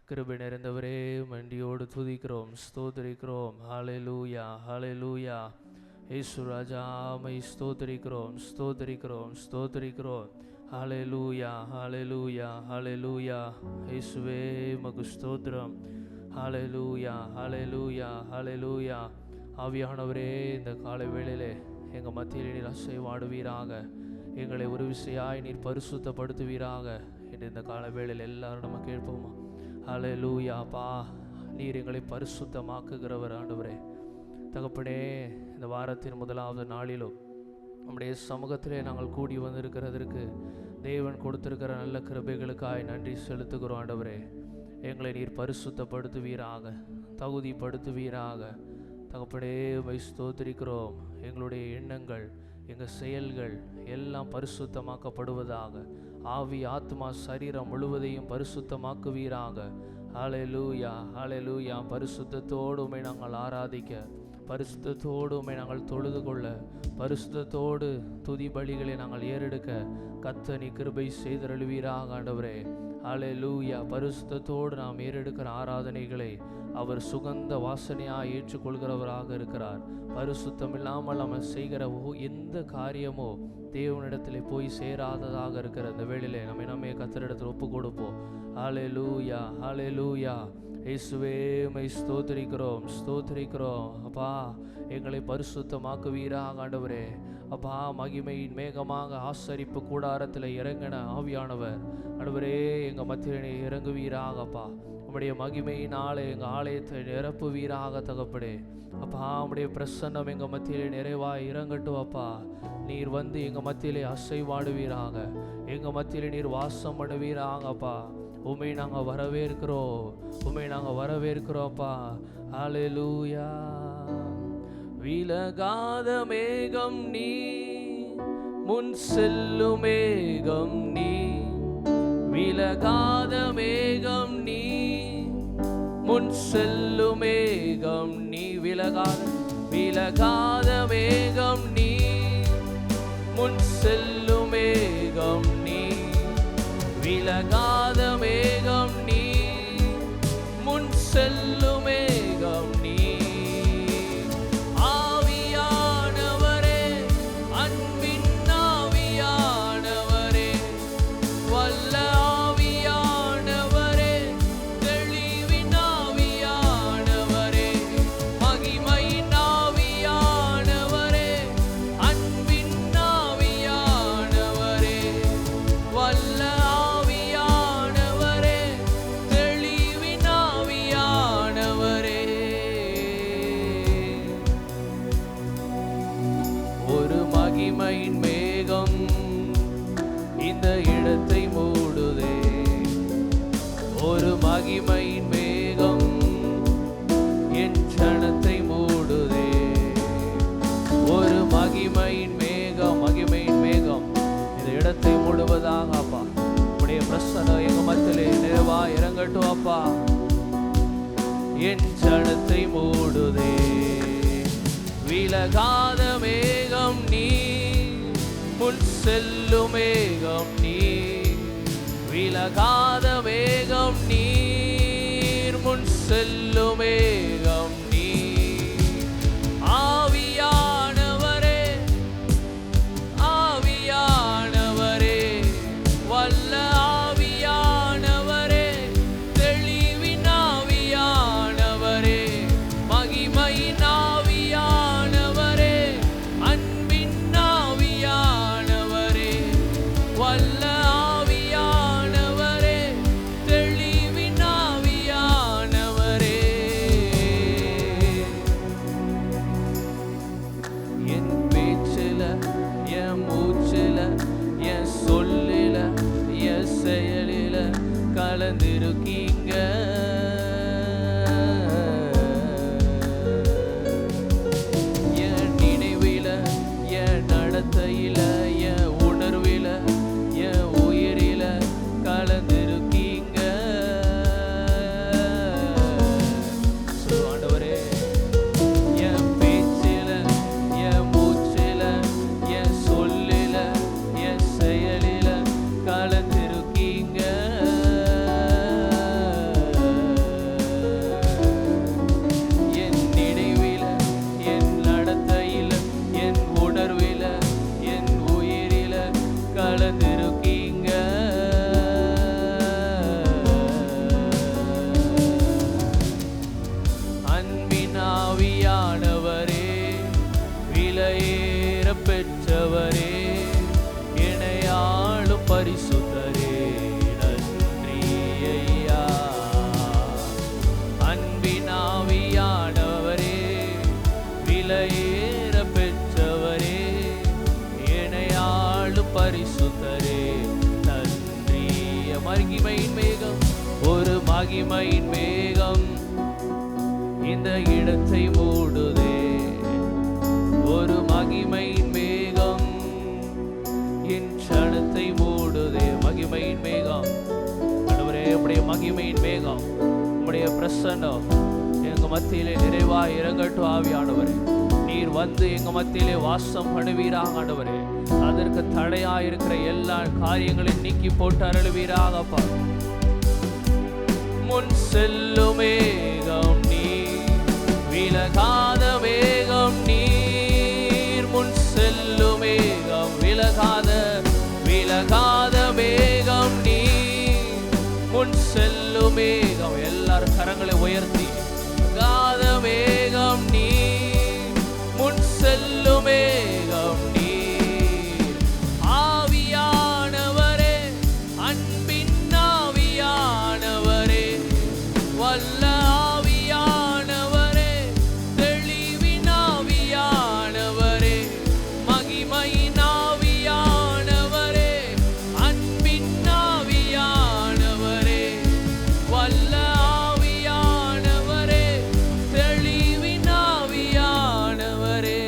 கிருபை நிறைந்தவரே, மண்டியோடு துதிக்கிறோம், ஸ்தோத்திரிக்கிறோம். ஹalleluya, ஹalleluya. இயேசு ராஜா, மை ஸ்தோத்திரிக்கிறோம், ஸ்தோத்திரிக்கிறோம், ஸ்தோத்திரிக்கிறோம். ஹalleluya, ஹalleluya, ஹalleluya. இயேசுவே உமக்கு ஸ்தோத்திரம். ஹalleluya, ஹalleluya, ஹalleluya. ஆவியானவரே, இந்த காலை வேளையிலே எங்கள் மத்தியில் நீர் அசைவாடுவீராக, எங்களை ஒரு விசையாய் நீர் பரிசுத்தப்படுத்துவீராக என்று இந்த கால வேளையில் எல்லாரும் நம்ம கேட்போமா? ஹalleluya. அப்பா, நீர் எங்களை பரிசுத்தமாக்குகிறவர் ஆண்டவரே. தகப்பனே, இந்த வாரத்தின் முதலாவது நாளிலும் நம்முடைய சமூகத்திலே நாங்கள் கூடி வந்திருக்கிறதற்கு தேவன் கொடுத்திருக்கிற நல்ல கிருபைகளுக்காய் நன்றி செலுத்துகிறோம் ஆண்டவரே. எங்களை நீர் பரிசுத்தப்படுத்துவீராக, தகுதிப்படுத்துவீராக. தகப்பனே, உம்மை ஸ்தோத்திரிக்கிறோம். எங்களுடைய எண்ணங்கள், எங்கள் செயல்கள் எல்லாம் பரிசுத்தமாக்கப்படுவதாக. ஆவி, ஆத்மா, சரீரம் முழுவதையும் பரிசுத்தமாக்குவீராக. ஹalleluya, ஹalleluya. பரிசுத்தத்தோடு உம்மை நாங்கள் ஆராதிக்க, பரிசுத்தத்தோடு உம்மை நாங்கள் தொழுது கொள்ள, பரிசுத்தத்தோடு துதி பலிகளை நாங்கள் ஏறெடுக்க கர்த்தர் நீர் கிருபை செய்தருளுவீராக ஆண்டவரே. ஹalleluya. பரிசுத்தத்தோடு நாம் ஏறெடுக்கிற ஆராதனைகளை அவர் சுகந்த வாசனையாக ஏற்றுக்கொள்கிறவராக இருக்கிறார். பரிசுத்தம் இல்லாமல் நம்ம செய்கிற எந்த காரியமோ தேவனிடத்தில் போய் சேராததாக இருக்கிற அந்த வேளையிலே நம்ம கர்த்தரிடத்தில் ஒப்பு கொடுப்போம். ஹalleluya, ஹalleluya. இயேசுவே உம்மை ஸ்தோத்திரிக்கிறோம், ஸ்தோத்திரிக்கிறோம். அப்பா, எங்களை பரிசுத்தமாக்குவீராக ஆண்டவரே. அப்பா, மகிமையின் மேகமாக ஆசரிப்பு கூடாரத்தில் இறங்கின ஆவியானவர் ஆண்டவரே, எங்கள் மத்தியில் இறங்குவீராக. அப்பா, உம்முடைய மகிமையினாலே எங்கள் ஆலயத்தை நிரப்புவீராக தகப்படே. அப்பா, உம்முடைய பிரசன்னம் எங்கள் மத்தியிலே நிறைவாய் இறங்கட்டும். அப்பா, நீர் வந்து எங்கள் மத்தியிலே அசைவாடுவீராக, எங்கள் மத்தியிலே நீர் வாசம் பண்ணுவீராக. அப்பா, உம்மை நாங்கள் வரவேற்கிறோம், உம்மை நாங்கள் வரவேற்கிறோம்ப்பா. ஹalleluya. விலகாத மேகம் நீ, முன் செல்லும் மேகம் நீ, விலகாத மேகம் நீ, முன் செல்லும் மேகம் நீ. விலகாத மேகம் நீ, முன் செல்லும் மேகம் நீ, விலகாத மேகம் நீ, முன் செல்லும் மேகம் நீ. ஆவியானவரே, அன்பின் ஆவியானவரே, வல்ல ஆவியானவரே, தெளிவின் ஆவியானவரே, மகிமையின் ஆவியானவரே, அன்பின் ஆவியானவரே, வல்ல ஆவியானவரே, தெளிவின் ஆவியானவரே. ஒரு மகிமையின் மேகம் இந்த இடத்தை மூடுதே, ஒரு மகிமையின் மேகம் என் ஜனத்தை மூடுதே. ஒரு மகிமையின் மேகம், மகிமையின் மேகம் இந்த இடத்தை மூடுவதாக. அப்பா, உடைய பிரசன்னம் எங்க மத்தியிலே நிறைவா இறங்கட்டும். அப்பா, என் ஜனத்தை மூடுதே. விலகாத மேகம் நீ, முன் செல்லும் மேகம் நீ, விலகாத மேகம் நீர், முன் செல்லும் மேகம் நீ. ஆவியானவரே, ஆவியானவரே, வல்ல ஆவியானவரே, தெளிவின் ஆவியானவரே, மகிமையின் ஆவியானவரே, அன்பின் ஆவியானவரே, வல்ல ஆவியானவரே, தெளிவின் ஆவியானவரே. மகிமையின் மேகம், ஒரு மகிமையின் மேகம் இந்த இடத்தை மூடுதே. ஒரு மகிமையின் மேகம் என் சனத்தை மூடுதே. மகிமையின் மேகம் ஆண்டவரே, உம்முடைய மகிமையின் மேகம், உம்முடைய பிரசன்னம் எங்க மத்தியிலே நிறைவாய் இறங்கட்டும் ஆவியானவரே. நீர் வந்து எங்க மத்தியிலே வாசம் பண்ணுவீராக ஆண்டவரே. அதற்கு தடையா இருக்கிற எல்லா காரியங்களையும் நீக்கி போட்டு அருள்வீராகப்பா. முன் செல்லும் மேகம் நீர், விலகாத மேகம் நீர். முன் செல்லும் மேகம், விலகாத மேகம் நீர். முன் செல்லும் மேகம், எல்லாரும் கரங்களை உயர்த்தி, விலகாத மேகம் நீர். முன் செல்லும் மேகம் நீர். ஆவியானவரே, அன்பின் ஆவியானவரே, வல்ல ஆவியானவரே, தெளிவின் ஆவியானவரே, மகிமையின் ஆவியானவரே, அன்பின் ஆவியானவரே, வல்ல ஆவியானவரே, தெளிவின் ஆவியானவரே.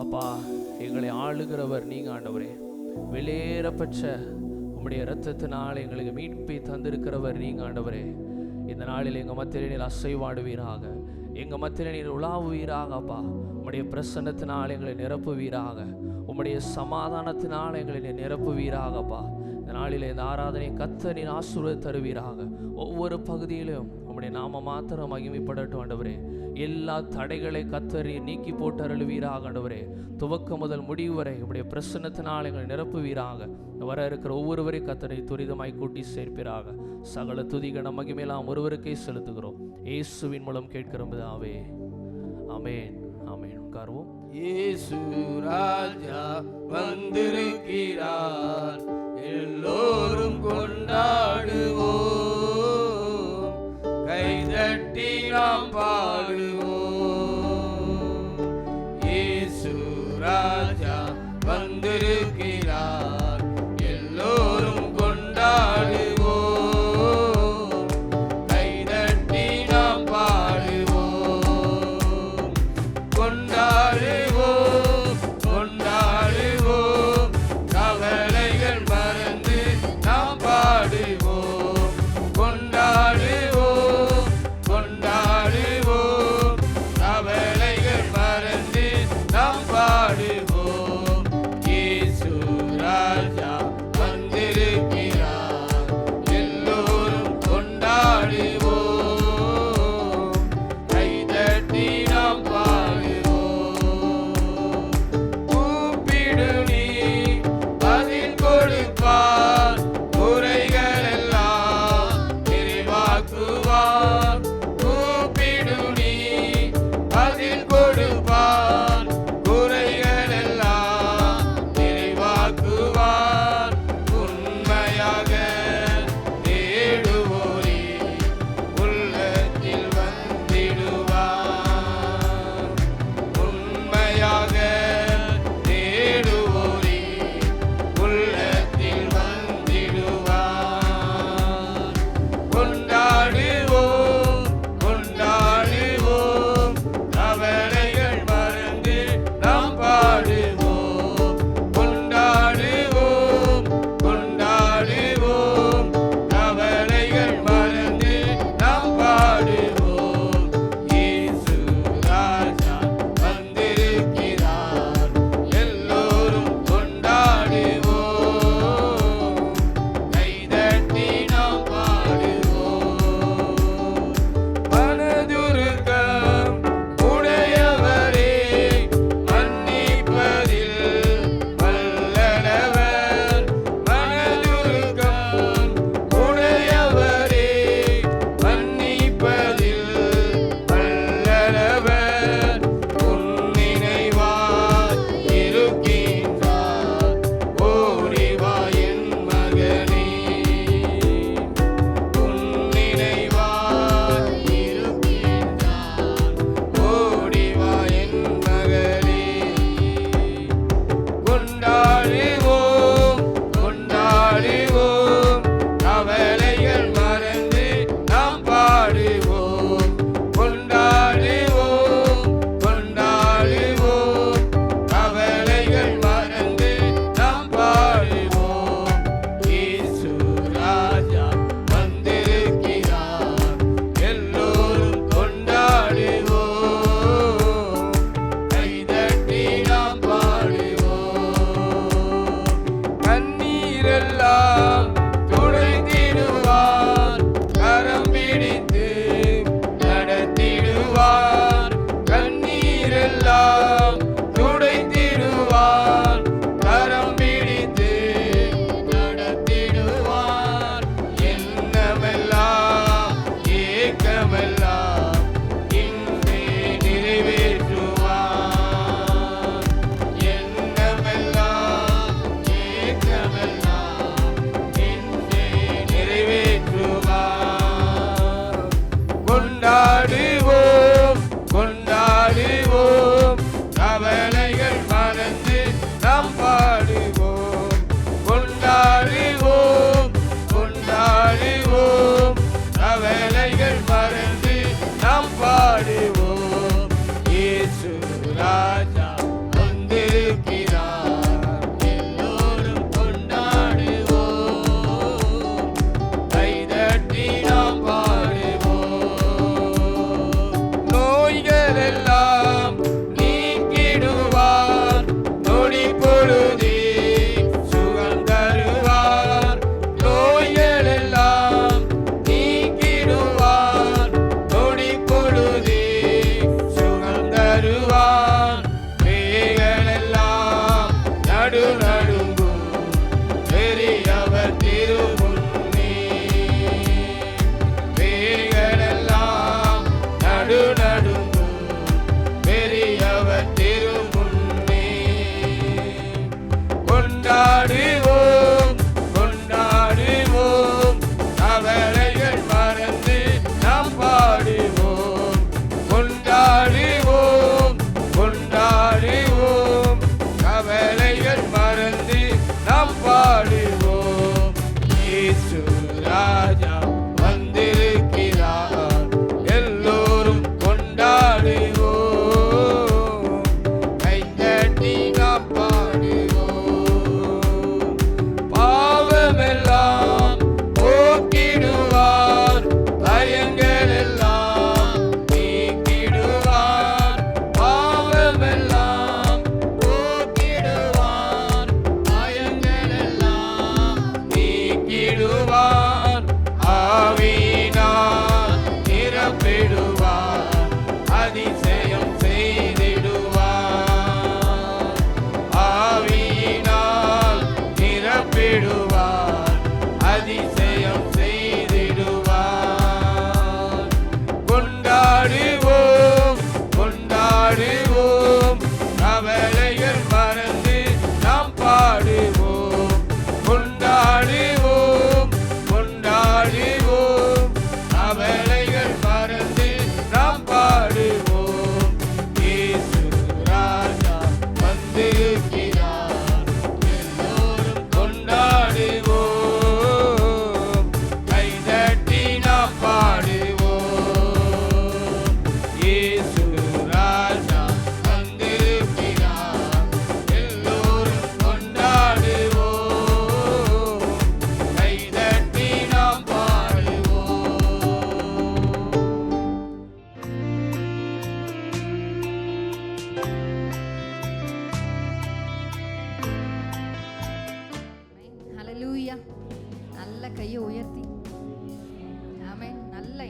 அப்பா, எங்களை ஆளுகிறவர் நீங்க ஆண்டவரே. வெளியேறப்பட்ட உம்முடைய இரத்தத்தினால் எங்களுக்கு மீட்பை தந்திருக்கிறவர் நீங்க ஆண்டவரே. இந்த நாளில் எங்க மத்தியிலே நீர் அசைவாடுவீராக, எங்க மத்தியிலே நீர் உலாவுவீராக. அப்பா, உம்முடைய பிரசன்னத்தினால் எங்களை நிரப்புவீராக, உம்முடைய சமாதானத்தினால் எங்களை நீர் நிரப்புவீராகப்பா. இந்த நாளில் இந்த ஆராதனை கர்த்தர் நீர் ஆசீர்வாதம் தருவீராக. ஒவ்வொரு பகுதியிலும் உம்முடைய நாம மாத்திரம் மகிமைப்படட்டும் ஆண்டவரே. எல்லா தடைகளை கர்த்தர் நீக்கி போட்டு அருள்வீராக ஆண்டவரே. துவக்கம் முதல் முடிவு வரை உம்முடைய பிரசன்னத்தினால் எங்களை நிரப்புவீராக. வர இருக்கிற ஒவ்வொருவரை கர்த்தரை துரிதமாய் கூட்டி சேர்ப்பீராக. சகல துதிகன மகிமையெல்லாம் ஒருவருக்கே செலுத்துகிறோம். இயேசுவின் மூலம் கேட்கிறோம் பிதாவே, ஆமென். ஆமென். உட்காருவோம். இயேசு ராஜா வந்திருக்கிறார், எல்லோரும் கொண்டாடுவோம், கைதட்டி நாம் பாடுவோம். இயேசு ராஜா வந்திருக்கிறார், எல்லோரும் கொண்டாடுவோம், கைதட்டி நாம் பாடுவோம். கொண்டாடுவோம், கொண்டாடுவோம், கவலைகள் மறந்து நாம் பாடுவோம்.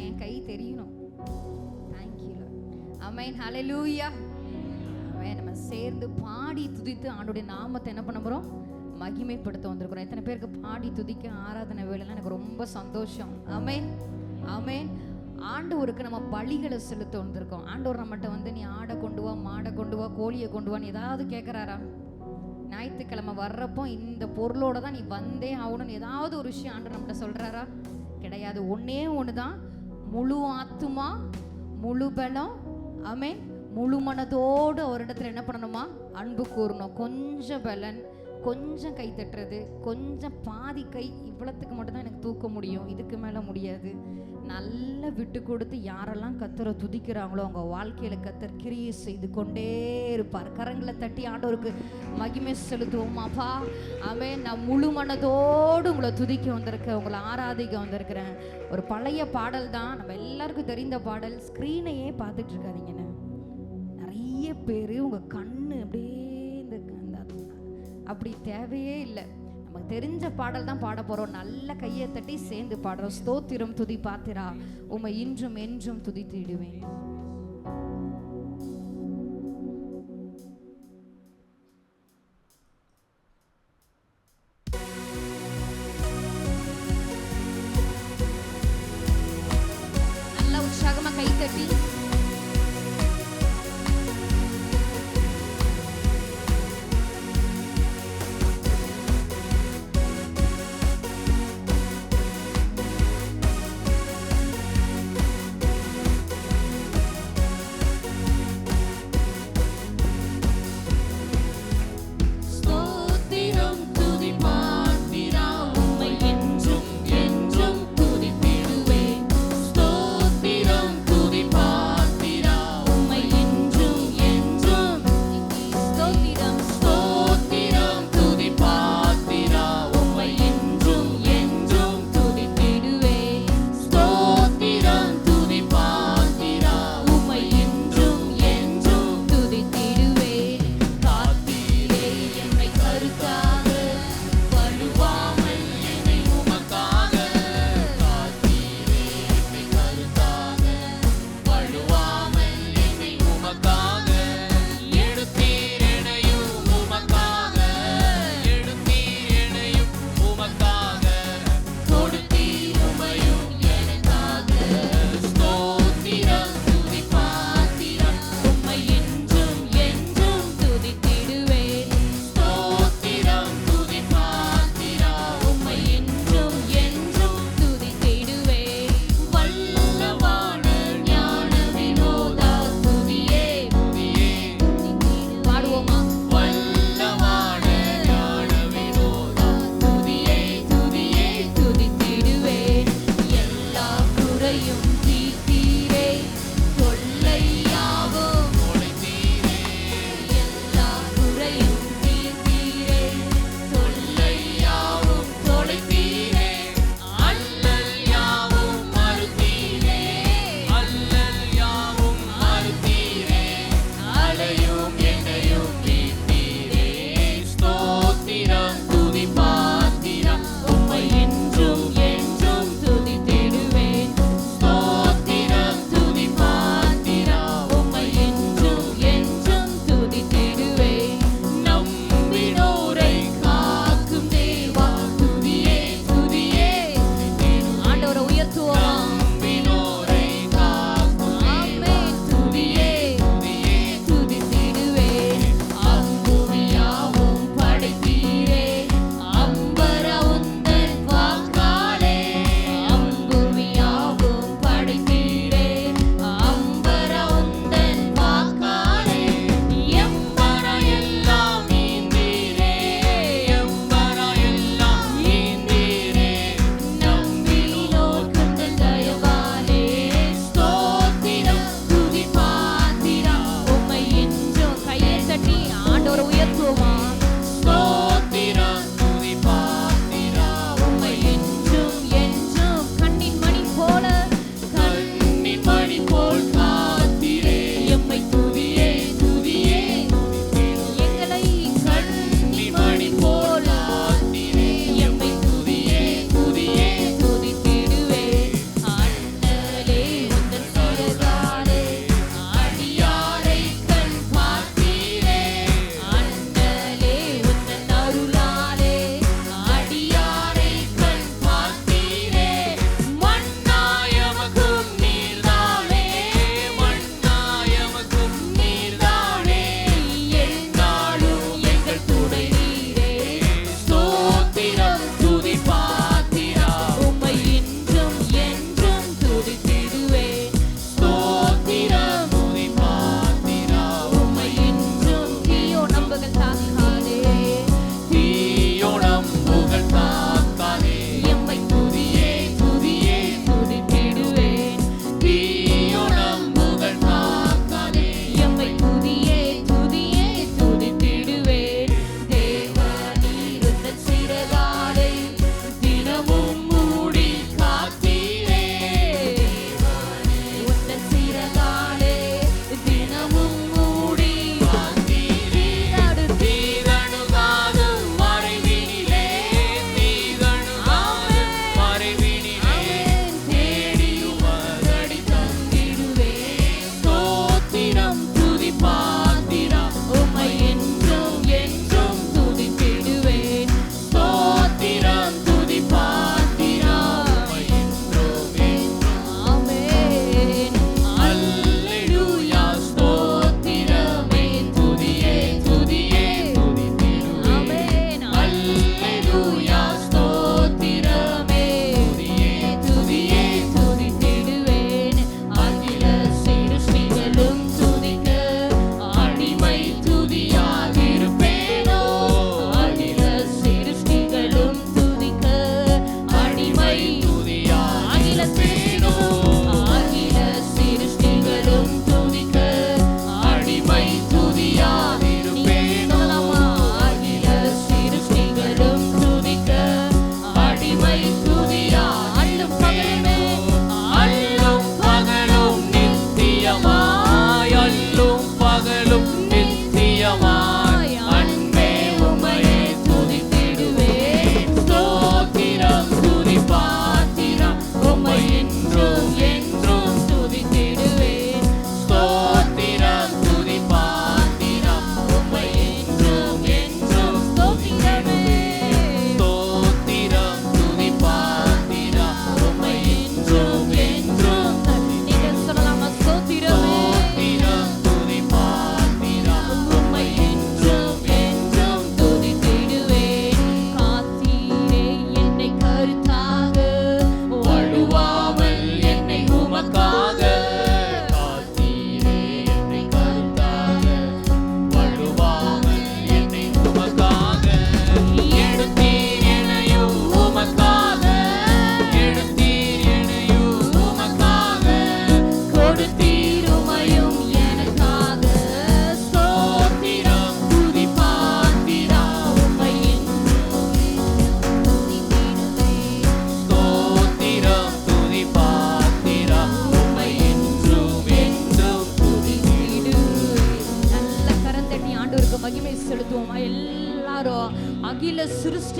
என் கை தெரியணும். தேங்க்யூ. ஆமென். ஹல்லேலூயா. ஆமென். நம்ம சேர்ந்து பாடி துதித்து ஆண்டவருடைய நாமத்தை என்ன பண்ண போறோம்? மகிமைப்படுத்த வந்திருக்கிறோம். எத்தனை பேருக்கு பாடி துதிக்க ஆராதனை வேலைலாம் எனக்கு ரொம்ப சந்தோஷம். ஆமென். ஆமென். ஆண்டவருக்கு நம்ம பலிகளை செலுத்த வந்திருக்கோம். ஆண்டவர் நம்மகிட்ட வந்து நீ ஆடை கொண்டு வா, மாடை கொண்டு வா, கோழியை கொண்டு வான்னு ஏதாவது கேட்குறாரா? ஞாயிற்றுக்கிழமை வர்றப்போ இந்த பொருளோட தான் நீ வந்தே ஆகணும்னு ஏதாவது ஒரு விஷயம் ஆண்டவர் நம்மகிட்ட சொல்கிறாரா? கிடையாது. ஒன்றே ஒன்று தான், முழு ஆத்துமா, முழு பலம், ஆமென், முழு மனதோடு அவரிடத்துல என்ன பண்ணணுமா? அன்பு கூறணும். கொஞ்சம் பலன், கொஞ்சம் கை தட்டுறது, கொஞ்சம் பாதி கை, இவ்வளோத்துக்கு மட்டும்தான் எனக்கு தூக்க முடியும், இதுக்கு மேலே முடியாது. நல்லா விட்டு கொடுத்து யாரெல்லாம் கர்த்தரை துதிக்கிறாங்களோ அவங்க வாழ்க்கையில் கர்த்தர் கிரியை செய்து கொண்டே இருப்பார். கரங்களை தட்டி ஆண்டவருக்கு மகிமை செலுத்துவோம். அப்பா ஆமென். நான் முழு மனதோடு உங்களை துதிக்க வந்திருக்கேன், உங்களை ஆராதிக்க வந்திருக்கிறேன். ஒரு பழைய பாடல் தான், நம்ம எல்லாருக்கும் தெரிந்த பாடல். ஸ்க்ரீனையே பார்த்துட்டு இருக்காதீங்கன்னு. நிறைய பேர் உங்கள் கண்ணு அப்படியே அப்படி தேவையே இல்லை. நமக்கு தெரிஞ்ச பாடல் தான் பாட போகிறோம். நல்ல கையை தட்டி சேர்ந்து பாடுறோம். ஸ்தோத்திரம் துதி பாத்திரா, உம்மை இன்றும் என்றும் துதித்திடுவேன். நல்ல உற்சாகமா கை தட்டி துதி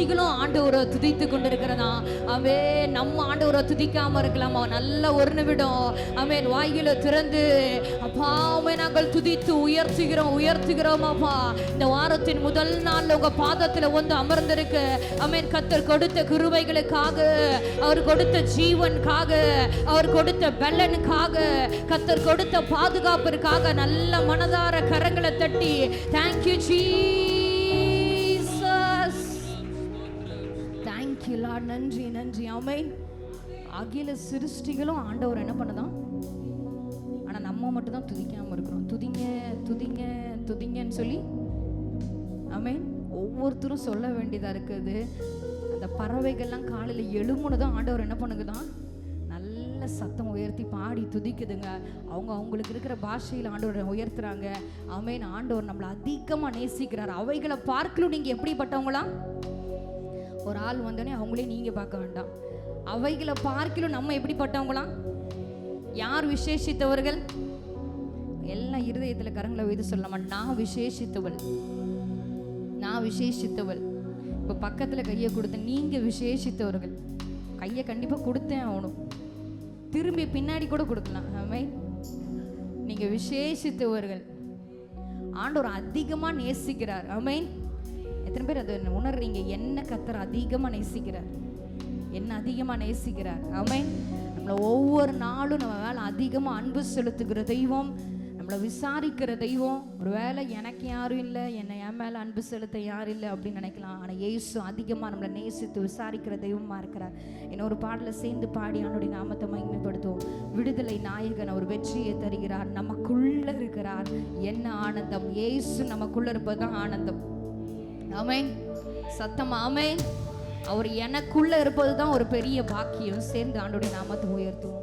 சிருஷ்டிகளும் ஆண்டவரை துதித்து கொண்டிருக்கிறதா. அவே நம்ம ஆண்டவரை துதிக்காம இருக்கலாமா? நல்ல ஒரு நிமிடம் ஆமென் வாய்களை திறந்து அப்பா உம்மை நாங்கள் துதித்து உயர்த்துகிறோம் அப்பா. இந்த வாரத்தின் முதல் நாள் உங்க பாதத்துல வந்து அமர்ந்திருக்க ஆமென் கர்த்தர் கொடுத்த கிருபைகளுக்காக, அவர் கொடுத்த ஜீவனுக்காக, அவர் கொடுத்த பலனுக்காக, கர்த்தர் கொடுத்த பாதுகாப்பிற்காக நல்ல மனதார கரங்களை தட்டி thank you Jesus, thank you Lord. நன்றி நன்றி ஆமென். அகில சிருஷ்டிகளும் ஆண்டவர் என்ன பண்ணதான், ஆனா நம்ம மட்டும் தான் துதிக்காம இருக்கிறோம். துதிங்க துதிங்க துதிங்கன்னு சொல்லி ஆமென் ஒவ்வொருத்தரும் சொல்ல வேண்டியதா இருக்குது. அந்த பறவைகள்லாம் காலையில் எழுமுனதான் ஆண்டவர் என்ன பண்ணுங்கதான் நல்ல சத்தம் உயர்த்தி பாடி துதிக்குதுங்க. அவங்களுக்கு இருக்கிற பாஷையில் ஆண்டவரை உயர்த்துறாங்க. ஆமென். ஆண்டவர் நம்மளை அதிகமாக நேசிக்கிறார். அவைகளை பார்க்கலும் நீங்கள் எப்படிப்பட்டவங்களா? ஒரு ஆள் வந்தோடனே அவங்களே நீங்கள் பார்க்க வேண்டாம். அவைகளை பார்க்கலும் நம்ம எப்படிப்பட்டவங்களா? யார் விசேஷித்தவர்கள்? எல்லாம் இருதயத்தில் கரங்களை வைத்து சொல்லலாமா? நான் விசேஷித்தவள், நான் விசேஷித்தவள். இப்போ பக்கத்தில் கையை கொடுத்து நீங்கள் விசேஷித்தவர்கள். கையை கண்டிப்பாக கொடுத்தேன் ஆகணும். திரும்பி பின்னாடி கூட கொடுக்கலாம். ஆமென். நீங்கள் விசேஷித்தவர்கள். ஆண்டவர் அதிகமாக நேசிக்கிறார். ஆமென். எத்தனை பேர் அதை உணர்றீங்க? என்ன கர்த்தர் அதிகமாக நேசிக்கிறார், என்ன அதிகமாக நேசிக்கிறார். ஆமென். நம்மளை ஒவ்வொரு நாளும் நம்ம மேலே அதிகமாக அன்பு செலுத்துகிற தெய்வம், நம்மளை விசாரிக்கிற தெய்வம். ஒரு வேளை எனக்கு யாரும் இல்லை, என்னை என் மேலே அன்பு செலுத்த யாரும் இல்லை அப்படின்னு நினைக்கலாம். ஆனால் இயேசு அதிகமாக நம்மளை நேசித்து விசாரிக்கிற தெய்வமாக இருக்கிறார். இன்னொரு பாடலை சேர்ந்து பாடி அவனுடைய நாமத்தை மகிமைப்படுத்துவோம். விடுதலை நாயகன், அவர் வெற்றியை தருகிறார், நமக்குள்ள இருக்கிறார். என்ன ஆனந்தம்! இயேசு நமக்குள்ள இருப்பது தான் ஆனந்தம். ஆமென். சத்தம் ஆமென். அவர் எனக்குள்ள இருப்பது தான் ஒரு பெரிய பாக்கியம். சேர்ந்து ஆண்டோடைய நாமத்தை உயர்த்துவோம்.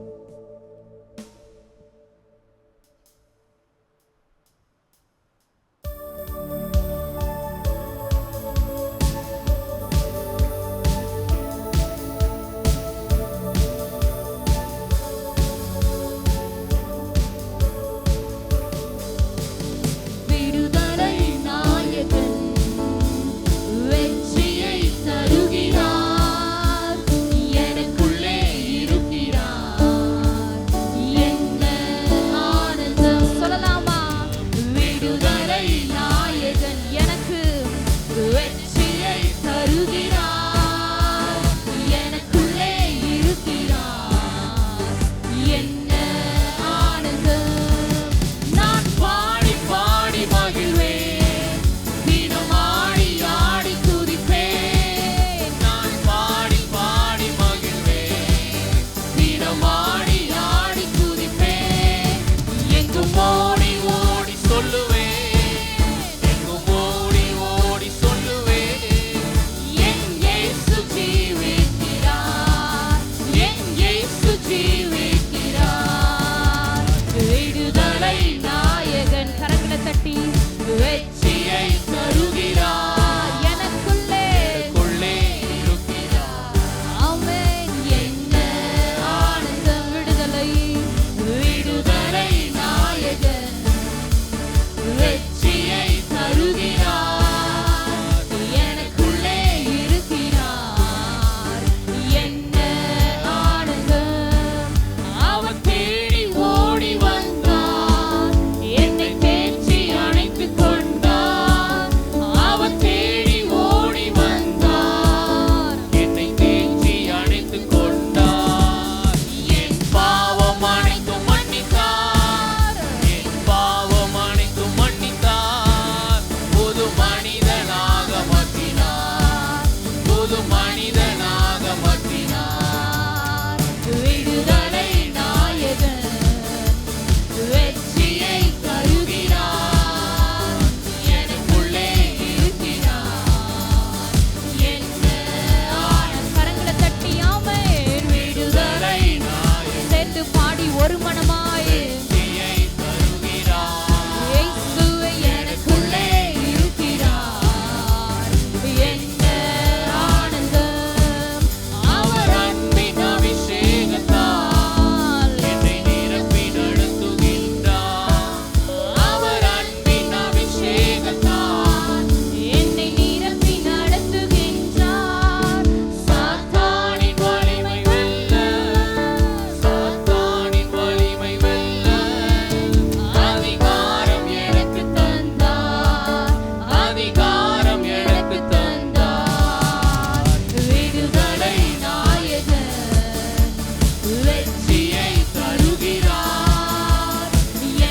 வெற்றியை தருகிறார்,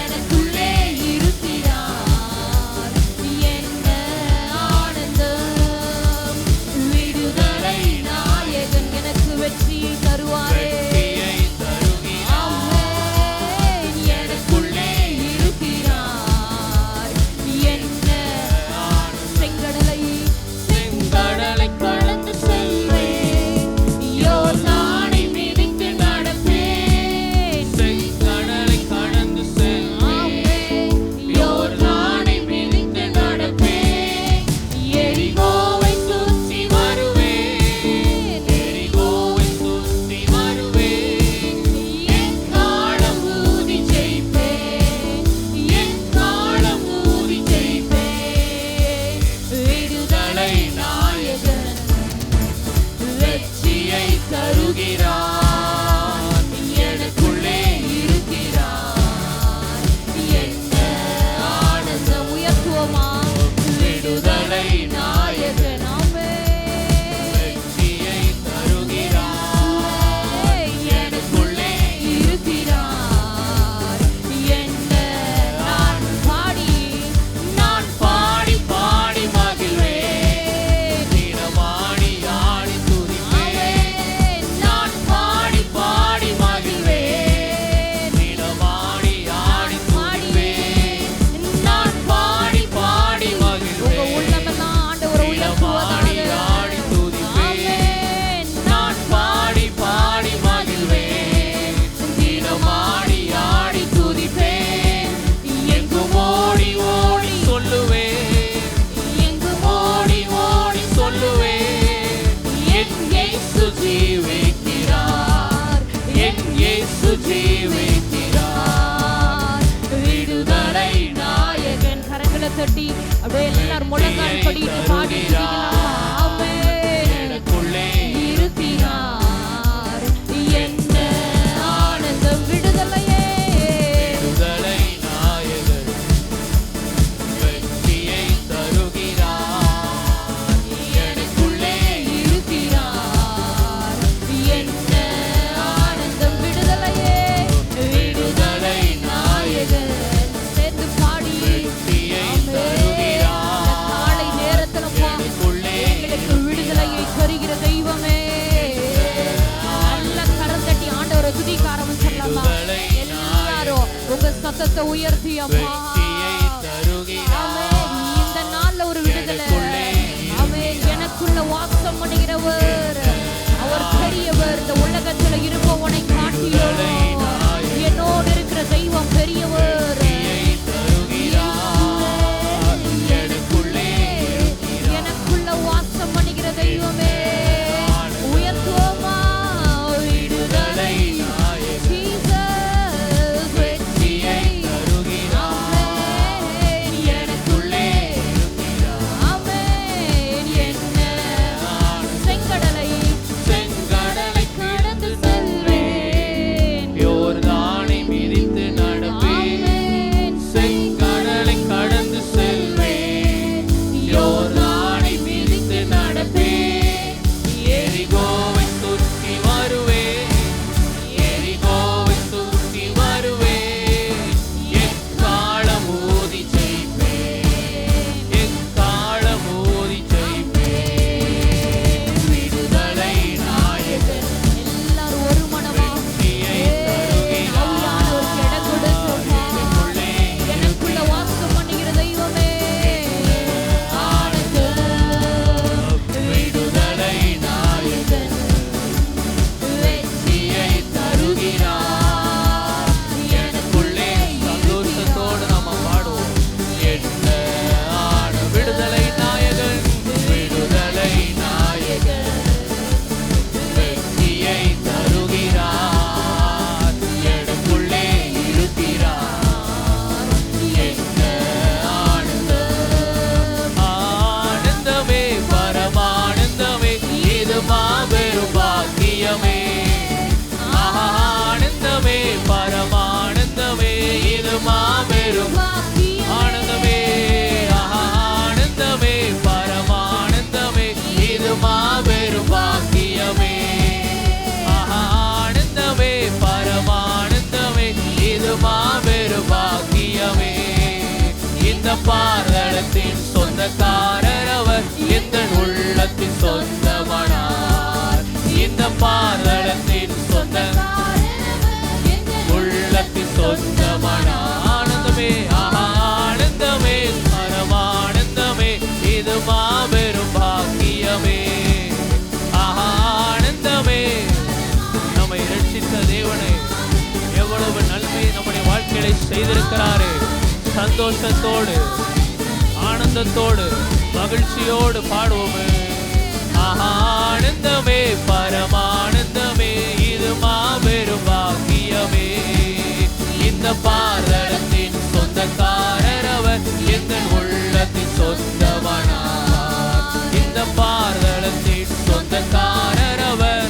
எனக்குள்ளே இருக்கிறார். என்ன ஆனந்தம், விடுதலை நாயகன் எனக்கு வெற்றியை தருவாரே. ஆமென். எனக்குள்ளே இருக்கிறார். என்ன செங்கடலை கடந்து செல்வேன், யோர்தானை மிதித்து நடப்பேன். செங்கடலை கடந்து ஆமென். யோர்தானை மிதித்து நடப்பேன். எரிகோவை சுற்றி வருவேன், எரிகோவை சுற்றி வருவேன். என் காலம் ஊதி ஜெயிப்பேன், என் காலம் ஊதி ஜெயிப்பேன். விடுதலை நாயகன் வெற்றியை தருகிறார், எனக்குள்ளே இருக்கிறார். என்ன ஆனந்தம். உயர்த்துவோமா? விடுதலை நாயகன். ஆமென். வெற்றியை தருகிறார், எனக்குள்ளே இருக்கிறார். என்ன நான் பாடி பாடி மகிழ்வேன். மகிழ்வேன். தினமாடி ஆடி துதிப்பேன். ஆமென். நான் பாடி மகிழ்வேன். தினமாடி ஆடி துதிப்பேன். நான் பாடி மகிழ்வேன். உங்க உள்ளமெல்லாம் ஆண்டவரை தினமாடி உயர்த்துவதாக. ஆடி துதிப்பேன். ஆமென். நான் பாடி மகிழ்வேன். தினமாடி ஆடி துதிப்பேன். எங்கும் ஓடி ஓடி சொல்லுவேன், எங்கும் ஓடி ஓடி சொல்லுவேன். என் இயேசு ஜீவிக்கிறார், என் இயேசு ஜீவிக்கிறார். விடுதலை நாயகன். கரங்களை தட்டி அப்படியே எல்லாரும் முழங்கால் படிட்டு பாடி எனக்குள்ளே இருக்கிறார். என்ன ஆனந்தம். விடுதலையே விடுதலை நாயகன் வெற்றியை தருகிறார், எனக்குள்ளே இருக்கிறார். என்ன ஆனந்தம். விடுதலையே விடுதலை நாயகன். சேர்ந்து பாடி வெற்றியை ஆமென். தருகிறார், காலை நேரத்துல எனக்குள்ளே எங்களுக்கு விடுதலையை தருகிற தெய்வமே. நல்ல கரம் தட்டி ஆண்டவரை துதிக்க ஆரம்பிச்சிடலாமா? எல்லாரும் உங்க சத்தத்தை உயர்த்தி அப்பா. வெற்றியை தருகிறார். ஆமென். இந்த நாள்ல ஒரு விடுதலை. ஆமென். எனக்குள்ள வாசம் பண்ணுகிறவர் அவர் பெரியவர். இந்த உலகத்துல இருப்பவனை காட்டிலும் என்னோடு இருக்கிற தெய்வம் பெரியவர். எனக்குள்ள வாசம் பண்ணுகிற தெய்வமே. உயர்த்துவோமா? விடுதலை Jesus. வெற்றியை ஆமென். பாதளத்தின் சொந்தக்காரர் அவர் எந்த உள்ளத்தின் சொந்தமானார். இந்த பாதளத்தின் சொந்த உள்ளத்தின் சொந்தமானார். ஆனந்தமே ஆனந்தமே பரமானந்தமே இது மாபெரும் பாக்கியமே. ஆனந்தமே நம்மை ரட்சித்த தேவனை எவ்வளவு நன்மை நம்முடைய வாழ்க்கையை செய்திருக்கிறாரே. சந்தோஷத்தோடு ஆனந்தத்தோடு மகிழ்ச்சியோடு பாடுவோமே. ஆனந்தமே பரமானந்தமே இது மாபெரும் பாக்கியமே. இந்த பாதளத்தின் சொந்தக்காரர் அவர் எந்த உள்ளத்தின் சொந்தமானார். இந்த பாதளத்தின் சொந்தக்காரர் அவர்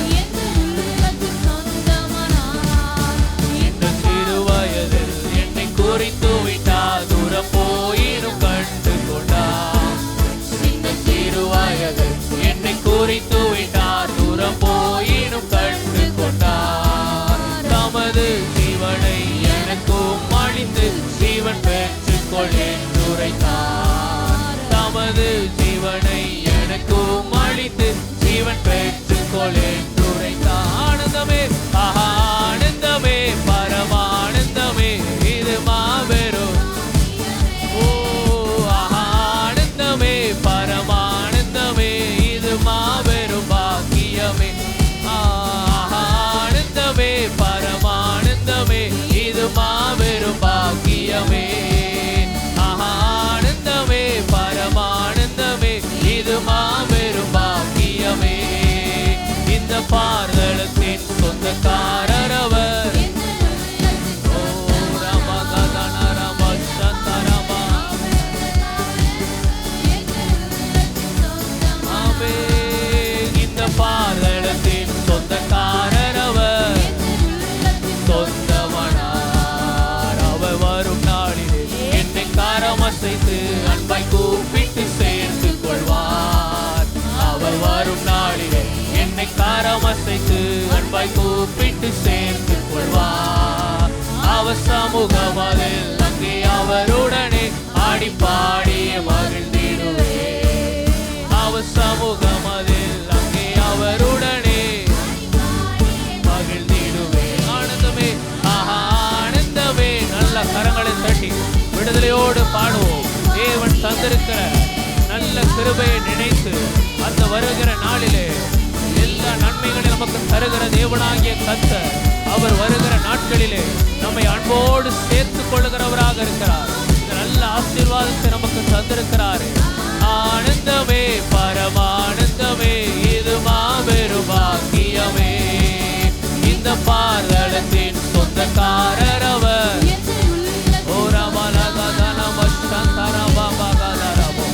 இந்த சிறு வயதில் என்னை குறித்து விட்டார். தூரம் போயினும் கண்டு கொண்டார். இந்த சிறு வயதில் என்னை குறித்து விட்டார். தூரம் போயினும் கண்டு கொண்டார். தமது ஜீவனை எனக்கும் அளித்து ஜீவன் பெற்றுக்கொள் என்று உரைத்தார். தமது ஜீவனை எனக்கும் அளித்து ஜீவன் பெற்றுக்கொள் என்று உரைத்தார். ஆனந்தமே ஆனந்தமே பரமானந்தமே இது மாபெரும் ஆனந்தமே பரமானந்தமே இது மாபெரும் பாக்கியமே. ஆனந்தமே பரமானந்தமே இது மாபெரும் பாக்கியமே. ஆனந்தமே பரமானந்தமே இது மாபெரும் பாக்கியமே. இந்த பாதளத்தின் சொந்தக்காரர் அவர். ஓ ரமகதன ரமசந்தரமா ஆமே. இந்த பாதளத்தின் சொந்தக்காரர் அவர் சொந்தமானார். அவர் வரும் நாளிலே என்னை காரமசைத்து அன்பாய் கூப்பிட்டு சேர்த்து கொள்வார். அவர் வரும் நாளிலே என்னை காரமசைத்து அன்பாய் கூப்பிட்டு சேர்த்து கொள்வார். அவர் சமூகமதில் அங்கே அவருடனே ஆடி பாடி மகிழ்ந்திடுவே. அவர் சமூகமதில் அங்கே அவருடனே மகிழ்ந்திடுவே. ஆனந்தமே ஆனந்தமே. நல்ல கரங்களை தட்டி விடுதலையோடு பாடுவோம். தேவன் தந்திருக்கிற நல்ல கிருபையை நினைத்து அந்த வருகிற நாளிலே எல்லா நன்மைகளையும் நமக்கு தருகிற தேவனாகிய கர்த்தர் அவர் வருகிற நாட்களிலே நம்மை அன்போடு சேர்த்து கொள்ளுகிறவராக இருக்கிறார். இந்த நல்ல ஆசீர்வாதத்தை நமக்கு தந்திருக்கிறார். ஆனந்தமே பரமானந்தமே இது மாபெரும் பாக்கியமே. இந்த பாதளத்தின் சொந்தக்காரர் அவர். ஓ ரமலகதனமஸ்தரபபகதரபோ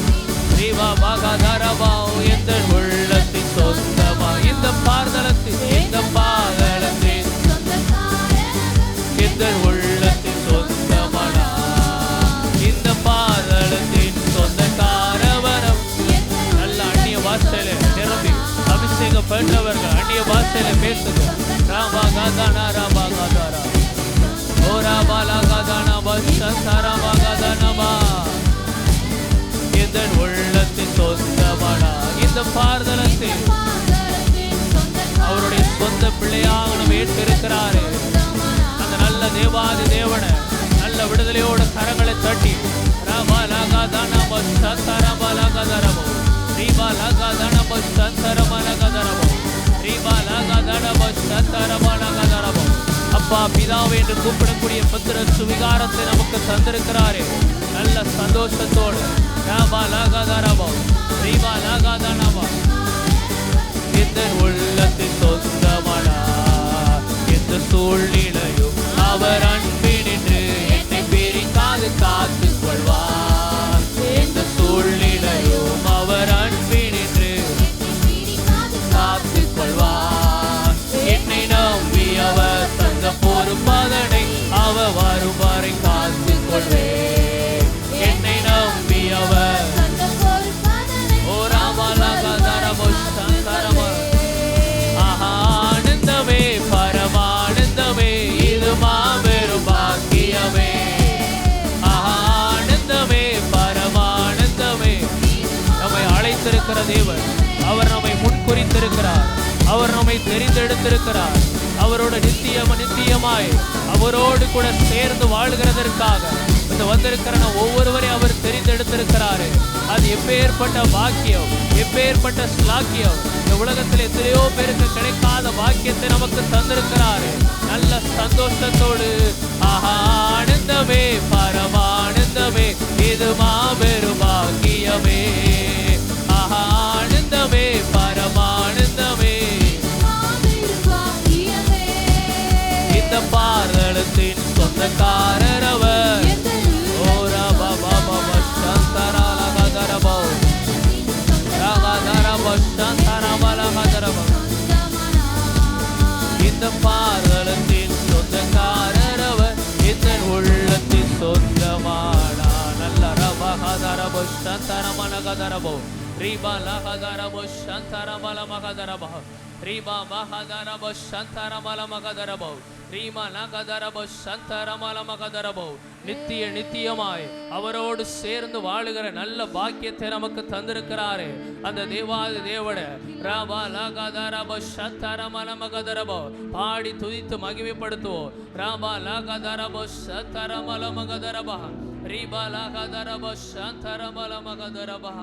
ஸ்ரீவபகதரபோ எந்த உள்ளத்தின் சொந்தமா. இந்த பாதளத்தின் இந்த பாதளத்தின் எந்த உள்ளத்தின் சொந்தமானா. இந்த பாதளத்தின் சொந்தக்காரவரம். நல்ல அந்நிய பாஷையில நிரம்பி அபிஷேகம் பெற்றவர்கள் அந்நிய பாஷையில பேசுங்க. ராமகதன ராமகதரா ஓ ராமலகதன பஸ்தரபகதனமா எந்த உள்ளத்தின் சொந்தமானா. இந்த பாதளத்தில் அவருடைய சொந்த பிள்ளையாக நம்ம ஏற்றிருக்கிறாரு. அந்த நல்ல தேவாதி தேவனை நல்ல விடுதலையோட கரங்களை தட்டி அப்பா பிதாவே என்று கூப்பிடக்கூடிய புத்திர சுவிகாரத்தை நமக்கு தந்திருக்கிறாரே. நல்ல சந்தோஷத்தோடு எந்த உள்ளத்தின் சொந்தமானா. எந்த சூழ்நிலையும் அவர் அன்பினின்று என்னை பிரிக்காது காத்து கொள்வார். எந்த சூழ்நிலையும் அவர் அன்பினின்று காத்து கொள்வார். என்னை நம்பி அவர் தந்த பொறுப்பதனை அவர் வரும் வரை காத்து கொள்வேன். என்னை நம்பி அவர் ஓ ராமலகதரபோ சந்தரபோ வைத்திருக்கிறார். அவர் நம்மை தெரிந்தெடுத்திருக்கிறார். அவரோட நித்தியமாய் அவரோடு கூட சேர்ந்து வாழ்கிறதற்காக இந்த வந்திருக்கிற ஒவ்வொருவரையும் அவர் தெரிந்தெடுத்திருக்கிறாரு. அது எப்பேற்பட்ட பாக்கியம், எப்பேற்பட்ட ஸ்லாக்கியம். இந்த உலகத்தில் எத்தனையோ பேருக்கு கிடைக்காத பாக்கியத்தை நமக்கு தந்திருக்கிறாரு. நல்ல சந்தோஷத்தோடு ஆனந்தமே பரமானந்தமே, இது மாபெரும் பாக்கியமே. ஆனந்தமே பரமானந்தமே, இந்த பாதளத்தின் சொந்தக்காரர் அவர். இந்த பாதளத்தின் சொந்தக்காரர் அவர், இந்த உள்ளத்தின் சொந்தமானா. நல்ல ரபகதரபோ சந்தரமனகதரபோ ரீபா லகதரபோ சந்தரமலமகதரபோ ரீபா மகதரபோ சந்தரமலமகதரபோ ரீமா நகதரபோ சந்தரமலமகதரபோ. நித்தியமாய் அவரோடு சேர்ந்து வாழுகிற நல்ல பாக்கியத்தை நமக்கு தந்திருக்கிறாரு அந்த தேவாதி தேவட. ராபா லகதரபோ சந்தரமலமகதரபோ, பாடி துதித்து மகிமைப்படுத்துவோம். ராபா லகதரபோ சந்தரமலமகதரபா ரீபா லகதரபோ சந்தரமலமகதரபா.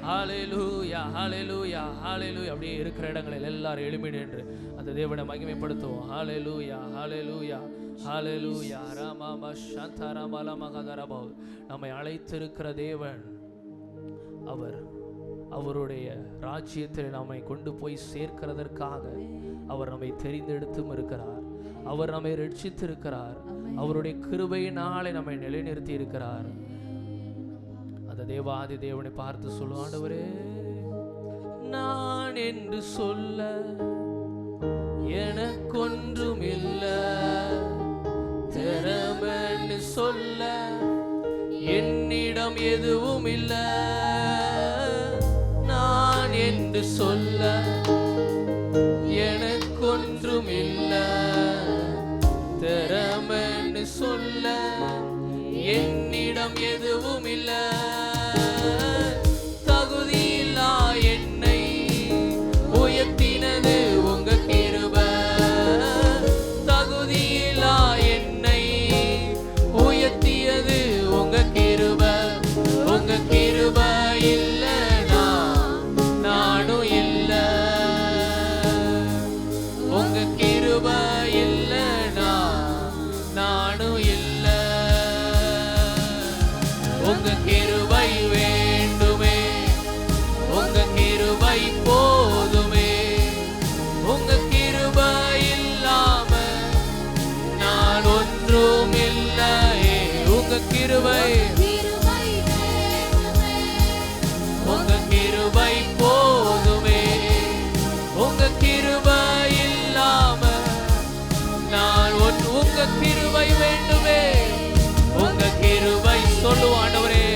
ஹல்லேலூயா ஹல்லேலூயா ஹல்லேலூயா. அப்படியே இருக்கிற இடங்களில் எல்லாரும் எழும்பி நின்று அந்த தேவனை மகிமைப்படுத்துவோம். ஹல்லேலூயா ஹல்லேலூயா ஹல்லேலூயா. ராமா சந்தரமலமகதரபோ. நம்மை அழைத்திருக்கிற தேவன் அவர். அவருடைய ராஜ்யத்தில் நம்மை கொண்டு போய் சேர்க்கிறதற்காக அவர் நம்மை தெரிந்தெடுத்தும் இருக்கிறார். அவர் நம்மை ரட்சித்திருக்கிறார். அவருடைய கிருபையினாலே நம்மை நிலைநிறுத்தி இருக்கிறார். அந்த தேவாதி தேவனை பார்த்து சொல்லும், ஆண்டவரே நான் என்று சொல்ல எனக்கொன்றும் இல்லை, திறமென்னு சொல்ல என்னிடம் எதுவும் இல்லை. நான் என்று சொல்ல எனக்கொன்றும் இல்லை, திறமென்னு சொல்ல என்னிடம் எதுவும் இல்லை. தகுதியில்லா என்னை உயர்த்தினது உங்க கிருபை. தகுதியில்லா என்னை உயர்த்தியது உங்க கிருபை. உங்க கிருபை இல்லைனா நானும் இல்லை. உங்க கிருபை இல்லைனா நானும் இல்லை. உங்க கிருபை வேண்டுமே, உங்க கிருபை போதுமே. உங்க கிருபை இல்லாம நான் ஒன்றும் இல்லையே. உங்க கிருபை, உங்க கிருபை போதுமே. உங்க கிருபை இல்லாம நான் உங்க கிருபை வேண்டுமே. உங்க கிருபை சொல்லுவோம் ஆண்டவரே,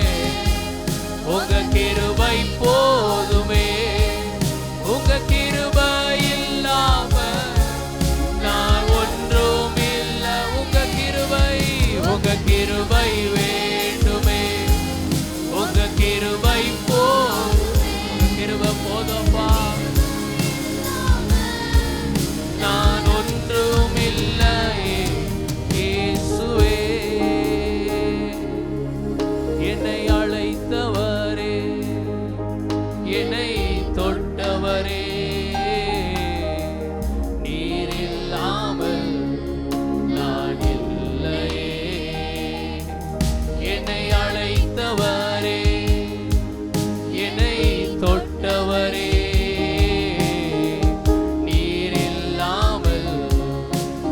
உங்க கிருபை போதுமே. உங்க கிருபை இல்லாம நான் ஒன்றும் இல்லை. உங்க கிருபை, உங்க கிருபை வேண்டுமே. உங்க கிருபை கிருபை போதும்பா. நான் ஒன்றும் இல்லையே இயேசுவே. என்னை அழைத்தவரே, என்னை தொட்டவரே, நீர் இல்லாமல் நான் இல்லையே. என்னை அழைத்தவரே, என்னை தொட்டவரே, நீர் இல்லாமல்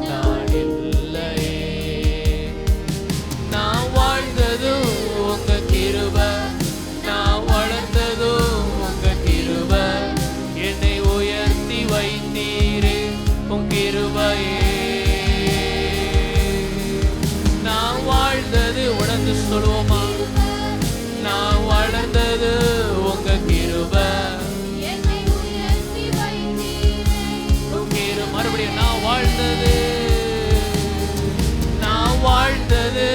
நான் இல்லையே. நான் வாழ்ந்ததும் உங்க கிருபை, நான் வளர்ந்ததும் உங்க கிருபை. என்னை உயர்த்தி வைத்தீரே உங்க கிருபையே. நான் வாழ்ந்தது உணர்ந்து சொல்லுவோமா, நான் வளர்ந்தது உங்க கிருபை. மறுபடியும் நான் வாழ்ந்தது, நான் வாழ்ந்தது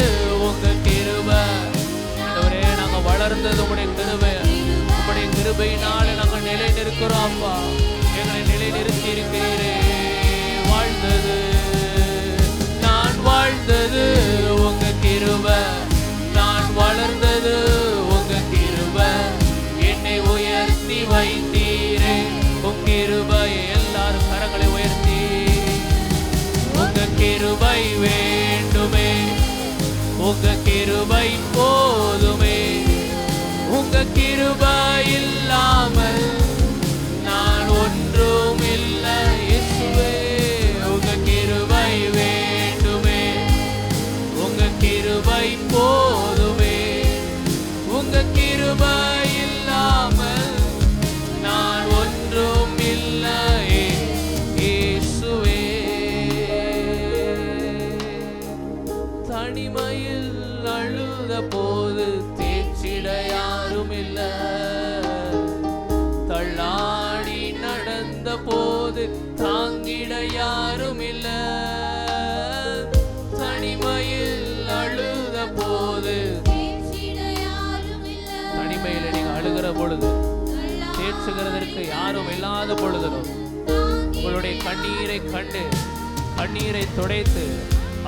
உங்க கிருபை. ஆண்டவரே, நாங்க வளர்ந்தது உங்களுடைய கிருபை. உங்களுடைய கிருபையினால நாங்க நிலை நிற்கிறோம் அப்பா. எங்களை வைத்திருக்கிறீரே. வாழ்ந்தது நான் வாழ்ந்தது உங்க கிருபை, நான் வளர்ந்தது உங்க கிருபை, என்னை உயர்த்தி வைத்தீரே உங்க கிருபை. எல்லாரும் கரங்களை உயர்த்தி உங்க கிருபை வேண்டுமே, உங்க கிருபை போதுமே, உங்க கிருபை இல்லாமல் நான் ஒன்றும் இல்லை இயேசுவே. உங்க கிருபை வேண்டுமே, உங்க கிருபை போதுமே, உங்க கிருபை இல்லாமல் நான் ஒன்றும் இல்லை இயேசுவே. தனிமையில் அழுத போது தேற்றிட யாரும் இல்ல, தள்ளாடி நடந்த போது தாங்கிட யாரும் இல்ல. தனிமையில் அழுத போது, தனிமையில் நீங்க அழுகிற பொழுது, தேற்றுகிறதற்கு யாரும் இல்லாத பொழுதிலும் உங்களுடைய கண்ணீரை கண்டு கண்ணீரை துடைத்து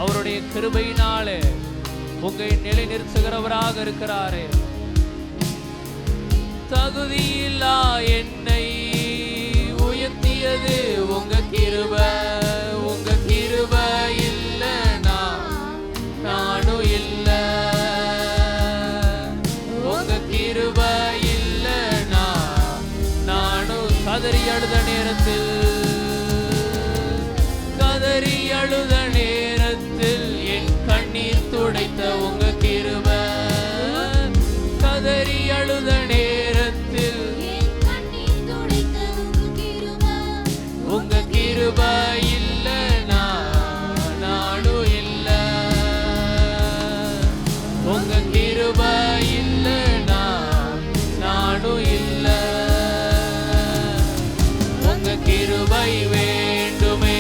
அவருடைய கிருபையினாலே உங்களை நிலைநிறுத்துகிறவராக இருக்கிறாரே. தகுதியில்லா என்னை உயர்த்தியது உங்க கிருபை, உங்க கிருபை இல்லைனா நானும் இல்லை, உங்க கிருபை இல்லைனா நானும். கதறி அழுத நேரத்தில், கதறி அழுத நேரத்தில் என் கண்ணீர் துடைத்த உங்க கிருபை, கதறி அழுத நேரத்தில் உங்க கிருபை இல்லைனா நானும் இல்லை, உங்க கிருபை இல்லைனா நானும் இல்லை. உங்க கிருபை வேண்டுமே,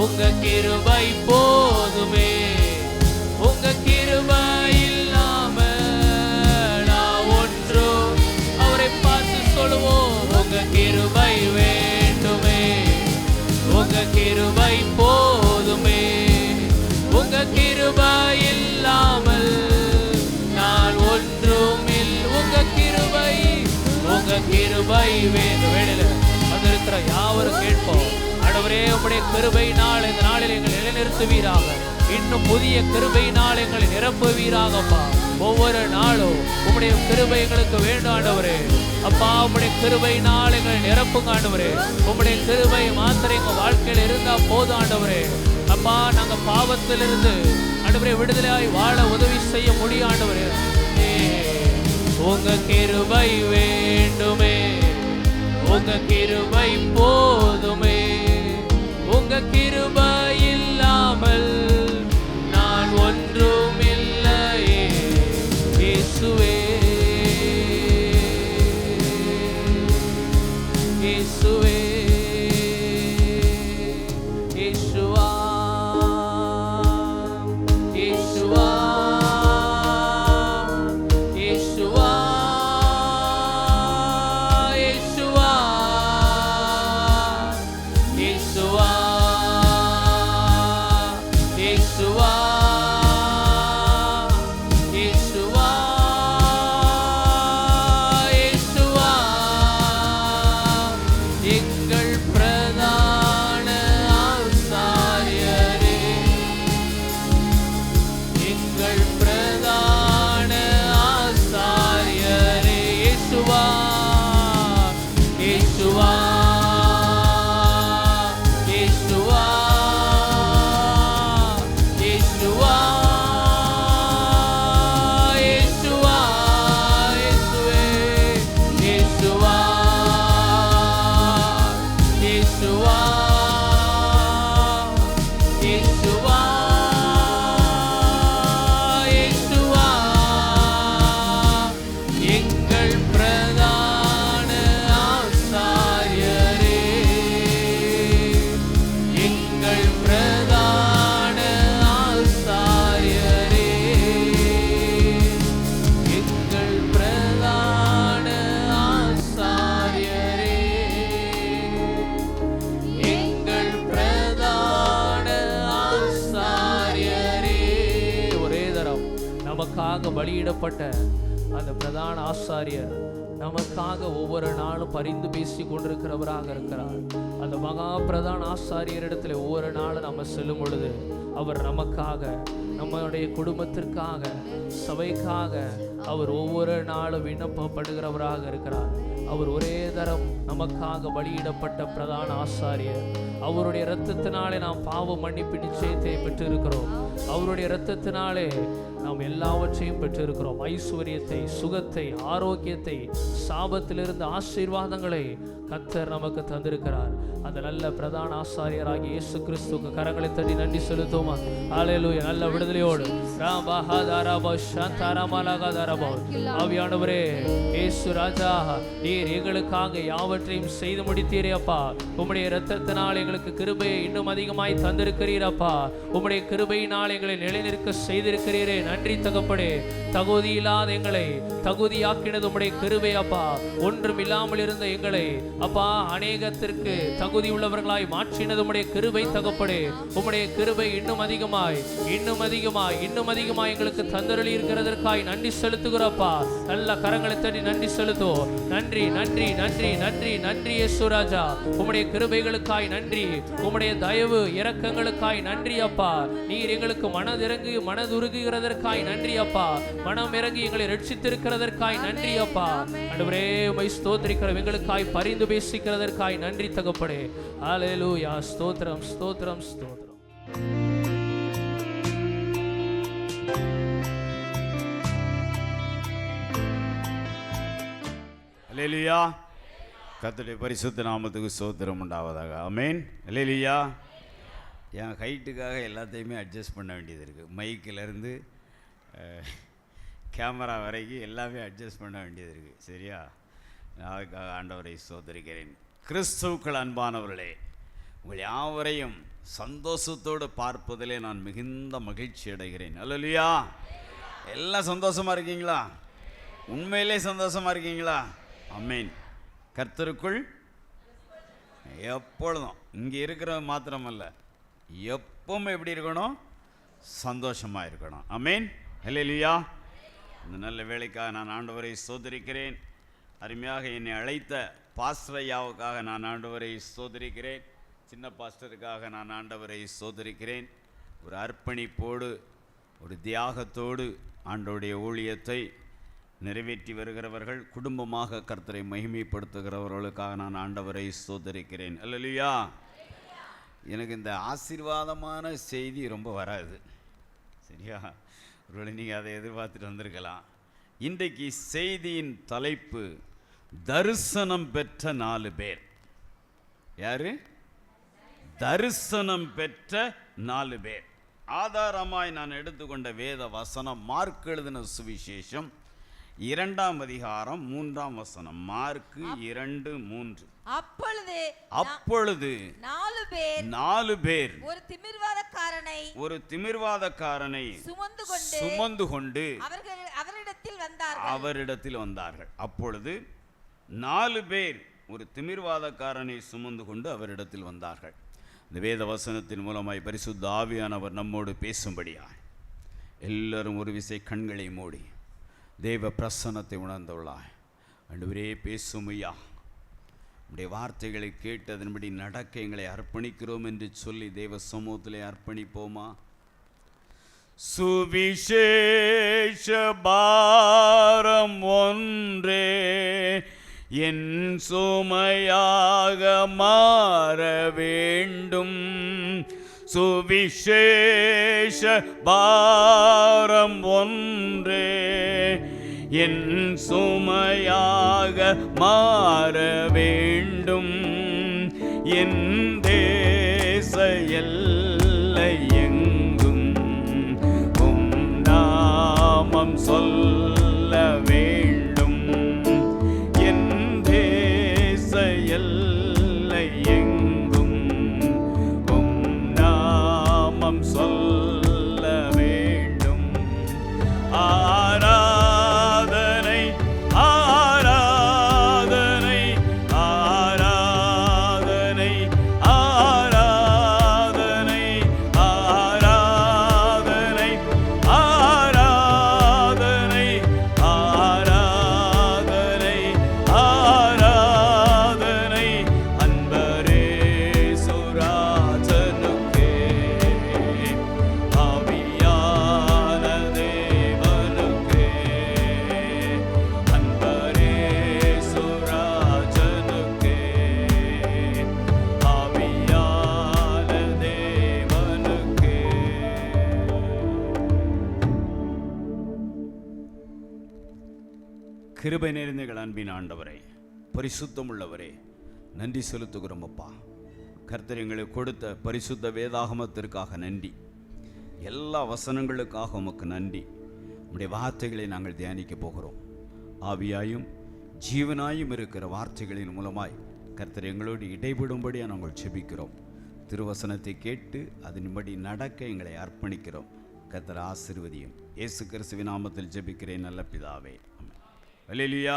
உங்க கிருபை போதுமே, உங்க கிருபை இல்லாம நான் ஒன்றும். அவரை பார்த்து சொல்லுவோம், உங்க கிருபை வேண்டுமே, உங்க கிருபை போதுமே, உங்க கிருபை இல்லாமல் நான் ஒன்றும் இல்லை. உங்க கிருபை, உங்க கிருபை வேண்டில வந்திருக்கிற யாவரும் கேட்போம். ஆண்டவரே, உம்முடைய கிருபையினால் இந்த நாளில் எங்களை நிலைநிறுத்துவீராக, இன்னும் புதிய கிருபையினால் எங்களை நிரப்புவீராகப்பா. ஒவ்வொரு நாளும் உம்முடைய கிருபை எங்களுக்கு வேண்டும் ஆண்டவரே. அப்பா, உம்முடைய கிருபையினால் எங்களை நிரப்புங்க ஆண்டவரே. உம்முடைய கிருபை மாத்திரம் எங்க வாழ்க்கையில் இருந்தா போதும் ஆண்டவரே. அப்பா, நாங்க பாவத்திலிருந்து ஆண்டவரே விடுதலையாய் வாழ உதவி செய்ய முடியும் ஆண்டவரே. உங்க கிருபை வேண்டுமே, உங்க கிருபை போதுமே, உங்க கிருபை இல்லாமல் நான் ஒன்றும் இல்லையே இயேசுவே. இயேசுவே, இயேசுவா, இயேசுவா, இயேசுவா, இயேசுவா, இயேசுவா, இயேசுவா, இயேசுவா, எங்கள் பிரதான ஆசாரியரே, எங்கள் பிரதான ஆசாரியரே, இயேசுவா, இயேசுவா, இயேசுவா, இயேசுவா, இயேசுவா, இயேசுவே, இயேசுவா, இயேசுவா, இயேசுவா, இயேசுவா, எங்கள் பிரதான ஆசாரியரே, எங்கள் பிரதான ஆசாரியரே, எங்கள் பிரதான ஆசாரியரே. நமக்காக பலியிடப்பட்ட அந்த பிரதான ஆசாரியர் நமக்காக ஒவ்வொரு நாளும் பரிந்து பேசி கொண்டிருக்கிறவராக இருக்கிறார். அந்த மகா பிரதான ஆசாரியரிடத்தில் ஒவ்வொரு நாளும் நம்ம செல்லும் பொழுது அவர் நமக்காக, நம்முடைய குடும்பத்திற்காக, சபைக்காக அவர் ஒவ்வொரு நாளும் விண்ணப்பப்படுகிறவராக இருக்கிறார். அவர் ஒரே தரம் நமக்காக பலியிடப்பட்ட பிரதான ஆசாரியர். அவருடைய இரத்தத்தினாலே நாம் பாவ மன்னிப்பு நிச்சயத்தை பெற்றிருக்கிறோம். அவருடைய இரத்தத்தினாலே நாம் எல்லாவற்றையும் பெற்றிருக்கிறோம். ஐஸ்வர்யத்தை, சுகத்தை, ஆரோக்கியத்தை, சாபத்திலிருந்து ஆசீர்வாதங்களை கர்த்தர் நமக்கு தந்திருக்கிறார். அந்த நல்ல பிரதான ஆசாரியராகிய இயேசு கிறிஸ்துவுக்கு கரங்களை தட்டி நன்றி செலுத்துவோமா? ஹல்லேலூயா. நல்ல விடுதலையோடு ஆவியானவரே, இயேசு ராஜா, நீர் எங்களுக்காக யாவற்றையும் செய்து முடித்தீரே அப்பா. உம்முடைய இரத்தத்தினால் எங்களுக்கு கிருபையை இன்னும் அதிகமாய் தந்திருக்கிறீரப்பா. உம்முடைய கிருபையினால் எங்களை நிலைநிற்க செய்திருக்கிறீரே. நன்றி தகப்பனே. தகுதியில்லாத எங்களை தகுதியாக்கினது உம்முடைய கிருபை அப்பா. ஒன்றும் இல்லாமல் இருந்த எங்களை அப்பா அநேகத்திற்கு தகுதி உள்ளவர்களாய் மாற்றினது உம்முடைய கிருபை தகப்பனே. உம்முடைய கிருபை இன்னும் அதிகமாய் எங்களுக்கு தந்தருளி இருக்கிறதற்காய் நன்றி செலுத்துகிறப்பா. நல்ல கரங்களை தட்டி நன்றி செலுத்துவோம். நன்றி நன்றி நன்றி நன்றி நன்றி இயேசு ராஜா. உம்முடைய கிருபைகளுக்காய் நன்றி. உம்முடைய தயவு இரக்கங்களுக்காய் நன்றி அப்பா. நீர் எங்களுக்கு மனதுருகுகிறதற்காய் நன்றி அப்பா. மனம் இறங்கி எங்களை ரட்சித்திருக்கிறதற்காய் நன்றி அப்பா. ஆண்டவரே, உம்மை ஸ்தோத்திரிக்கிறோம். எங்களுக்காய் பரிந்து பேசிக்கிறதற்காய் நன்றி தகப்பனே. ஹல்லேலூயா. ஸ்தோத்திரம் ஸ்தோத்திரம் ஸ்தோத்திரம். அல்லேலூயா. கர்த்தருடைய பரிசுத்த நாமத்துக்கு ஸ்தோத்திரம் உண்டாவதாக. ஆமென். அல்லேலூயா. என் ஹைட்டுக்காக எல்லாத்தையுமே அட்ஜஸ்ட் பண்ண வேண்டியது இருக்குது. மைக்கிலேருந்து கேமரா வரைக்கும் எல்லாமே அட்ஜஸ்ட் பண்ண வேண்டியது இருக்குது. சரியா? நான் அதுக்காக ஆண்டவரை ஸ்தோத்திரிக்கிறேன். கிறிஸ்துவுக்குள் அன்பானவர்களே, உங்கள் யாவரையும் சந்தோஷத்தோடு பார்ப்பதிலே நான் மிகுந்த மகிழ்ச்சி அடைகிறேன். அல்லேலூயா. எல்லாம் சந்தோஷமாக இருக்கீங்களா? உண்மையிலே சந்தோஷமாக இருக்கீங்களா? ஆமென். கர்த்தருக்குள் எப்பொழுதும், இங்கே இருக்கிறது மாத்திரமல்ல, எப்பவும் எப்படி இருக்கணும்? சந்தோஷமாக இருக்கணும். ஆமென். அல்லேலூயா. இந்த நல்ல வேளைக்காக நான் ஆண்டவரை ஸ்தோத்திரிக்கிறேன். அருமையாக என்னை அழைத்த பாஸ்டர் ஐயாவுக்காக நான் ஆண்டவரை ஸ்தோத்திரிக்கிறேன். சின்ன பாஸ்டருக்காக நான் ஆண்டவரை ஸ்தோத்திரிக்கிறேன். ஒரு அர்ப்பணிப்போடு, ஒரு தியாகத்தோடு ஆண்டவருடைய ஊழியத்தை நிறைவேற்றி வருகிறவர்கள், குடும்பமாக கர்த்தரை மகிமைப்படுத்துகிறவர்களுக்காக நான் ஆண்டவரை ஸ்தோத்திரிக்கிறேன். அல்லேலூயா. எனக்கு இந்த ஆசீர்வாதமான செய்தி ரொம்ப வராது. சரியா? ஒருவேளை நீங்கள் அதை எதிர்பார்த்துட்டு வந்திருக்கலாம். இன்றைக்கு செய்தியின் தலைப்பு தரிசனம் பெற்ற 4 பேர். யாரு? தரிசனம் பெற்ற 4 பேர். ஆதாரமாய் நான் எடுத்துக்கொண்ட வேத வசனம் மார்க் எழுதின சுவிசேஷம் 2ஆம் அதிகாரம் 3ஆம் வசனம். மார்க் 2:3. அப்பொழுது 4 பேர் ஒரு திமிர்வாதக்காரனை சுமந்து கொண்டு அவரிடத்தில் வந்தார்கள். அப்பொழுது 4 பேர் ஒரு திமிர்வாதக்காரனை சுமந்து கொண்டு அவரிடத்தில் வந்தார்கள். இந்த வேத வசனத்தின் மூலமாய் பரிசுத்த ஆவியானவர் நம்மோடு பேசும்படியாய் எல்லாரும் ஒரு விசை கண்களை மூடி தேவ பிரசன்னத்தை உணர்ந்துள்ளாய். ஆண்டவரே, பேசுமையா, உடைய வார்த்தைகளை கேட்டு அதன்படி நடக்க எங்களை அர்ப்பணிக்கிறோம் என்று சொல்லி தேவ சமூகத்திலே அர்ப்பணிப்போமா? சுவிசேஷ பாரம் ஒன்றே என் சுமையாக மாற வேண்டும். சுவிசேஷ பாரம் ஒன்றே என் சுமையாக மாற வேண்டும். என் தேச எல்லை எங்கும் உம் நாமம் சொல்ல வேண்டும். என் தேச எல்லை எங்கும் உம் நாமம் சொல்ல வேண்டும். ஆராதனை ஆராதனை ஆராதனை ஆராதனை ஆராதனை ஆராதனை கிருபை நிறைந்த எங்கள் அன்பின் ஆண்டவரே, பரிசுத்தம் உள்ளவரே, நன்றி செலுத்துகிறோம் அப்பா. கர்த்தர் எங்களுக்கு கொடுத்த பரிசுத்த வேதாகமத்திற்காக நன்றி. எல்லா வசனங்களுக்காக உமக்கு நன்றி. உம்முடைய வார்த்தைகளை நாங்கள் தியானிக்க போகிறோம். ஆவியாயும் ஜீவனாயும் இருக்கிற வார்த்தைகளின் மூலமாய் கர்த்தர் எங்களோடு இடைபடும்படியாக நாங்கள் ஜெபிக்கிறோம். திருவசனத்தை கேட்டு அதன்படி நடக்க எங்களை அர்ப்பணிக்கிறோம். கர்த்தர் ஆசீர்வதியும். இயேசு கிறிஸ்துவின் நாமத்தில் ஜெபிக்கிறேன் நல்ல பிதாவே. அல்லேலூயா.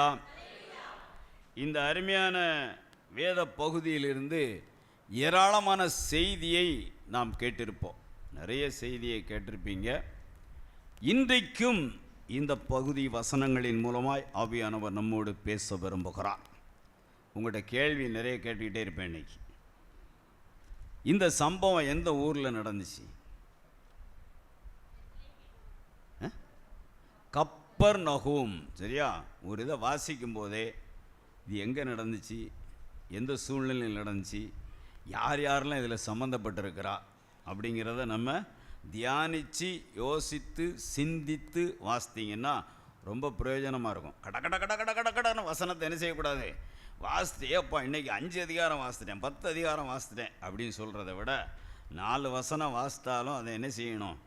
இந்த அருமையான வேத பகுதியிலிருந்து ஏராளமான செய்தியை நாம் கேட்டிருப்போம். நிறைய செய்தியை கேட்டிருப்பீங்க. இன்றைக்கும் இந்த பகுதி வசனங்களின் மூலமாய் ஆவியானவர் நம்மோடு பேச விரும்புகிறார். உங்கள்கிட்ட கேள்வி நிறைய கேட்டுக்கிட்டே இருப்பேன். இன்னைக்கு இந்த சம்பவம் எந்த ஊரில் நடந்துச்சு? கப்பர்நகூம். சரியா? ஒரு இதை வாசிக்கும் போதே இது எங்கே நடந்துச்சு, எந்த சூழ்நிலையில் நடந்துச்சு, யார் யாரெல்லாம் இதில் சம்மந்தப்பட்டிருக்கிறா அப்படிங்கிறத நம்ம தியானித்து யோசித்து சிந்தித்து வாசித்தீங்கன்னா ரொம்ப பிரயோஜனமாக இருக்கும். கட கட கட கட கட கடன்னு வசனத்தை என்ன செய்யக்கூடாது, வாசித்தேப்பா இன்றைக்கி 5 அதிகாரம் வாசித்தேன், 10 அதிகாரம் வாசித்தேன் அப்படின்னு சொல்கிறத விட 4 வசனம் வாசித்தாலும் அதை என்ன செய்யணும்,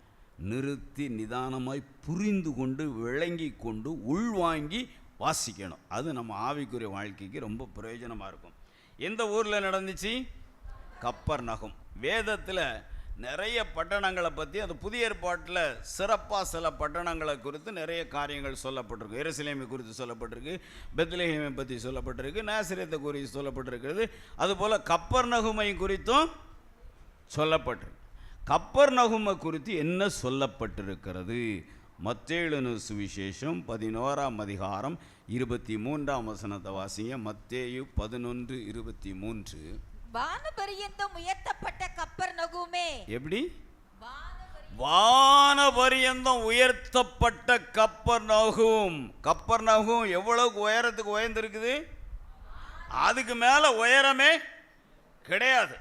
நிறுத்தி நிதானமாய் புரிந்து கொண்டு விளங்கி கொண்டு உள்வாங்கி வாசிக்கணும். அது நம்ம ஆவிக்குரிய வாழ்க்கைக்கு ரொம்ப பிரயோஜனமாக இருக்கும். எந்த ஊரில் நடந்துச்சு? கப்பர்நகூம். வேதத்தில் நிறைய பட்டணங்களை பற்றி, அது புதிய ஏற்பாட்டில் சிறப்பாக சில பட்டணங்களை குறித்து நிறைய காரியங்கள் சொல்லப்பட்டிருக்கு. எருசலேமை குறித்து சொல்லப்பட்டிருக்கு, பெத்லெகேமை பற்றி சொல்லப்பட்டிருக்கு, நாசரேத்தை குறித்து சொல்லப்பட்டிருக்கிறது. அதுபோல் கப்பர்நகூமை குறித்தும் சொல்லப்பட்டிருக்கு. கப்பர்நகூமை குறித்து என்ன சொல்லப்பட்டிருக்கிறது? மத்தேயு சுவிசேஷம் 11ஆம் அதிகாரம் 23ஆம் வசனத்தை வாசிங்க. மத்தேயு 11:23. வானபரியந்தம் உயர்த்தப்பட்ட கப்பர்நகூமே. எப்படி? வானபரியந்தம் உயர்த்தப்பட்ட கப்பர்நகூம். கப்பர்நகூம் எவ்வளவுக்கு உயரத்துக்கு உயர்ந்திருக்குது? அதுக்கு மேல உயரமே கிடையாது.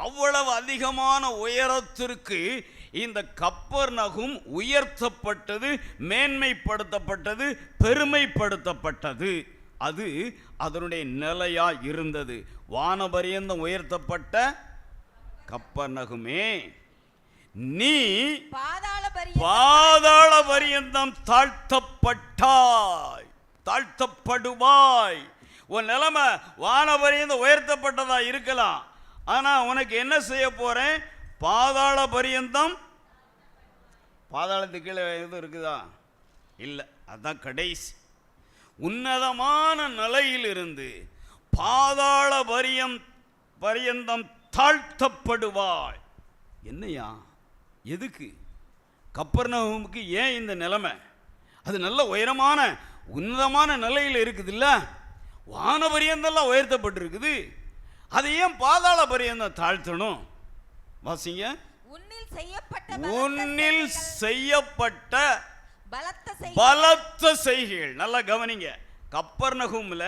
அவ்வளவு அதிகமான உயரத்திற்கு இந்த கப்பர்நகூம் உயர்த்தப்பட்டது, மேன்மைப்படுத்தப்பட்டது, பெருமைப்படுத்தப்பட்டது. அது அதனுடைய நிலையா இருந்தது. வானபரியந்தம் உயர்த்தப்பட்ட கப்பர்நகூமே, நீ பாதாள பரியந்தம் தாழ்த்தப்பட்டாய், தாழ்த்தப்படுவாய். உன் நிலைமை வானபரியந்தம் உயர்த்தப்பட்டதா இருக்கலாம், ஆனா உனக்கு என்ன செய்ய போறேன்? பாதாள பரியந்தம். பாதாளத்துக்கு கீழே எதுவும் இருக்குதா? இல்லை. அதுதான் கடைசி. உன்னதமான நிலையிலிருந்து பாதாள பரியந்தம் தாழ்த்தப்படுவாய். என்னையா? எதுக்கு? கப்பர்நகூமுக்கு ஏன் இந்த நிலைமை? அது நல்ல உயரமான உன்னதமான நிலையில் இருக்குது இல்ல, வானபரியந்தெல்லாம் உயர்த்தப்பட்டிருக்குது. அது ஏன் பாதாள பரியந்தம் தாழ்த்தணும்? வாசிங்க. உன்னில் செய்யப்பட்ட பலத்த செய்கைகள். நல்லா கவனிங்க. கப்பர்நகூம்ல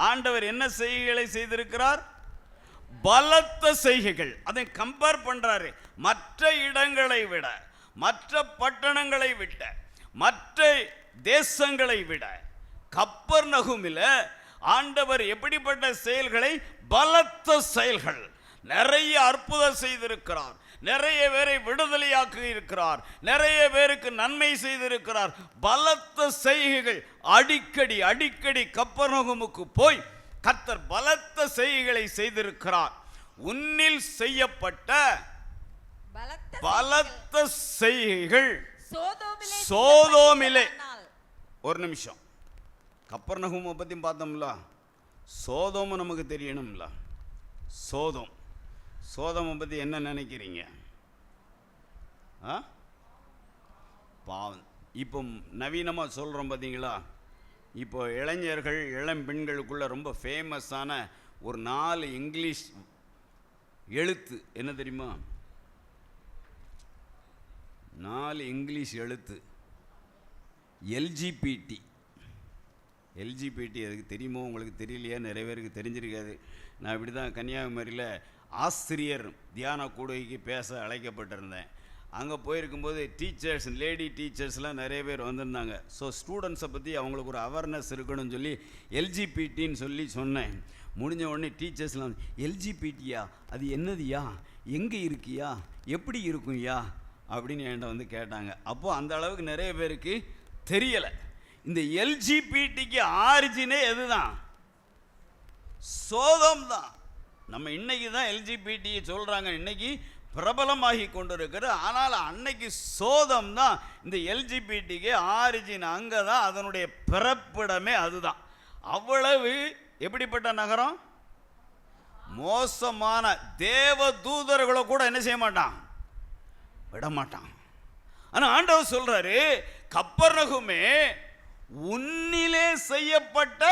ஆண்டவர் என்ன செய்கைகளை செய்திருக்கிறார்? பலத்த செய்கைகள். அதை கம்பேர் பண்றாரு மற்ற இடங்களை விட, மற்ற பட்டணங்களை விட, மற்ற தேசங்களை விட. கப்பர்நகூமில் ஆண்டவர் எப்படிப்பட்ட செயல்களை? பலத்த செயல்கள். நிறைய அற்புதம் செய்திருக்கிறார், நிறைய பேரை விடுதலையாக்கி இருக்கிறார், நிறைய பேருக்கு நன்மை செய்திருக்கிறார். பலத்த செய்கைகள். அடிக்கடி அடிக்கடி கப்பர்நகூமுக்கு போய் கர்த்தர் பலத்த செய்கைகளை செய்திருக்கிறார். உன்னில் செய்யப்பட்ட பலத்த செய்கைகள் சோதோமிலே. ஒரு நிமிஷம். கப்பர்நகூமை பற்றி பார்த்தோம்ல, சோதோம் நமக்கு தெரியணும்ல. சோதோமை பற்றி என்ன நினைக்கிறீங்க? பாவம். இப்போ நவீனமாக சொல்கிறோம் பார்த்தீங்களா? இப்போ இளைஞர்கள் இளம் பெண்களுக்குள்ள ரொம்ப ஃபேமஸான ஒரு 4 இங்கிலீஷ் எழுத்து என்ன தெரியுமா? 4 இங்கிலீஷ் எழுத்து. எல்ஜிபிடி. எதுக்கு தெரியுமோ? உங்களுக்கு தெரியலையா? நிறைய பேருக்கு தெரிஞ்சிருக்காது. நான் இப்படி தான் கன்னியாகுமரியில் ஆசிரியர் தியான கூடுகைக்கு பேச அழைக்கப்பட்டிருந்தேன். அங்கே போயிருக்கும்போது டீச்சர்ஸ், லேடி டீச்சர்ஸ்லாம் நிறைய பேர் வந்திருந்தாங்க. ஸோ ஸ்டூடெண்ட்ஸை பற்றி அவங்களுக்கு ஒரு அவேர்னஸ் இருக்கணும்னு சொல்லி எல்ஜிபிடின்னு சொல்லி சொன்னேன். முடிஞ்ச உடனே டீச்சர்ஸ்லாம் எல்ஜிபிடியா, அது என்னதுயா, எங்கே இருக்கியா, எப்படி இருக்கும்யா அப்படின்னு என்கிட்ட வந்து கேட்டாங்க. அப்போது அந்த அளவுக்கு நிறைய பேருக்கு தெரியலை. இந்த எல்ஜிபிடிக்கு ஆரிஜினே எதுதான்? சோதம் தான். நம்ம இன்னைக்கு தான் எல்ஜிபிடி சொல்கிறாங்க, இன்னைக்கு பிரபலமாகி கொண்டு இருக்கிறது. ஆனால் அன்னைக்கு சோதம் தான் இந்த எல்ஜிபிடிக்கு ஆரிஜின். அங்கே தான் அதனுடைய பிறப்பிடமே அதுதான். அவ்வளவு எப்படிப்பட்ட நகரம், மோசமான தேவ தூதர்களை கூட என்ன செய்ய மாட்டான், விட மாட்டான். ஆனால் ஆண்டவர் சொல்றாரு, கப்பர்நகூமே உன்னிலே செய்யப்பட்ட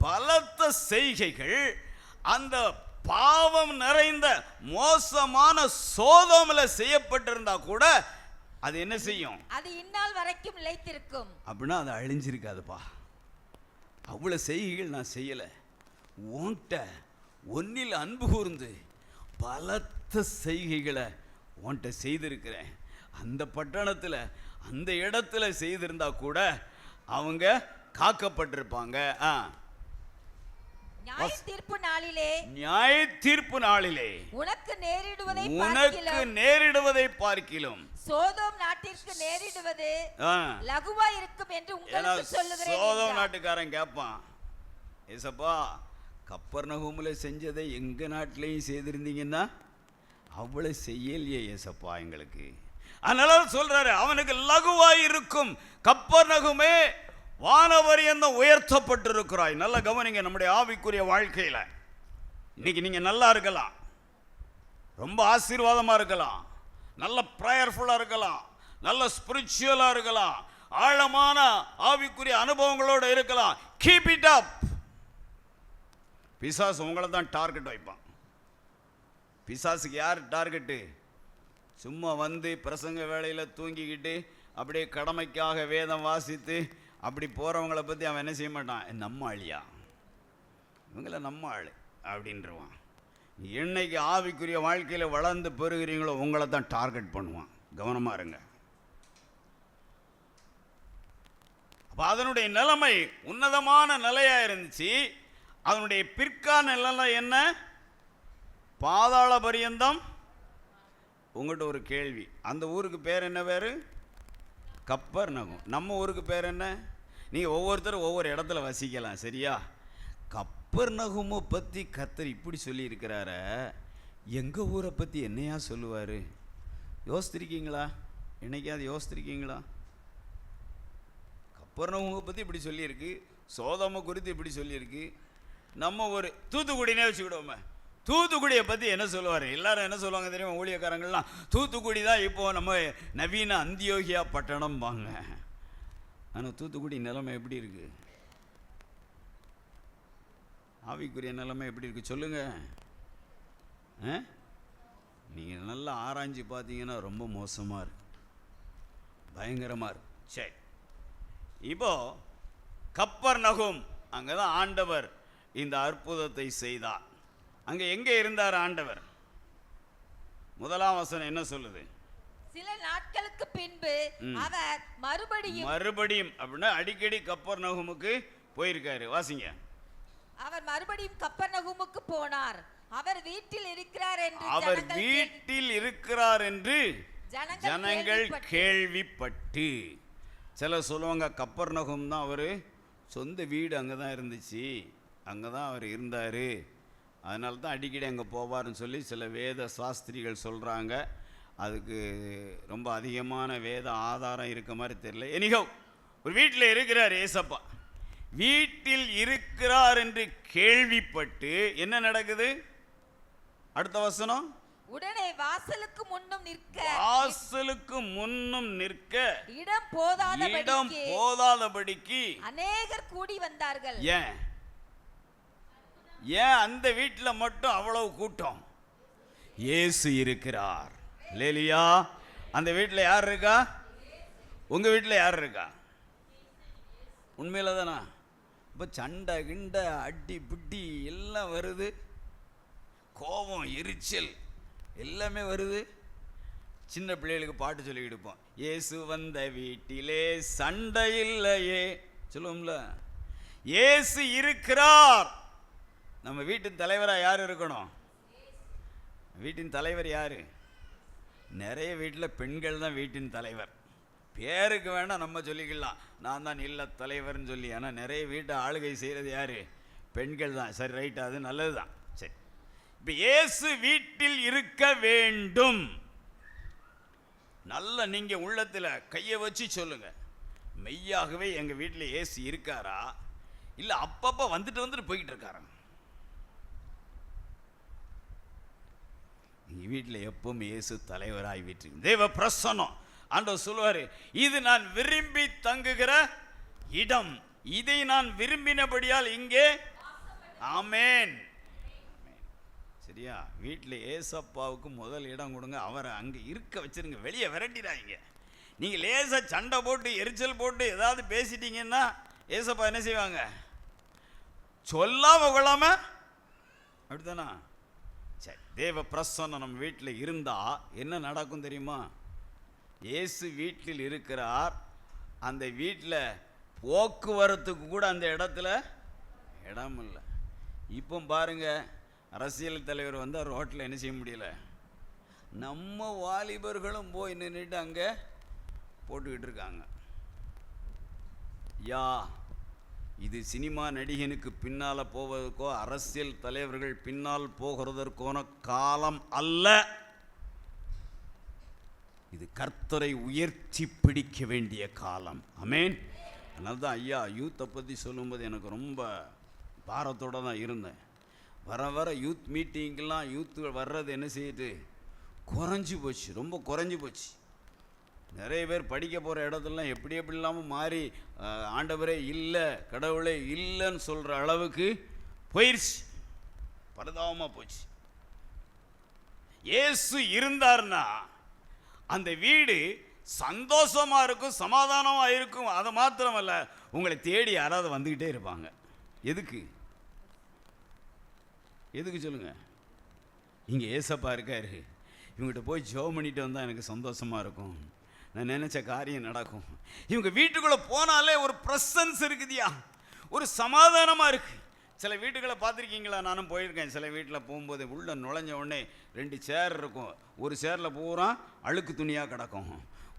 பலத்த செய்கைகள் அந்த பாவம் நிறைந்த மோசமான சோதோமில் செய்யப்பட்டிருந்தா கூட அது என்ன செய்யும், அது இந்நாள் வரைக்கும் நிலைத்திருக்கும். அப்படின்னா அது அழிஞ்சிருக்காதுப்பா. அவ்வளோ செய்கைகள் நான் செய்யலை, உன்கிட்ட ஒன்னில் அன்பு கூர்ந்து பலத்த செய்கைகளை உன்கிட்ட செய்திருக்கிறேன். அந்த பட்டணத்தில் அந்த இடத்துல செய்திருந்தா கூட அவங்க காக்கப்பட்டிருப்பாங்க. நியாய தீர்ப்பு நாளிலே, நியாய தீர்ப்பு நாளிலே உனக்கு நேரிடுவதை பார்க்கிலும் சோதோம் நாட்டிற்கு நேரிடுவது லகுவா இருக்கும் என்று உங்களுக்கு சொல்லுகிறேன். சோதோம் நாட்டுக்காரன் கேட்பான், ஏசப்பா கப்பர்நகூமில் செஞ்சதை எங்க நாட்டிலையும் செய்திருந்தீங்கன்னா அவ்வளவு செய்யலையே ஏசப்பா எங்களுக்கு. அதனால சொல்றாரு, அவனுக்கு லகுவாய் இருக்கும். கப்பர்நகூமே வானவரியந்தம் உயர்த்தப்பட்டிருக்கிறாய். நல்ல கவனிங்க, நம்முடைய ஆவிக்குரிய வாழ்க்கையில் இன்னைக்கு நீங்க நல்லா இருக்கலாம், ரொம்ப ஆசீர்வாதமா இருக்கலாம், நல்ல ப்ரேயர்ஃபுல்லா இருக்கலாம், நல்ல ஸ்பிரிச்சுவலா இருக்கலாம், ஆழமான ஆவிக்குரிய அனுபவங்களோடு இருக்கலாம். Keep it up. பிசாசு உங்களை தான் டார்கெட் வைப்பான். பிசாசுக்கு யார் டார்கெட்டு? சும்மா வந்து பிரசங்க வேளையில் தூங்கிக்கிட்டு அப்படியே கடமைக்காக வேதம் வாசித்து அப்படி போகிறவங்கள பற்றி அவன் என்ன செய்ய மாட்டான், நம்ம ஆளியா, இவங்கள நம்ம ஆள் அப்படின்றவான். என்னைக்கு ஆவிக்குரிய வாழ்க்கையில் வளர்ந்து பெறுகிறீங்களோ உங்களை தான் டார்கெட் பண்ணுவான். கவனமாக இருங்க. அப்போ அதனுடைய நிலைமை உன்னதமான நிலையாக இருந்துச்சு. அதனுடைய பிற்கால நிலை என்ன? பாதாள பரியந்தம். உங்கள்கிட்ட ஒரு கேள்வி, அந்த ஊருக்கு பேர் என்ன பேர்? கப்பர்நகூம். நம்ம ஊருக்கு பேர் என்ன? நீங்கள் ஒவ்வொருத்தரும் ஒவ்வொரு இடத்துல வசிக்கலாம், சரியா? கப்பர்நகூமை பற்றி கர்த்தர் இப்படி சொல்லியிருக்கிறார, எங்கள் ஊரை பற்றி என்னையா சொல்லுவார்? யோசித்திருக்கீங்களா? என்னைக்காவது யோசித்திருக்கீங்களா? கப்பர்நகூமை பற்றி இப்படி சொல்லியிருக்கு, சோதோமை குறித்து இப்படி சொல்லியிருக்கு. நம்ம ஒரு தூத்துக்குடினே வச்சுக்கிடுவோமே, தூத்துக்குடியை பற்றி என்ன சொல்லுவார்? எல்லாரும் என்ன சொல்லுவாங்க தெரியுமா? ஊழியக்காரங்கள்லாம் தூத்துக்குடி தான் இப்போ நம்ம நவீன அந்தியோகியா பட்டணம் வாங்க. ஆனால் தூத்துக்குடி நிலைமை எப்படி இருக்கு? ஆவிக்குரிய நிலைமை எப்படி இருக்கு சொல்லுங்க. நீங்கள் நல்லா ஆராய்ச்சி பார்த்தீங்கன்னா ரொம்ப மோசமாக இருக்கு, பயங்கரமாக இருக்கு. சரி, இப்போ கப்பர்நகூம் அங்கே தான் ஆண்டவர் இந்த அற்புதத்தை செய்தார். அங்கே எங்கே இருந்தார் ஆண்டவர்? முதலாம் வசனம் என்ன சொல்லுது? சில நாட்களுக்கு பின்பு அவர் மறுபடியும் அப்படின்னா அடிக்கடி கப்பர்நகூமுக்கு போயிருக்காரு. வாசிங்க. அவர் மறுபடியும் கப்பர்நகூமுக்கு போனார். அவர் வீட்டில் இருக்கிறார் என்று ஜனங்கள் கேள்விப்பட்டு. சிலர் சொல்லுவாங்க கப்பர்நகூம் தான் அவர் சொந்த வீடு அங்கே தான் இருந்துச்சு, அங்கே தான் அவர் இருந்தார், அதனால தான் அடிக்கடி அங்கே போவார்னு சொல்லி சில வேத சாஸ்திரிகள் சொல்கிறாங்க. அதுக்கு ரொம்ப அதிகமான வேத ஆதாரம் இருக்க மாதிரி தெரியல. எனிகோ ஒரு வீட்டில் இருக்கிறார் ஏசப்பா. வீட்டில் இருக்கிறார் என்று கேள்விப்பட்டு என்ன நடக்குது? அடுத்த வசனம், உடனே வாசலுக்கு முன்னும் நிற்க இடம் போதாதபடிக்கு அநேகர் கூடி வந்தார்கள். ஏன் அந்த வீட்டில் மட்டும் அவ்வளவு கூட்டம்? இயேசு இருக்கிறார். லேலியா, அந்த வீட்டில் யார் இருக்கா? உங்க வீட்டில் யார் இருக்கா? உண்மையில தானா? இப்போ சண்டை கிண்டை அடி பிட்டி எல்லாம் வருது, கோபம் எரிச்சல் எல்லாமே வருது. சின்ன பிள்ளைகளுக்கு பாட்டு சொல்லி கொடுப்போம். இயேசு வந்த வீட்டிலே சண்டை இல்லையே சொல்லுவோம்ல. இயேசு இருக்கிறார். நம்ம வீட்டின் தலைவராக யார் இருக்கணும்? வீட்டின் தலைவர் யார்? நிறைய வீட்டில் பெண்கள் தான் வீட்டின் தலைவர். பேருக்கு வேணால் நம்ம சொல்லிக்கலாம், நான் தான் இல்ல தலைவர்னு சொல்லி. ஆனால் நிறைய வீட்டை ஆளுகை செய்கிறது யார்? பெண்கள் தான். சரி, ரைட், அது நல்லது தான். சரி, இப்போ இயேசு வீட்டில் இருக்க வேண்டும். நல்ல நீங்கள் உள்ளத்தில் கையை வச்சு சொல்லுங்க, மெய்யாகவே எங்கள் வீட்டில் இயேசு இருக்காரா, இல்லை அப்பப்போ வந்துட்டு போய்கிட்டு இருக்காரா? எங்கள் வீட்டில் எப்பவும் இயேசு தலைவராகி வீட்டு தேவ பிரசன்னம். ஆண்டவர் சொல்லுவார், இது நான் விரும்பி தங்குகிற இடம், இதை நான் விரும்பினபடியால் இங்கே. ஆமேன். சரியா? வீட்டில் ஏசப்பாவுக்கு முதல் இடம் கொடுங்க. அவரை அங்கே இருக்க வச்சிருங்க, வெளியே விரட்டிடாங்க. நீங்கள் லேசாக சண்டை போட்டு எரிச்சல் போட்டு ஏதாவது பேசிட்டீங்கன்னா ஏசப்பா என்ன செய்வாங்க? சொல்லாம கொள்ளாம அப்படித்தானா? சரி, தேவ பிரசன்னம் நம்ம வீட்டில் இருந்தால் என்ன நடக்கும் தெரியுமா? இயேசு வீட்டில் இருக்கிறார். அந்த வீட்டில் போக்குவரத்துக்கு கூட அந்த இடத்துல இடம் இல்லை. இப்போ பாருங்க, அரசியல் தலைவர் வந்து ரோட்டில் என்ன செய்ய முடியல. நம்ம வாலிபர்களும் போய் நின்றுட்டு அங்கே போட்டுக்கிட்டு இருக்காங்க. யா, இது சினிமா நடிகனுக்கு பின்னால் போவதற்கோ அரசியல் தலைவர்கள் பின்னால் போகிறதற்கான காலம் அல்ல. இது கர்த்தரை உயர்த்தி பிடிக்க வேண்டிய காலம். ஆமேன். அதனால தான் ஐயா யூத்தை பற்றி சொல்லும்போது எனக்கு ரொம்ப பாரத்தோடு தான் இருந்தேன். வர யூத் மீட்டிங்கெலாம் யூத்து வர்றது என்ன செய்யுது? குறைஞ்சி போச்சு, ரொம்ப குறைஞ்சி போச்சு. நிறைய பேர் படிக்க போகிற இடத்துலலாம் எப்படி இல்லாமல் மாறி ஆண்டவரே இல்லை, கடவுளே இல்லைன்னு சொல்கிற அளவுக்கு போயிடுச்சு. பரிதாபமாக போச்சு. இயேசு இருந்தார்னா அந்த வீடு சந்தோஷமா இருக்கும், சமாதானமா இருக்கும். அது மாத்திரமல்ல, உங்களை தேடி யாராவது வந்துக்கிட்டே இருப்பாங்க. எதுக்கு சொல்லுங்க? இங்கே ஏசப்பா இருக்காரு, இவங்ககிட்ட போய் ஜெபம் பண்ணிட்டு வந்தால் எனக்கு சந்தோஷமா இருக்கும், நான் நினைச்ச காரியம் நடக்கும். இவங்க வீட்டுக்குள்ளே போனாலே ஒரு ப்ரெசன்ஸ் இருக்குதியா, ஒரு சமாதானமாக இருக்கு. சில வீட்டுகளை பார்த்துருக்கீங்களா? நானும் போயிருக்கேன். சில வீட்டில் போகும்போது உள்ளே நுழைஞ்ச உடனே 2 சேர் இருக்கும். ஒரு சேரில் பூரா அழுக்கு துணியாக கிடக்கும்,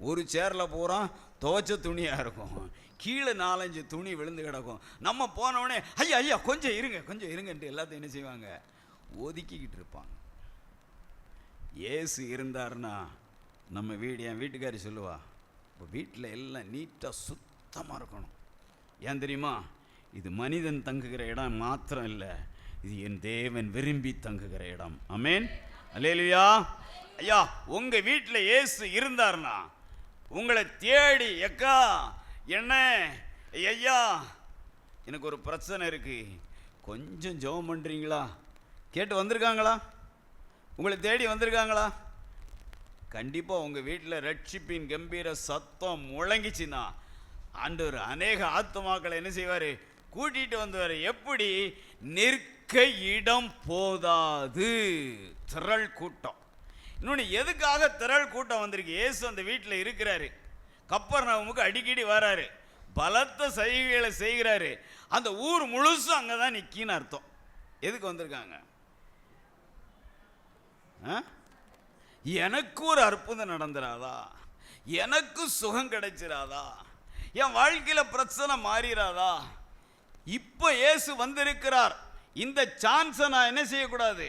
ஒரு சேரில் பூரா துவைச்ச துணியாக இருக்கும், கீழே 4-5 துணி விழுந்து கிடக்கும். நம்ம போனவுடனே ஐயா ஐயா கொஞ்சம் இருங்கன்ட்டு எல்லாத்தையும் என்ன செய்வாங்க? ஒதுக்கிக்கிட்டு இருப்பாங்க. இயேசு இருந்தாருன்னா நம்ம வீடு, என் வீட்டுக்காரி சொல்லுவா, இப்போ வீட்டில் எல்லாம் நீட்டாக சுத்தமாக இருக்கணும். ஏன் தெரியுமா? இது மனிதன் தங்குகிற இடம் மாத்திரம் இல்லை, இது என் தேவன் விரும்பி தங்குகிற இடம். ஆமேன். அல்லேலூயா. ஐயா, உங்க வீட்டில் இயேசு இருந்தார்னா உங்களை தேடி, எக்கா என்ன ஐயா எனக்கு ஒரு பிரச்சனை இருக்கு, கொஞ்சம் ஜெபம் பண்ணுறீங்களா கேட்டு வந்திருக்காங்களா? உங்களை தேடி வந்திருக்காங்களா? கண்டிப்பாக உங்கள் வீட்டில் ரட்சிப்பின் கம்பீர சத்தம் முழங்கிச்சுன்னா ஆண்டவர் அநேக ஆத்துமாக்களை என்ன செய்வார்? கூட்டிகிட்டு வந்தவர். எப்படி? நிற்க இடம் போதாது, திரள் கூட்டம். இன்னொன்று, எதுக்காக திரள் கூட்டம் வந்திருக்கு? இயேசு அந்த வீட்டில் இருக்கிறாரு, கப்பர்நகமுக்கு அடிக்கடி வராரு, பலத்த சைகைகளை செய்கிறாரு. அந்த ஊர் முழுசும் அங்கே தான் நிற்கின்னு அர்த்தம். எதுக்கு வந்திருக்காங்க? எனக்கு ஒரு அற்புதம் நடந்துராதா, எனக்கு சுகம் கிடைச்சிராதா, என் வாழ்க்கையில் பிரச்சனை மாறிடாதா? இப்போ இயேசு வந்திருக்கிறார். இந்த சான்ஸை நான் என்ன செய்யக்கூடாது?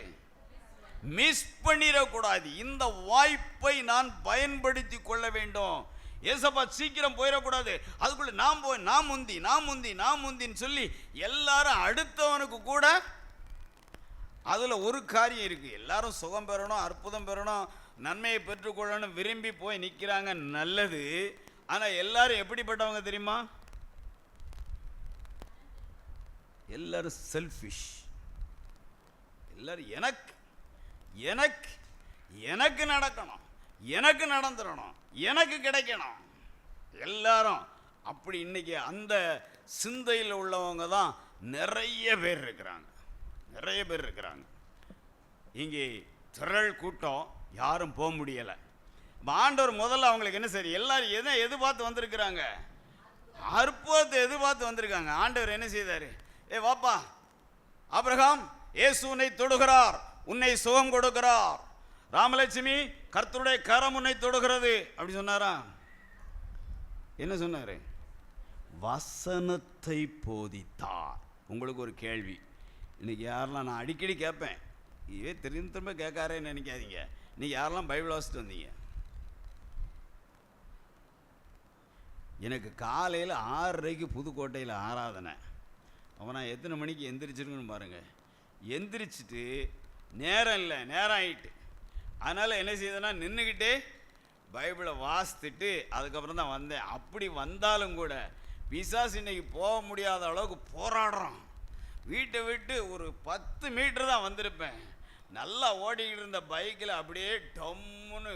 மிஸ் பண்ணிடக்கூடாது. இந்த வாய்ப்பை நான் பயன்படுத்தி கொள்ள வேண்டும். ஏசப்பா சீக்கிரம் போயிடக்கூடாது. அதுக்குள்ள நான் முந்தின்னு சொல்லி எல்லாரும் அடுத்தவனுக்கு கூட அதில் ஒரு காரியம் இருக்கு. எல்லாரும் சுகம் பெறணும், அற்புதம் பெறணும், நன்மையை பெற்றுக்கொள்ளணும் விரும்பி போய் நிற்கிறாங்க, நல்லது. ஆனால் எல்லாரும் எப்படிப்பட்டவங்க தெரியுமா? எல்லாரும் செல்ஃபிஷ். எல்லாரும் எனக்கு எனக்கு எனக்கு நடக்கணும், எனக்கு நடந்துடணும், எனக்கு கிடைக்கணும். எல்லாரும் அப்படி இன்னைக்கு அந்த சிந்தையில் உள்ளவங்க தான் நிறைய பேர் இருக்கிறாங்க. இங்கே திரள் கூட்டம், யாரும் போக முடியலை. ஆண்டவர் முதல்ல அவங்களுக்கு என்ன சரி, எல்லாரும் எதை எதிர்பார்த்து வந்திருக்கிறாங்க? அற்புதத்தை எதிர்பார்த்து வந்திருக்காங்க. ஆண்டவர் என்ன செய்தார்? ஏ வாப்பா ஆபிரகாம், இயேசு உன்னை தொடுகிறார், உன்னை சுகம் கொடுக்கிறார். ராமலட்சுமி, கர்த்தருடைய கரம் உன்னை தொடுகிறது அப்படி சொன்னாரா? என்ன சொன்னார்? வசனத்தை போதித்தார். உங்களுக்கு ஒரு கேள்வி, இன்னைக்கு யாரெல்லாம், நான் அடிக்கடி கேட்பேன், இதே திரும்ப திரும்ப கேட்காரேன்னு நினைக்காதீங்க, இன்னைக்கு யாரெல்லாம் பைபிள் வாசிட்டு வந்தீங்க? எனக்கு காலையில் 6:30 புதுக்கோட்டையில் ஆராதனை. அப்போ நான் எத்தனை மணிக்கு எந்திரிச்சிருக்குன்னு பாருங்கள். எந்திரிச்சிட்டு நேரம் இல்லை, நேரம் ஆகிட்டு, அதனால் என்ன செய்தேன்னா நின்றுக்கிட்டே பைபிளை வாசித்துட்டு அதுக்கப்புறம் தான் வந்தேன். அப்படி வந்தாலும் கூட பிசாசு இன்னைக்கு போக முடியாத அளவுக்கு போராடுறோம். வீட்டை விட்டு ஒரு 10 மீட்டர் தான் வந்திருப்பேன். நல்லா ஓடிக்கிட்டு இருந்த பைக்கில் அப்படியே டம்முன்னு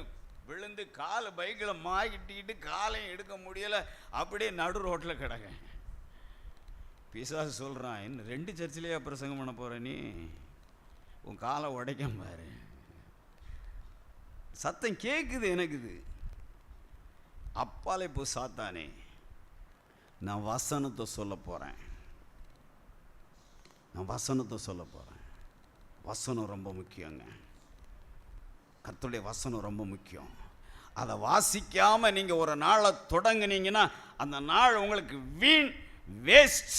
விழுந்து கால் பைக்கில் மாகிட்டிக்கிட்டு காலையும் எடுக்க முடியலை, அப்படியே நடு ரோட்டில் கிடங்க. பிசாசு சொல்கிறான், என்ன 2 சர்ச்சிலேயே பிரசங்கம் பண்ண போகிற நீ, உன் காலை உடைக்க பாரு. சத்தம் கேட்குது எனக்கு. இது அப்பாலே போ சாத்தானே, நான் வசனத்தை சொல்ல போகிறேன், நான் வசனத்தை சொல்ல போகிறேன். வசனம் ரொம்ப முக்கியங்க. கர்த்தருடைய வசனம் ரொம்ப முக்கியம். அதை வாசிக்காமல் நீங்கள் ஒரு நாளை தொடங்குனீங்கன்னா அந்த நாள் உங்களுக்கு வீண், வேஸ்ட்.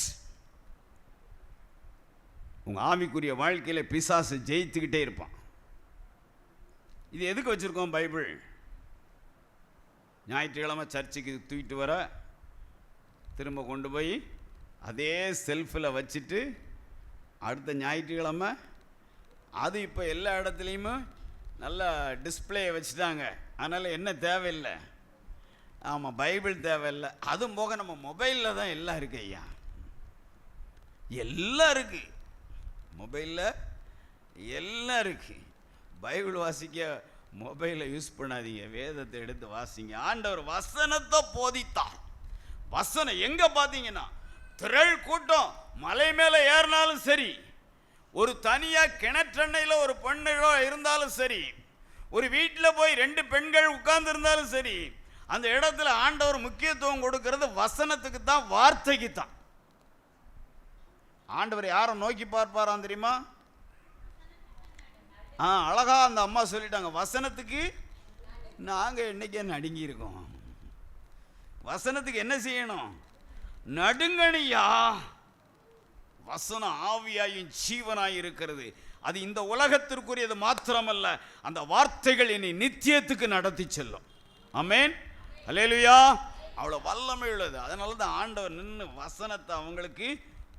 உங்கள் ஆவிக்குரிய வாழ்க்கையில் பிசாசு ஜெயித்துக்கிட்டே இருப்பான். இது எதுக்கு வச்சுருக்கோம்? பைபிள் ஞாயிற்றுக்கிழமை சர்ச்சுக்கு தூக்கிட்டு வர, திரும்ப கொண்டு போய் அதே செல்ஃபில் வச்சுட்டு அடுத்த ஞாயிற்றுக்கிழமை அது இப்போ எல்லா இடத்துலையுமே நல்ல டிஸ்பிளே வச்சுட்டாங்க. அதனால் என்ன தேவையில்லை, ஆமாம் பைபிள் தேவையில்லை. அதுவும் போக நம்ம மொபைலில் தான் எல்லாம் இருக்கு ஐயா, எல்லாம் இருக்குது மொபைலில், எல்லாம் இருக்குது. பைபிள் வாசிக்க மொபைலை யூஸ் பண்ணாதீங்க, வேதத்தை எடுத்து வாசிங்க. ஆண்டவர் வசனத்தை போதித்தார். வசனம் எங்கே பார்த்தீங்கன்னா திரள் கூட்டம் மலை மேலே ஏறினாலும் சரி, ஒரு தனியாக கிணற்றண்ணையில் ஒரு பெண்ணோ இருந்தாலும் சரி, ஒரு வீட்டில் போய் 2 பெண்கள் உட்கார்ந்து இருந்தாலும் சரி, அந்த இடத்துல ஆண்டவர் முக்கியத்துவம் கொடுக்கிறது வசனத்துக்கு தான், வார்த்தைக்கு தான். ஆண்டவர் யாரை நோக்கி பார்ப்பாராம் தெரியுமா? அழகா அந்த அம்மா சொல்லிட்டாங்க, வசனத்துக்கு நாங்கள் இன்னைக்கே நடுங்கி இருக்கோம். வசனத்துக்கு என்ன செய்யணும்? நடுங்கணியா. வசனம் ஆவியாயும் ஜீவனாய் இருக்கிறது. அது இந்த உலகத்திற்குரியது மாத்திரமல்ல, அந்த வார்த்தைகள் என்னை நித்தியத்துக்கு நடத்தி செல்லும். ஆமென், அல்லேலூயா. அவ்வளோ வல்லமை உள்ளது. அதனால தான் ஆண்டவர் நின்று வசனத்தை அவங்களுக்கு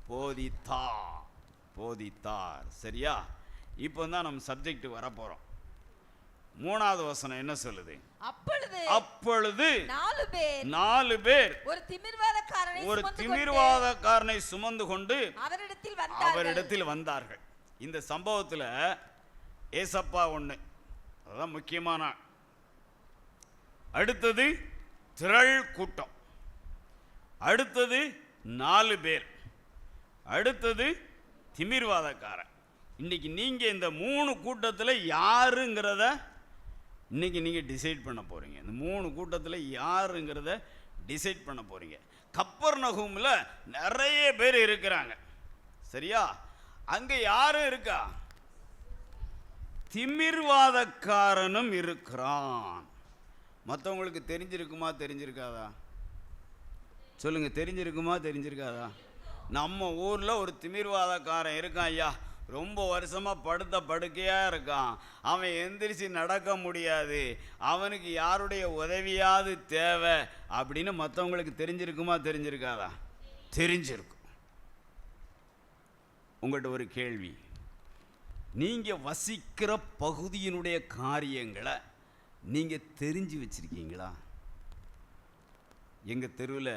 போதித்தார். சரியா? இப்போ தான் நம்ம சப்ஜெக்ட் வர போறோம். 3வது வசனம் என்ன சொல்லுது? அப்பொழுது 4 பேர் ஒரு திமிர்வாதக்காரனை சுமந்து கொண்டு அவரிடத்தில் வந்தார்கள். இந்த சம்பவத்தில் ஏசப்பா ஒன்று, அதுதான் முக்கியமான. அடுத்தது திரள் கூட்டம், அடுத்தது 4 பேர், அடுத்தது திமிர்வாதக்காரன். இன்னைக்கு நீங்கள் இந்த 3 கூட்டத்தில் யாருங்கிறத இன்னைக்கு நீங்கள் டிசைட் பண்ண போகிறீங்க. இந்த 3 கூட்டத்தில் யாருங்கிறத டிசைட் பண்ண போகிறீங்க. கப்பர்நகூமில் நிறைய பேர் இருக்கிறாங்க. சரியா? அங்கே யாரும் இருக்கா? திமிர்வாதக்காரனும் இருக்கிறான். மற்றவங்களுக்கு தெரிஞ்சிருக்குமா தெரிஞ்சிருக்காதா? சொல்லுங்க, தெரிஞ்சிருக்குமா தெரிஞ்சிருக்காதா? நம்ம ஊரில் ஒரு திமிர்வாதக்காரன் இருக்கான் ஐயா, ரொம்ப வருஷமாக படுத்த படுக்கையாக இருக்கான். அவன் எந்திரிச்சு நடக்க முடியாது, அவனுக்கு யாருடைய உதவியாவது தேவை அப்படின்னு மற்றவங்களுக்கு தெரிஞ்சிருக்குமா தெரிஞ்சிருக்காதா? தெரிஞ்சிருக்கும். உங்கள்கிட்ட ஒரு கேள்வி, நீங்கள் வசிக்கிற பகுதியினுடைய காரியங்களை நீங்கள் தெரிஞ்சு வச்சிருக்கீங்களா? எங்கள் தெருவில்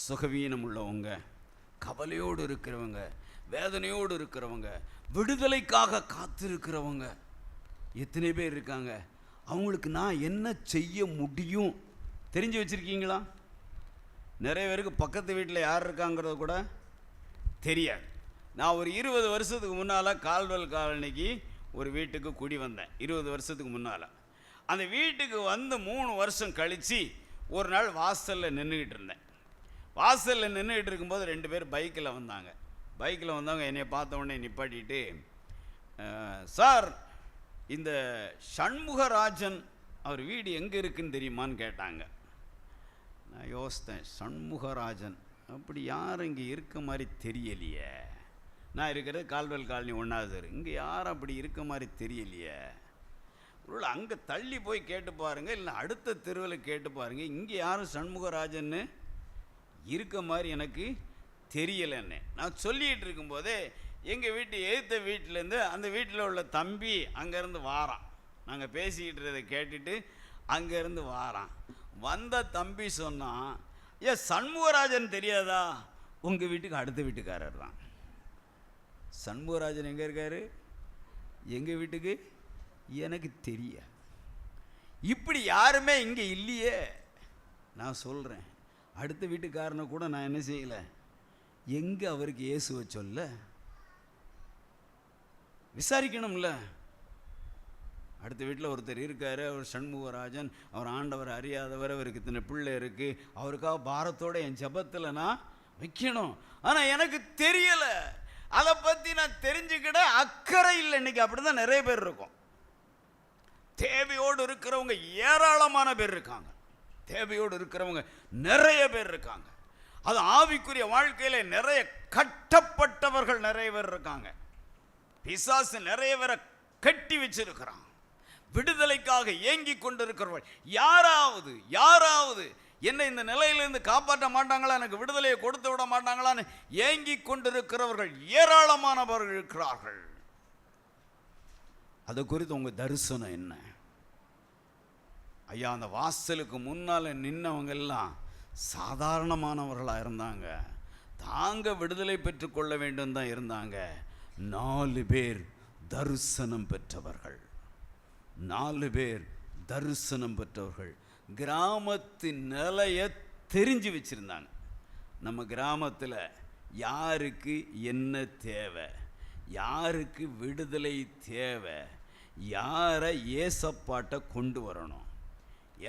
சுகவீனம் உள்ளவங்க, கவலையோடு இருக்கிறவங்க, வேதனையோடு இருக்கிறவங்க, விடுதலைக்காக காத்திருக்கிறவங்க எத்தனை பேர் இருக்காங்க? அவங்களுக்கு நான் என்ன செய்ய முடியும் தெரிஞ்சு வச்சுருக்கீங்களா? நிறைய பேருக்கு பக்கத்து வீட்டில் யார் இருக்காங்கிறது கூட தெரியாது. நான் ஒரு 20 வருஷத்துக்கு முன்னால் கால்வெல் காலனிக்கு ஒரு வீட்டுக்கு குடி வந்தேன். 20 வருஷத்துக்கு முன்னால் அந்த வீட்டுக்கு வந்து 3 வருஷம் கழித்து ஒரு நாள் வாசலில் நின்றுக்கிட்டு இருந்தேன். வாசலில் நின்றுக்கிட்டு இருக்கும்போது 2 பேர் பைக்கில் வந்தாங்க. பைக்கில் வந்தவங்க என்னை பார்த்த உடனே நிப்பாட்டிட்டு, சார் இந்த சண்முகராஜன் அவர் வீடு எங்கே இருக்குன்னு தெரியுமான்னு கேட்டாங்க. நான் யோசித்தேன், சண்முகராஜன் அப்படி யாரும் இங்கே இருக்க மாதிரி தெரியலையே. நான் இருக்கிறது கால்வெல் காலனி 1வது தெரு, இங்கே யாரும் அப்படி இருக்க மாதிரி தெரியலையே. ஒரு அங்கே தள்ளி போய் கேட்டு பாருங்கள், இல்லை அடுத்த தெருவில் கேட்டு பாருங்கள், இங்கே யாரும் சண்முகராஜன்னு இருக்க மாதிரி எனக்கு தெரியலைன்னு நான் சொல்லிகிட்டு இருக்கும்போதே எங்கள் வீட்டு எதிர்த்த வீட்டிலேருந்து அந்த வீட்டில் உள்ள தம்பி அங்கேருந்து வாரான். நாங்கள் பேசிக்கிட்டு கேட்டுட்டு அங்கேருந்து வாரான். வந்த தம்பி சொன்னான், ஏன் சண்முகராஜன் தெரியாதா? உங்கள் வீட்டுக்கு அடுத்த வீட்டுக்காரர் தான். சண்முகராஜன் எங்கே இருக்காரு? எங்கள் வீட்டுக்கு எனக்கு தெரியாது. இப்படி யாருமே இங்கே இல்லையே. நான் சொல்கிறேன், அடுத்த வீட்டுக்காரனை கூட நான் என்ன செய்யலை, எங்கே அவருக்கு இயேசுவை சொல்ல விசாரிக்கணும்ல. அடுத்த வீட்டில் ஒருத்தர் இருக்கார், அவர் சண்முகராஜன், அவர் ஆண்டவர் அறியாதவர், அவருக்கு இத்தனை பிள்ளை இருக்குது, அவருக்காக பாரத்தோடு என் ஜபத்தில் நான் வைக்கணும். ஆனால் எனக்கு தெரியலை, அதை பற்றி நான் தெரிஞ்சுக்கிட அக்கறை இல்லை. இன்றைக்கி அப்படி தான் நிறைய பேர் இருக்கும். தேவையோடு இருக்கிறவங்க ஏராளமான பேர் இருக்காங்க, தேவையோடு இருக்கிறவங்க நிறைய பேர் இருக்காங்க. அது ஆவிக்குரிய வாழ்க்கையில் நிறைய கட்டப்பட்டவர்கள் நிறைய பேர் இருக்காங்க. பிசாசு நிறைய பேரை கட்டி வச்சிருக்கிறான். விடுதலைக்காக ஏங்கி கொண்டிருக்கிறவர்கள் யாராவது என்னை இந்த நிலையிலிருந்து காப்பாற்ற மாட்டாங்களா, எனக்கு விடுதலையை கொடுத்து விட மாட்டாங்களான்னு ஏங்கி கொண்டிருக்கிறவர்கள் ஏராளமானவர்கள் இருக்கிறார்கள். அது குறித்து உங்கள் தரிசனம் என்ன? ஐயா, அந்த வாசலுக்கு முன்னால் நின்னவங்க எல்லாம் சாதாரணமானவர்களாக இருந்தாங்க. தாங்க விடுதலை பெற்றுக்கொள்ள வேண்டும் தான் இருந்தாங்க. 4 பேர் தரிசனம் பெற்றவர்கள். 4 பேர் தரிசனம் பெற்றவர்கள். கிராமத்தின் நிலையை தெரிஞ்சு வச்சுருந்தாங்க. நம்ம கிராமத்தில் யாருக்கு என்ன தேவை, யாருக்கு விடுதலை தேவை, யாரை ஏசப்பாட்டை கொண்டு வரணும்.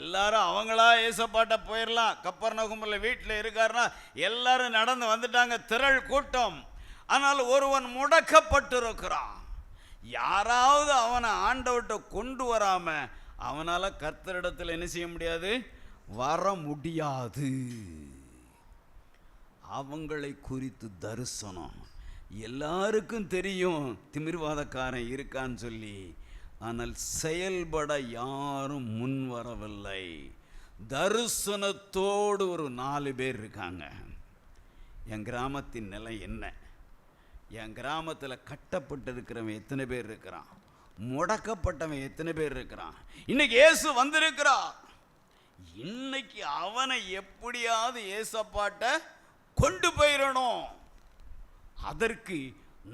எல்லாரும் அவங்களா ஏசப்பாட்டை போயிடலாம். கப்பர்நகூமில் வீட்டில் இருக்காருன்னா எல்லாரும் நடந்து வந்துட்டாங்க, திரள் கூட்டம். ஆனால் ஒருவன் முடக்கப்பட்டிருக்கிறான். யாராவது அவனை ஆண்டவர்கிட்ட கொண்டு வராமல் அவனால் கர்த்தரிடத்தில் என்ன செய்ய முடியாது, வர முடியாது. அவங்களை குறித்து தரிசனம். எல்லாருக்கும் தெரியும் திமிர்வாதக்காரன் இருக்கான்னு சொல்லி, ஆனால் செயல்பட யாரும் முன் வரவில்லை. தரிசனத்தோடு ஒரு 4 பேர் இருக்காங்க. என் கிராமத்தின் நிலை என்ன? என் கிராமத்தில் கட்டப்பட்டிருக்கிறவன் எத்தனை பேர் இருக்கிறான்? முடக்கப்பட்டவன் எத்தனை பேர் இருக்கிறான்? இன்னைக்கு இயேசு வந்திருக்கிறான். இன்னைக்கு அவனை எப்படியாவது ஏசப்பாட்ட கொண்டு போயிடணும். அதற்கு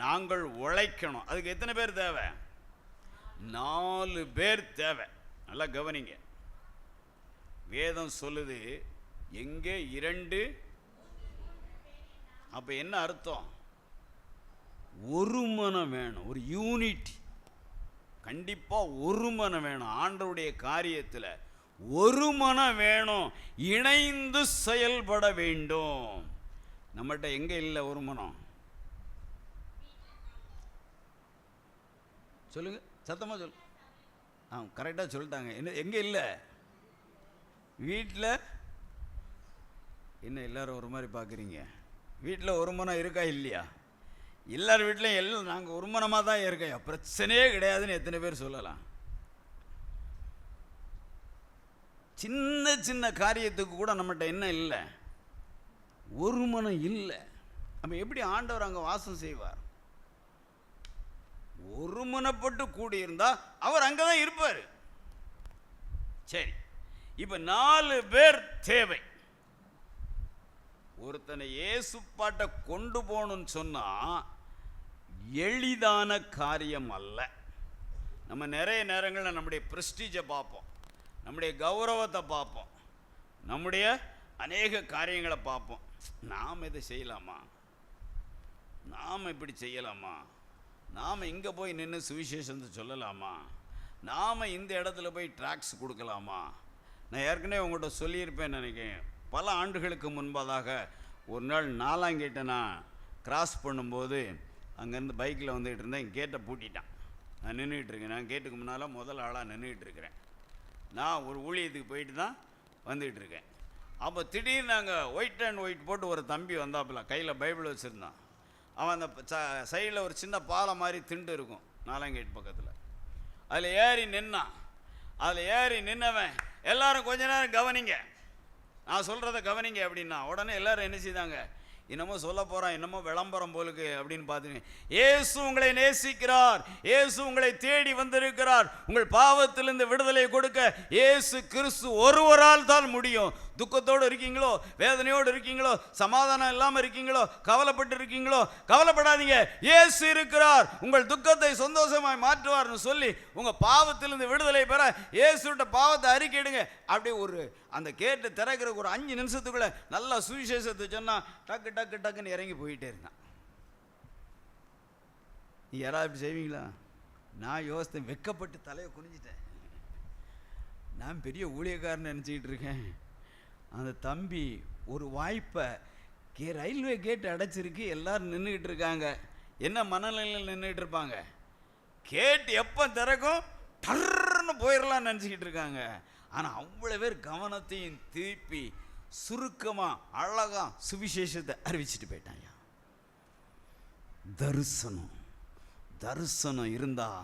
நாங்கள் உழைக்கணும். அதுக்கு எத்தனை பேர் தேவை? 4 பேர் தேவை. நல்லா கவனிங்க. வேதம் சொல்லுது, எங்கே 2, அப்ப என்ன அர்த்தம்? ஒரு மனம் வேணும், ஒரு யூனிட்டி. கண்டிப்பா ஒரு மனம் வேணும். ஆண்டவருடைய காரியத்தில் ஒரு மனம் வேணும். இணைந்து செயல்பட வேண்டும். நம்மகிட்ட எங்க இல்லை ஒரு மனம்? சொல்லுங்க, சத்தமா சொல்லு. கரெக்டாக சொல்லிட்டாங்க. என்ன எங்க இல்லை? வீட்டில் என்ன எல்லாரும் ஒரு மாதிரி பார்க்குறீங்க? வீட்டில் ஒரு மனம் இருக்கா இல்லையா? எல்லார் வீட்லையும் எல்லாம் நாங்கள் ஒரு மனமாக தான் இருக்கோம், பிரச்சனையே கிடையாதுன்னு எத்தனை பேர் சொல்லலாம்? சின்ன சின்ன காரியத்துக்கு கூட நம்மகிட்ட என்ன இல்லை? ஒரு மனம் இல்லை. அப்போ எப்படி ஆண்டவர் அங்கே வாசம் செய்வார்? ஒருமனப்பட்டு கூடியிருந்தா அவர் அங்கே தான் இருப்பார். சரி, இப்போ 4 பேர் தேவை. ஒருத்தனை இயேசுப்பாட்டை கொண்டு போகணும்னு சொன்னால் எளிதான காரியம் அல்ல. நம்ம நிறைய நேரங்களில் நம்முடைய ப்ரெஸ்டீஜை பார்ப்போம், நம்முடைய கௌரவத்தை பார்ப்போம், நம்முடைய அநேக காரியங்களை பார்ப்போம். நாம் இதை செய்யலாமா, நாம் இப்படி செய்யலாமா, நாம் இங்கே போய் நின்று சுவிசேஷத்தை சொல்லலாமா, நாம் இந்த இடத்துல போய் ட்ராக்ஸ் கொடுக்கலாமா? நான் ஏற்கனவே உங்கள்கிட்ட சொல்லியிருப்பேன் நினைக்கிறேன். பல ஆண்டுகளுக்கு முன்பதாக ஒரு நாள் 4ஆம் கேட்டை நான் கிராஸ் பண்ணும்போது அங்கேருந்து பைக்கில் வந்துகிட்டு இருந்தேன். கேட்டை பூட்டிட்டான். நான் நின்றுட்டுருக்கேன். நான் கேட்டுக்கு முன்னால் முதல் ஆளாக நின்றுட்டுருக்கிறேன். நான் ஒரு ஊழியத்துக்கு போயிட்டு தான் வந்துகிட்ருக்கேன். அப்போ திடீர்னு நாங்கள் ஒயிட் அண்ட் ஒயிட் போட்டு ஒரு தம்பி வந்தாப்புல, கையில் பைபிள் வச்சுருந்தான். அவன் அந்த சைடில் ஒரு சின்ன பாலம் மாதிரி திண்டு இருக்கும் 4ஆம் கேட் பக்கத்தில். அதில் ஏறி நின்னான். அதில் ஏறி நின்னவன், எல்லாரும் கொஞ்ச நேரம் கவனிங்க, நான் சொல்கிறத கவனிங்க அப்படின்னா, உடனே எல்லாரும் என்ன செய்தாங்க, என்னமோ சொல்ல போகிறான், என்னமோ விளம்பரம் போலுக்கு அப்படின்னு பார்த்துங்க. இயேசு உங்களை நேசிக்கிறார், இயேசு உங்களை தேடி வந்திருக்கிறார், உங்கள் பாவத்திலிருந்து விடுதலை கொடுக்க இயேசு கிறிஸ்து ஒருவரால் தான் முடியும். துக்கத்தோடு இருக்கீங்களோ, வேதனையோடு இருக்கீங்களோ, சமாதானம் இல்லாமல் இருக்கீங்களோ, கவலைப்பட்டு இருக்கீங்களோ, கவலைப்படாதீங்க, இயேசு இருக்கிறார், உங்கள் துக்கத்தை சந்தோஷமாய் மாற்றுவார்னு சொல்லி உங்கள் பாவத்திலிருந்து விடுதலை பெற இயேசுட்ட பாவத்தை அறிக்கையிடுங்க. அப்படியே ஒரு அந்த கேட்டு திறக்கிற ஒரு 5 நிமிஷத்துக்குள்ள நல்லா சுவிசேஷத்தை சொன்னால் டக்கு டக்கு டக்குன்னு இறங்கி போயிட்டே இருந்தான். நீ யாராவது இப்படி செய்வீங்களா? நான் யோசித்தேன், வெக்கப்பட்டு தலையை குனிஞ்சிட்டேன். நான் பெரிய ஊழியக்காரன்னு நினச்சிக்கிட்டு இருக்கேன். அந்த தம்பி ஒரு வாய்ப்பை ரயில்வே கேட் அடைச்சிருக்கு, எல்லோரும் நின்றுக்கிட்டு இருக்காங்க. என்ன மனநிலையில் நின்றுக்கிட்டு இருப்பாங்க? கேட் எப்போ திறக்கும் டர்ன்னு போயிடலாம்னு நினச்சிக்கிட்டு இருக்காங்க. ஆனால் அவ்வளோ பேர் கவனத்தையும் திருப்பி சுருக்கமாக அழகாக சுவிசேஷத்தை அறிவிச்சிட்டு போயிட்டாங்க. தரிசனம் தரிசனம் இருந்தால்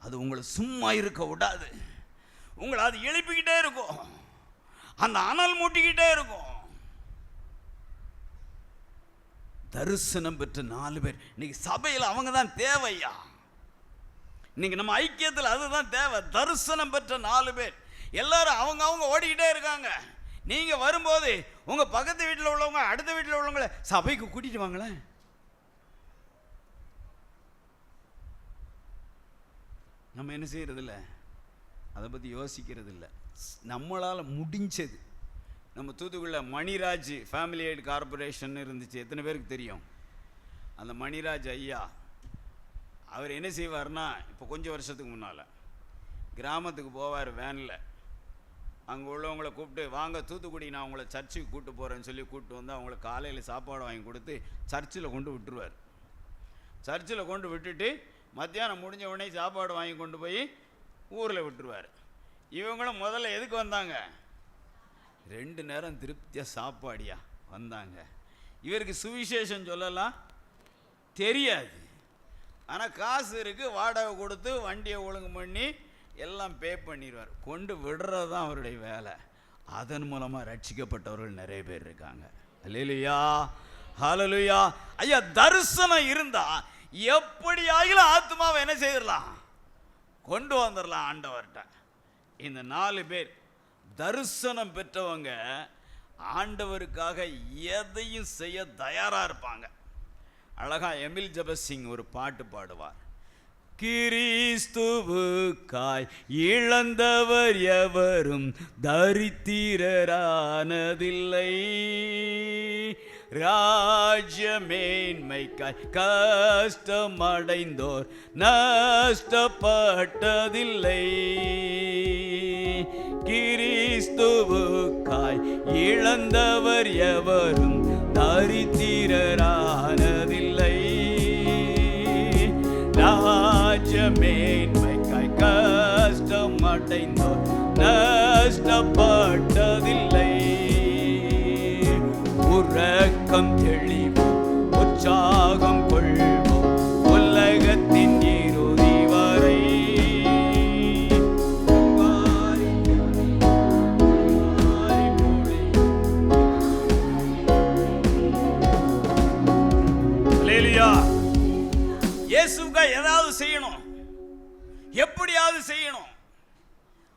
அது உங்களை சும்மா இருக்க விடாது. உங்களை அது எழுப்பிக்கிட்டே இருக்கும், அந்த அனல் மூட்டிக்கிட்டே இருக்கும். தரிசனம் பெற்ற 4 பேர் இன்னைக்கு சபையில் அவங்க தான் தேவையா. இன்னைக்கு நம்ம ஐக்கியத்தில் அதுதான் தேவை. தரிசனம் பெற்ற 4 பேர் எல்லாரும் அவங்க ஓடிக்கிட்டே இருக்காங்க. நீங்க வரும்போது உங்க பக்கத்து வீட்டில் உள்ளவங்க, அடுத்த வீட்டில் உள்ளவங்களை சபைக்கு கூட்டிட்டு வாங்களேன். நம்ம என்ன செய்யறது இல்லை, அதை பற்றி யோசிக்கிறது இல்லை. நம்மளால் முடிஞ்சது. நம்ம தூத்துக்குள்ள மணிராஜ் ஃபேமிலி எய்ட் கார்பரேஷன் இருந்துச்சு, எத்தனை பேருக்கு தெரியும்? அந்த மணிராஜ் ஐயா அவர் என்ன செய்வார்னா, இப்போ கொஞ்சம் வருஷத்துக்கு முன்னால் கிராமத்துக்கு போவார் வேனில். அங்கே உள்ளவங்களை கூப்பிட்டு, வாங்க தூத்துக்குடி, நான் உங்களை சர்ச்சுக்கு கூப்பிட்டு போகிறேன்னு சொல்லி கூப்பிட்டு வந்து அவங்களுக்கு காலையில் சாப்பாடு வாங்கி கொடுத்து சர்ச்சில் கொண்டு விட்டுருவார். சர்ச்சில் கொண்டு விட்டுட்டு மத்தியானம் முடிஞ்ச உடனே சாப்பாடு வாங்கி கொண்டு போய் ஊரில் விட்டுருவார். இவங்களும் முதல்ல எதுக்கு வந்தாங்க? 2 நேரம் திருப்தியாக சாப்பாடியா வந்தாங்க. இவருக்கு சுவிசேஷம் சொல்லலாம் தெரியாது, ஆனால் காசு இருக்குது, வாடகை கொடுத்து வண்டியை ஒழுங்கு பண்ணி எல்லாம் பே பண்ணிடுவார். கொண்டு விடுறது தான் அவருடைய வேலை. அதன் மூலமாக ரட்சிக்கப்பட்டவர்கள் நிறைய பேர் இருக்காங்க. அல்லேலூயா, ஹல்லேலூயா. ஐயா, தரிசனம் இருந்தால் எப்படி ஆகிலும் ஆத்மாவை என்ன செய்திடலாம், கொண்டு வந்துடலாம் ஆண்டவர்கிட்ட. இந்த 4 பேர் தரிசனம் பெற்றவங்க ஆண்டவருக்காக எதையும் செய்ய தயாராக இருப்பாங்க. அழகா எமில் ஜபசிங் ஒரு பாட்டு பாடுவார். கிறிஸ்துவுக்காய் இழந்தவர் எவரும் தரித்திரரானதில்லை, ராஜ்யமேன்மைக்காய் கஷ்டமடைந்தோர் நஷ்டப்பட்டதில்லை. கிறிஸ்துவுக்காய் இழந்தவர் எவரும் தரித்திரரானதில்லை, ராஜ்யமேன்மைக்காய் கஷ்டமடைந்தோர் நஷ்டப்பட்டதில்லை. உறக்கம் தெளிவோம், உற்சாகம் கொள்வோம், உலகத்தின் இறுதி வரை. இயேசுவுக்கு ஏதாவது செய்யணும், எப்படியாவது செய்யணும்.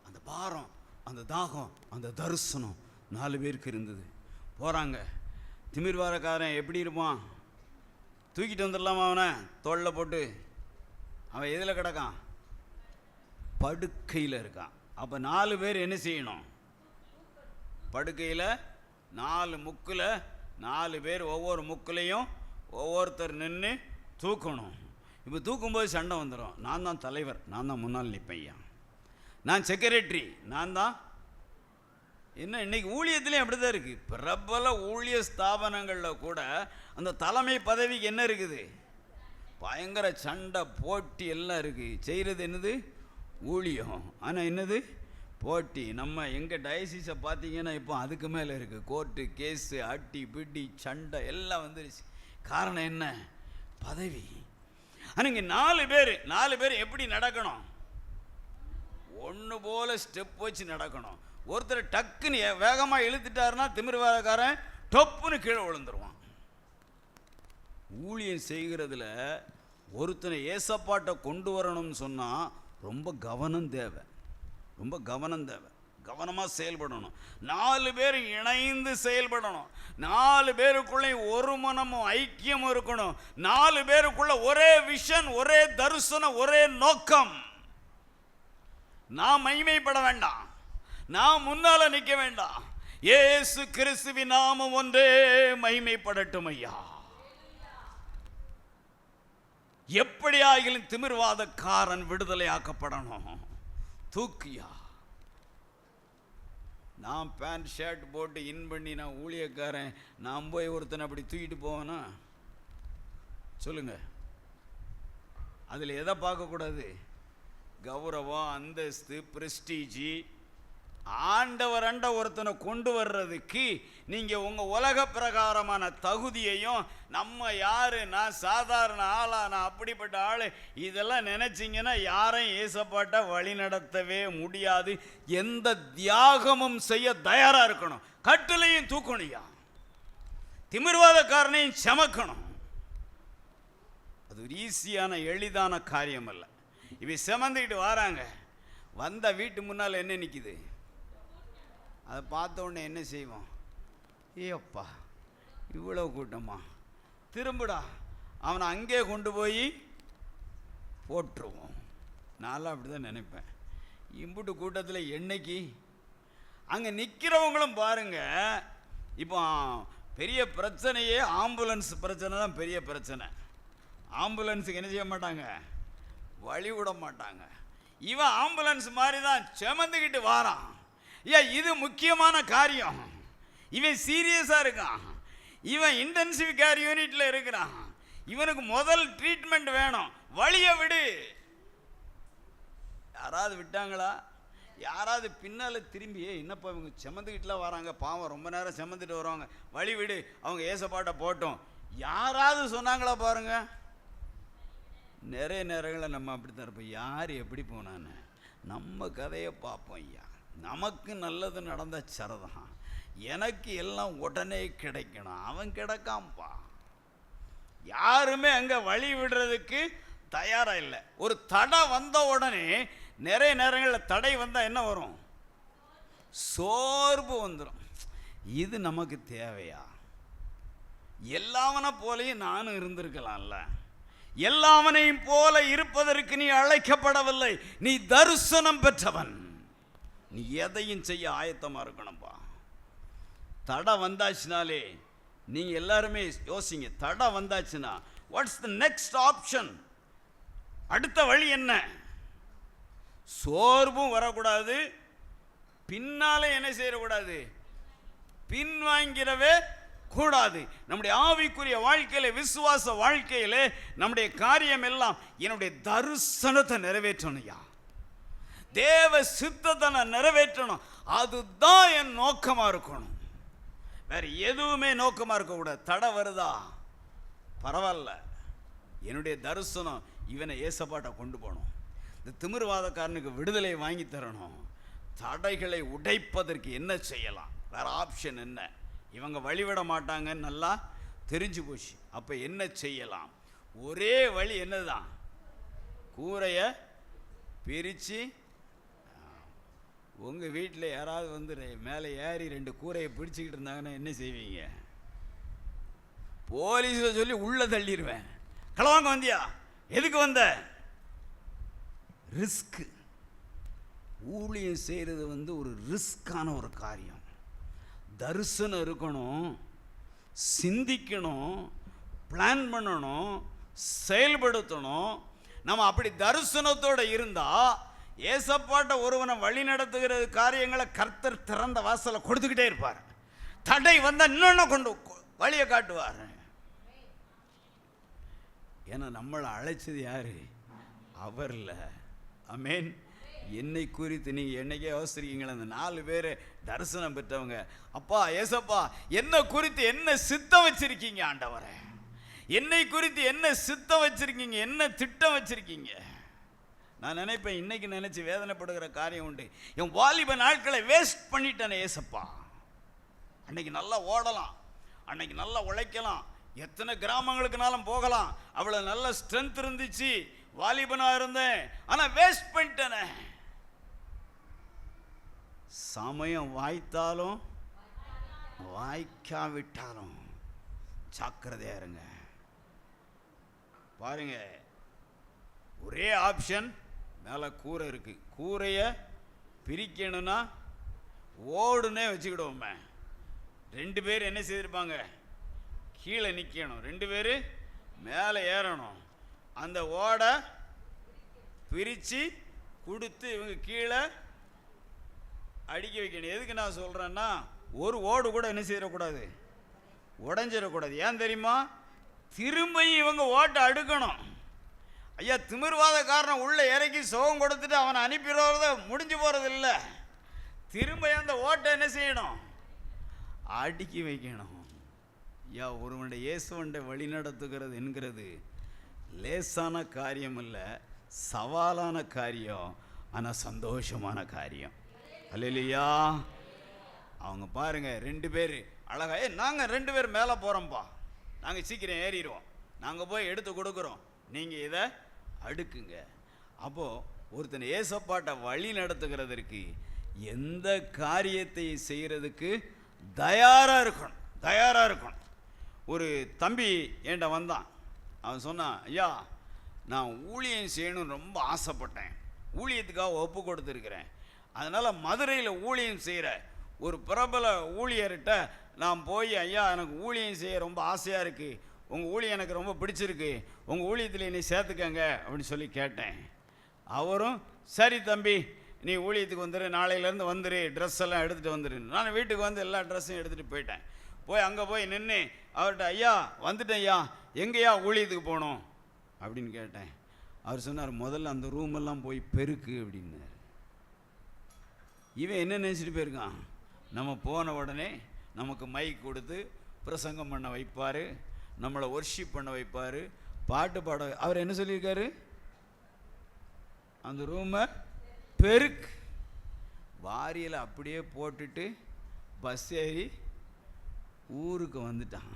அந்த பாரம், அந்த தாகம், அந்த தரிசனம் 4 பேருக்கு இருந்தது. போகிறாங்க. திமிர்வாரக்காரன் எப்படி இருப்பான்? தூக்கிட்டு வந்துடலாமா அவனை தோளில் போட்டு? அவன் எதில் கிடக்கான்? படுக்கையில் இருக்கான். அப்போ 4 பேர் என்ன செய்யணும்? படுக்கையில் 4 முக்கில் 4 பேர் ஒவ்வொரு முக்கிலையும் ஒவ்வொருத்தர் நின்று தூக்கணும். இப்போ தூக்கும்போது சண்டை வந்துடும். நான் தான் தலைவர், நான் தான் முன்னால் நிற்பையா. நான் செக்ரட்டரி, நான் தான். என்ன இன்னைக்கு ஊழியத்துலேயும் அப்படி தான் இருக்குது. பிரபல ஊழிய ஸ்தாபனங்களில் கூட அந்த தலைமை பதவிக்கு என்ன இருக்குது? பயங்கர சண்டை போட்டி எல்லாம் இருக்குது. செய்கிறது என்னது? ஊழியம். ஆனால் என்னது? போட்டி. நம்ம எங்கள் டயசிஸை பார்த்தீங்கன்னா இப்போ அதுக்கு மேலே இருக்குது. கோர்ட்டு கேஸு, அட்டி பிடி சண்டை எல்லாம் வந்துருச்சு. காரணம் என்ன? பதவி. ஆனால் இங்கே 4 பேர் எப்படி நடக்கணும்? ஒன்று போல் ஸ்டெப் வச்சு நடக்கணும். ஒருத்தர் டக்குன்னு வேகமாக இழுத்துட்டாருன்னா திமிர்வாதக்காரன் டொப்புன்னு கீழே விழுந்துருவான். ஊழியம் செய்கிறதுல ஒருத்தனை ஏசப்பாட்டை கொண்டு வரணும்னு சொன்னால் ரொம்ப கவனம் தேவை. கவனமாக செயல்படணும். 4 பேர் இணைந்து செயல்படணும். 4 பேருக்குள்ளே ஒரு மனமும் ஐக்கியமும் இருக்கணும். 4 பேருக்குள்ள ஒரே விஷன், ஒரே தரிசனம், ஒரே நோக்கம். நான் மகிமைப்பட வேண்டாம், நான் முன்னால நிற்க வேண்டாம். இயேசு கிறிஸ்துவின் நாமம் ஒன்றே மகிமைப்படட்டும் ஐயா. எப்படியாகிலும் திமிர்வாதக்காரன் விடுதலை ஆக்கப்படணும். தூக்கியா. நான் பேண்ட் ஷர்ட் போட்டு இன் பண்ணி நான் ஊழியக்காரன், நான் போய் ஒருத்தனை அப்படி தூக்கிட்டு போவேனா? சொல்லுங்க. அதில் எதை பார்க்கக்கூடாது? கௌரவம், அந்தஸ்து, பிரஸ்டீஜி. ஆண்டவர் அண்ட ஒருத்தனை கொண்டு வர்றதுக்கு நீங்கள் உங்கள் உலக பிரகாரமான தகுதியையும், நம்ம யார், நான் சாதாரண ஆளா, நான் அப்படிப்பட்ட ஆள், இதெல்லாம் நினச்சிங்கன்னா யாரையும் ஏசப்பாட்ட வழி நடத்தவே முடியாது. எந்த தியாகமும் செய்ய தயாராக இருக்கணும். கட்டிலையும் தூக்கணுயா, திமிர்வாதக்காரனையும் சமக்கணும். அது ஒரு ஈஸியான எளிதான காரியம் அல்ல. இவை சுமந்துக்கிட்டு வராங்க. வந்த வீட்டு முன்னால் என்ன நிற்கிது? அதை பார்த்த உடனே என்ன செய்வோம்? ஏப்பா இவ்வளோ கூட்டமா, திரும்புடா, அவனை அங்கே கொண்டு போய் போட்டுருவோம். நான்லாம் அப்படி தான் நினைப்பேன். இம்புட்டு கூட்டத்தில் என்னைக்கு அங்கே நிற்கிறவங்களும் பாருங்க. இப்போ பெரிய பிரச்சனையே ஆம்புலன்ஸ் பிரச்சனை தான். பெரிய பிரச்சனை. ஆம்புலன்ஸுக்கு என்ன செய்ய மாட்டாங்க? வழி விட மாட்டாங்க. இவன் ஆம்புலன்ஸ் மாதிரி தான் சுமந்துக்கிட்டு வாரான். ஏன் இது முக்கியமான காரியம். இவன் சீரியஸாக இருக்கான். இவன் இன்டென்சிவ் கேர் யூனிட்டில் இருக்கிறான். இவனுக்கு முதல் ட்ரீட்மெண்ட் வேணும். வழியை விடு. யாராவது விட்டாங்களா? யாராவது பின்னால் திரும்பி என்னப்பா இவங்க சுமந்துக்கிட்டுலாம் வராங்க, பாவம் ரொம்ப நேரம் சுமந்துட்டு வருவாங்க, வழி விடு, அவங்க ஏசப்பாட்டை போட்டோம், யாராவது சொன்னாங்களா? பாருங்க. நிறைய நேரங்களில் நம்ம அப்படி தான் இருப்போம். யார் எப்படி போனான்னு நம்ம கதையை பார்ப்போம். ஐயா, நமக்கு நல்லது நடந்த சரதான், எனக்கு எல்லாம் உடனே கிடைக்கணும், அவன் கிடைக்காம்பா. யாருமே அங்கே வழி விடுறதுக்கு தயாராக இல்லை. ஒரு தடை வந்த உடனே நிறைய நேரங்களில் தடை வந்தால் என்ன வரும்? சோர்வு வந்துடும். இது நமக்கு தேவையா? எல்லாவனை போலையும் நானும் இருந்திருக்கலாம்ல. எல்லாவனையும் போல இருப்பதற்கு நீ அழைக்கப்படவில்லை. நீ தரிசனம் பெற்றவன். நீ எதையும் செய்ய ஆயத்தமாக இருக்கணும்பா. தடை வந்தாச்சுனாலே நீங்கள் எல்லாருமே யோசிங்க. தடை வந்தாச்சுன்னா வாட்ஸ் த நெக்ஸ்ட் ஆப்ஷன்? அடுத்த வழி என்ன? சோர்வும் வரக்கூடாது, பின்னாலே என்ன செய்யக்கூடாது? பின்வாங்கிறவே கூடாது. நம்முடைய ஆவிக்குரிய வாழ்க்கையில, விசுவாச வாழ்க்கையில நம்முடைய காரியம் எல்லாம் என்னுடைய தரிசனத்தை நிறைவேற்றணும்யா, தேவ சித்தத்தை நான் நிறைவேற்றணும். அதுதான் என் நோக்கமாக இருக்கணும். வேற எதுவுமே நோக்கமாக இருக்கக்கூடாது. தடை வருதா பரவாயில்ல, என்னுடைய தரிசனம் இவனை ஏசப்பாட்டை கொண்டு போகணும். இந்த திமிர்வாதக்காரனுக்கு விடுதலை வாங்கி தரணும். தடைகளை உடைப்பதற்கு என்ன செய்யலாம்? வேற ஆப்ஷன் என்ன? இவங்க வழிவிட மாட்டாங்கன்னு நல்லா தெரிஞ்சு போச்சு. அப்போ என்ன செய்யலாம்? ஒரே வழி என்னதான்? கூரையை பிரித்து, உங்கள் வீட்டில் யாராவது வந்து மேலே ஏறி 2 கூரையை பிடிச்சிக்கிட்டு இருந்தாங்கன்னா என்ன செய்வீங்க? போலீஸில் சொல்லி உள்ளே தள்ளிடுவேன். களவாங்க வந்தியா? எதுக்கு வந்த? ரிஸ்க்கு. ஊழியம் செய்கிறது வந்து ஒரு ரிஸ்கான ஒரு காரியம். தரிசனம் இருக்கணும், சிந்திக்கணும், பிளான் பண்ணணும், செயல்படுத்தணும். நம்ம அப்படி தரிசனத்தோடு இருந்தால் ஏசப்பாட்ட ஒருவனை வழி நடத்துகிற காரியங்களை கர்த்தர் திறந்த வாசலை கொடுத்துக்கிட்டே இருப்பார். தடை வந்தா இன்னொன்னு கொண்டு வழியை காட்டுவார். ஏன்னா நம்மளை அழைச்சது யாரு? அவர் இல்லை. ஆமென். என்னை குறித்து நீங்கள் என்னைக்கே யோசிச்சிருக்கீங்களா? அந்த 4 பேர் தரிசனம் பெற்றவங்க, அப்பா ஏசப்பா என்னை குறித்து என்ன சித்தம் வச்சிருக்கீங்க ஆண்டவரே, என்னை குறித்து என்ன சித்தம் வச்சிருக்கீங்க, என்ன திட்டம் வச்சிருக்கீங்க? நான் நினைப்பேன், இன்னைக்கு நினைச்சு வேதனைப்படுகிற காரியம் உண்டு. என் வாலிப நாட்களை வேஸ்ட் பண்ணிட்டேனே ஏசப்பா. அன்னைக்கு நல்லா ஓடலாம், அன்னைக்கு நல்லா உழைக்கலாம், எத்தனை கிராமங்களுக்குனாலும் போகலாம், அவ்வளோ நல்ல ஸ்ட்ரென்த் இருந்துச்சு, வாலிபனா இருந்தேன், ஆனா வேஸ்ட் பண்ணிட்டேனே. சமயம் வாய்த்தாலும் வாய்க்காவிட்டாலும் ஜாக்கிரதையா இருங்க. பாருங்க, ஒரே ஆப்ஷன், மேலே கூரை இருக்கு, கூரையை பிரிக்கணும்னா ஓடுனே வச்சுக்கிடுவோமே. 2 பேர் என்ன செய்திருப்பாங்க? கீழே நிற்கணும், 2 பேர் மேலே ஏறணும். அந்த ஓடை பிரித்து கொடுத்து இவங்க கீழே அடிக்க வைக்கணும். எதுக்கு நான் சொல்கிறேன்னா, ஒரு ஓடு கூட என்ன செய்யக்கூடாது, உடஞ்சிடக்கூடாது. ஏன் தெரியுமா? திரும்பியும் இவங்க ஓட்டை அடுக்கணும். ஐயா, திமிர்வாதக்காரனை உள்ளே இறக்கி சுகம் கொடுத்துட்டு அவனை அனுப்பிடுறத முடிஞ்சு போகிறது இல்லை. திரும்ப அந்த ஓட்டை என்ன செய்யணும்? அடுக்கி வைக்கணும். ஐயா, ஒருவனுடைய இயேசுவண்டை வழி நடத்துகிறது என்கிறது லேசான காரியம் இல்லை, சவாலான காரியம், ஆனால் சந்தோஷமான காரியம். அல்லேலூயா. அவங்க பாருங்க, 2 பேர் அழகா, நாங்கள் 2 பேர் மேலே போகிறோம்ப்பா, நாங்கள் சீக்கிரம் ஏறிடுவோம், நாங்கள் போய் எடுத்து கொடுக்குறோம், நீங்கள் இதை அடுக்குங்க. அப்போது ஒருத்தன் ஏசப்பாட்டை வழி நடத்துகிறதற்கு, எந்த காரியத்தை செய்கிறதுக்கு தயாராக இருக்கணும், தயாராக இருக்கணும். ஒரு தம்பி என்கிட்ட வந்தான். அவன் சொன்னான், ஐயா நான் ஊழியம் செய்யணும்னு ரொம்ப ஆசைப்பட்டேன், ஊழியத்துக்காக ஒப்பு கொடுத்துருக்கிறேன், அதனால் மதுரையில் ஊழியம் செய்கிற ஒரு பிரபல ஊழியர்கிட்ட நான் போய், ஐயா எனக்கு ஊழியம் செய்ய ரொம்ப ஆசையாக இருக்குது, உங்கள் ஊழியம் எனக்கு ரொம்ப பிடிச்சிருக்கு, உங்கள் ஊழியத்தில் என்னை சேர்த்துக்கங்க அப்படின்னு சொல்லி கேட்டேன். அவரும் சரி தம்பி நீ ஊழியத்துக்கு வந்துடு, நாளையிலேருந்து வந்துடு, ட்ரெஸ் எல்லாம் எடுத்துகிட்டு வந்துடு. நான் வீட்டுக்கு வந்து எல்லா ட்ரெஸ்ஸையும் எடுத்துகிட்டு போயிட்டேன். போய் அங்கே போய் நின்று அவர்கிட்ட, ஐயா வந்துட்டேன் ஐயா, எங்கேயா ஊழியத்துக்கு போகணும் அப்படின்னு கேட்டேன். அவர் சொன்னார், முதல்ல அந்த ரூமெல்லாம் போய் பெருக்கு அப்படின்னாரு. இவன் என்ன நினச்சிட்டு போயிருக்கான், நம்ம போன உடனே நமக்கு மைக் கொடுத்து பிரசங்கம் பண்ண வைப்பார், நம்மளை ஒர்ஷிப் பண்ண வைப்பார், பாட்டு பாட. அவர் என்ன சொல்லியிருக்காரு, அந்த ரூமை பெருக்கு. வாரியில் அப்படியே போட்டுட்டு பஸ் ஏறி ஊருக்கு வந்துட்டான்.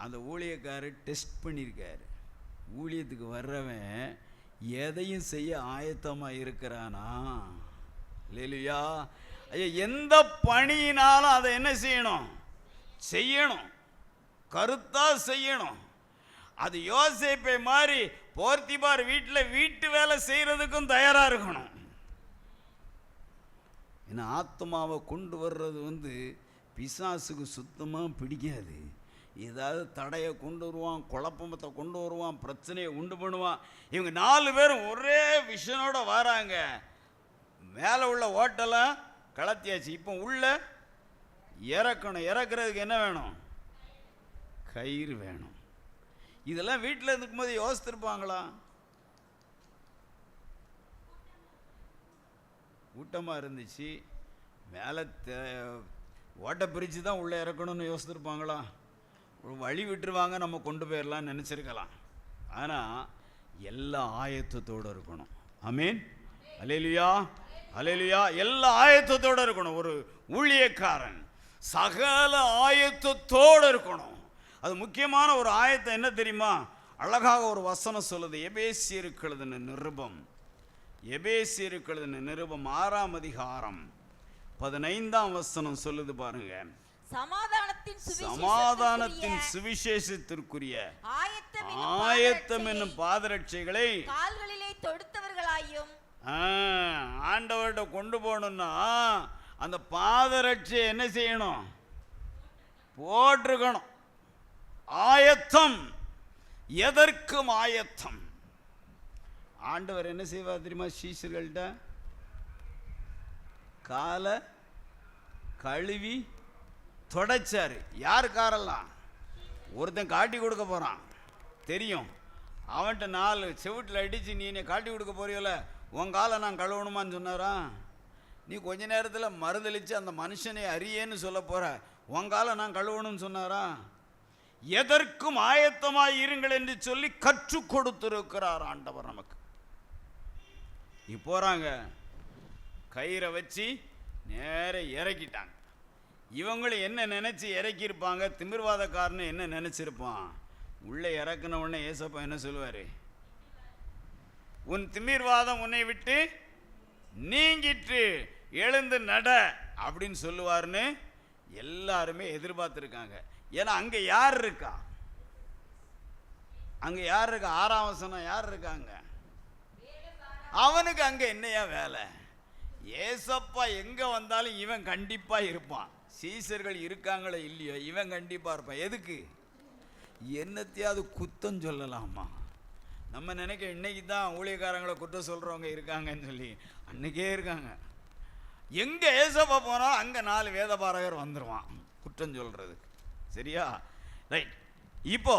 அந்த ஊழியக்காரர் டெஸ்ட் பண்ணியிருக்காரு, ஊழியத்துக்கு வர்றவன் எதையும் செய்ய ஆயத்தமாக இருக்கிறானா. இல்லையா? ஐயா, எந்த பணியினாலும் அதை என்ன செய்யணும், செய்யணும், கருத்தா செய்யணும். அது யோசேப்பை மாதிரி போர்த்திபார் வீட்டில் வீட்டு வேலை செய்கிறதுக்கும் தயாராக இருக்கணும். ஏன்னா ஆத்மாவை கொண்டு வர்றது பிசாசுக்கு சுத்தமாக பிடிக்காது. ஏதாவது தடையை கொண்டு வருவான், குழப்பத்தை கொண்டு வருவான், பிரச்சனையை உண்டு பண்ணுவான். இவங்க 4 பேரும் ஒரே விஷனோட வராங்க. மேலே உள்ள ஓட்டெல்லாம் கலத்தியாச்சு, இப்போ உள்ள இறக்கணும். இறக்குறதுக்கு என்ன வேணும்? கயிறு வேணும். இதெல்லாம் வீட்டில் இருக்கும்போது யோசித்திருப்பாங்களா? கூட்டமாக இருந்துச்சு, மேலே ஓட்டை பிரித்து தான் உள்ளே இறக்கணும்னு யோசித்திருப்பாங்களா? ஒரு வழி விட்டுருவாங்க, நம்ம கொண்டு போயிடலாம்னு நினச்சிருக்கலாம். ஆனால் எல்லா ஆயத்தத்தோடு இருக்கணும். ஆமீன். அல்லேலூயா, அல்லேலூயா. எல்லா ஆயத்தத்தோடு இருக்கணும். ஒரு ஊழியக்காரன் சகல ஆயத்தத்தோடு இருக்கணும். அது முக்கியமான ஒரு ஆயத்தம் என்ன தெரியுமா? அழகாக ஒரு வசனம் சொல்லுது, எபேசியருக்கு எழுதின நிருபம், எபேசியருக்கு எழுதின நிருபம் 6ஆம் அதிகாரம் 15ஆம் வசனம் சொல்லுது பாருங்க. சமாதானத்தின் சுவிசேஷத்திற்குரிய ஆயத்தம் என்னும் பாதரட்சைகளை கால்களிலே தொடுத்தவர்களாயும். ஆண்டவர்கிட்ட கொண்டு போகணும்னா அந்த பாதரட்சை என்ன செய்யணும்? போட்டிருக்கணும். ஆயத்தம், எதற்கும் ஆயத்தம். ஆண்டவர் என்ன செய்வார் தெரியுமா? சீஷர்கள்ட்ட காலை கழுவி தொடச்சாரு. யாருக்காரெல்லாம்? ஒருத்தன் காட்டி கொடுக்க போகிறான், தெரியும். அவன்கிட்ட 4 செவிட்டில் அடித்து நீ என்னை காட்டி கொடுக்க போறியோல, உன் காலை நான் கழுவணுமான்னு சொன்னாரா? நீ கொஞ்ச நேரத்தில் மறுதளித்து அந்த மனுஷனை அறியேன்னு சொல்ல போகிற, உன் காலை நான் கழுவணும்னு சொன்னாரா? எதற்கும் ஆயத்தமாய் இருங்கள் என்று சொல்லி கற்றுக் கொடுத்திருக்கிறார் ஆண்டவர் நமக்கு. போகிறாங்க, கயிறை வச்சு நேர இறக்கிட்டாங்க. இவங்களும் என்ன நினச்சி இறக்கியிருப்பாங்க? திமிர்வாதக்காரன்னு என்ன நினச்சிருப்பான்? உள்ளே இறக்குன உடனே ஏசப்பா என்ன சொல்லுவார்? உன் திமிர்வாதம் உன்னை விட்டு நீங்கிட்டு எழுந்து நட அப்படின்னு சொல்லுவார்னு எல்லாருமே எதிர்பார்த்துருக்காங்க. ஏன்னா அங்கே யார் இருக்கா? அங்கே யார் இருக்கா? 6ஆம் வசனம் யார் இருக்காங்க? அவனுக்கு அங்கே என்னையா வேலை? ஏசப்பா எங்கே வந்தாலும் இவன் கண்டிப்பாக இருப்பான். சீசர்கள் இருக்காங்களோ இல்லையோ, இவன் கண்டிப்பாக இருப்பான். எதுக்கு? என்னத்தையாவது குத்தம் சொல்லலாமா? நம்ம நினைக்க இன்னைக்கு தான் ஊழியக்காரங்களை குற்றம் சொல்கிறவங்க இருக்காங்கன்னு சொல்லி, அன்னைக்கே இருக்காங்க. எங்கே ஏசப்பா போனாலும் அங்கே 4 வேதபாரகர் வந்துடுவான் குற்றம் சொல்கிறதுக்கு. சரியா? ரைட். இப்போ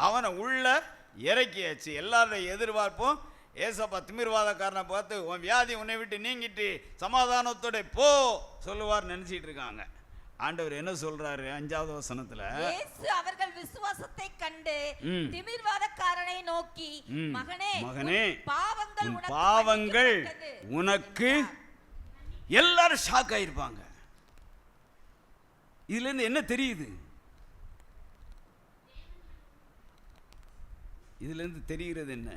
அவனை உள்ள இறக்கியாச்சு. எல்லாருடைய எதிர்பார்ப்பும் ஏசப்பா திமிர்வாதக்காரனை பார்த்து உன் வியாதி உன்னை விட்டு நீங்கிட்டு சமாதானத்தோட போ சொல்லுவார் நினைச்சிட்டு இருக்காங்க. ஆண்டவர் என்ன சொல்றாரு? 5வது வசனத்துல, இயேசு அவர்கள் விசுவாசத்தை கண்டு திமிர்வாதக்காரனை நோக்கி, மகனே மகனே பாவங்கள் உனக்கு. எல்லாரும் ஷாக் ஆயிருப்பாங்க. இதுல இருந்து என்ன தெரியுது? இதுல இருந்து தெரிகிறது என்ன?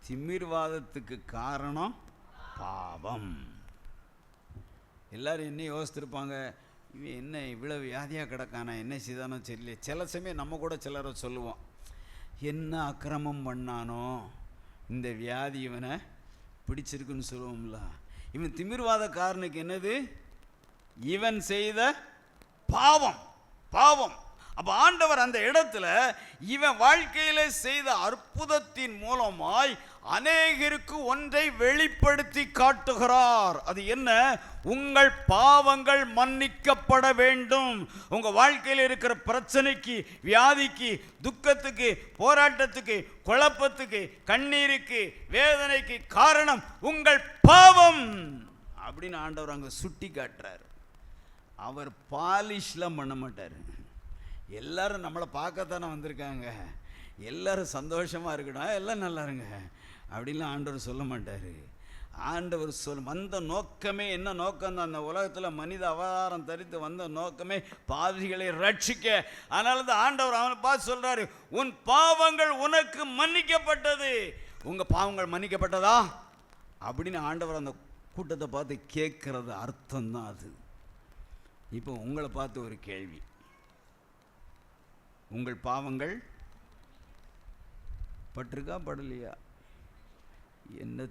திமிர்வாதத்துக்கு காரணம் பாவம். எல்லாரும் என்ன யோசித்திருப்பாங்க? இவன் என்ன இவ்வளவு வியாதியாக கிடக்கானா, என்ன செய்தானோ தெரியல. சில சமயம் நம்ம கூட சிலரை சொல்லுவோம், என்ன அக்கிரமம் பண்ணானோ இந்த வியாதி இவனை பிடிச்சிருக்குன்னு சொல்லுவோம்ல. இவன் திமிர்வாதக்காரனுக்கு என்னது? இவன் செய்த பாவம். பாவம். அப்போ ஆண்டவர் அந்த இடத்துல இவன் வாழ்க்கையில செய்த அற்புதத்தின் மூலமாய் அநேகருக்கு ஒன்றை வெளிப்படுத்தி காட்டுகிறார். அது என்ன? உங்கள் பாவங்கள் மன்னிக்கப்பட வேண்டும். உங்க வாழ்க்கையில் இருக்கிற பிரச்சனைக்கு, வியாதிக்கு, துக்கத்துக்கு, போராட்டத்துக்கு, குழப்பத்துக்கு, கண்ணீருக்கு, வேதனைக்கு காரணம் உங்கள் பாவம் அப்படின்னு ஆண்டவர் அங்க சுட்டி காட்டுறார். அவர் பாலிஷ்லாம் பண்ண மாட்டார். எல்லாரும் நம்மளை பார்க்கத்தானே வந்திருக்காங்க, எல்லாரும் சந்தோஷமாக இருக்கணும், எல்லாம் நல்லா இருங்க அப்படின்லாம் ஆண்டவர் சொல்ல மாட்டார். ஆண்டவர் வந்த நோக்கமே என்ன நோக்கம் தான்? அந்த உலகத்தில் மனித அவதாரம் தரித்து வந்த நோக்கமே பாவிகளை ரட்சிக்க. அதனால தான் ஆண்டவர் அவனை பார்த்து சொல்கிறாரு, உன் பாவங்கள் உனக்கு மன்னிக்கப்பட்டது. உங்கள் பாவங்கள் மன்னிக்கப்பட்டதா அப்படின்னு ஆண்டவர் அந்த கூட்டத்தை பார்த்து கேட்குறது அர்த்தம்தான் அது. இப்போ உங்களை பார்த்து ஒரு கேள்வி, உங்கள் பாவங்கள் பட்டிருக்கா படலையா? என்ன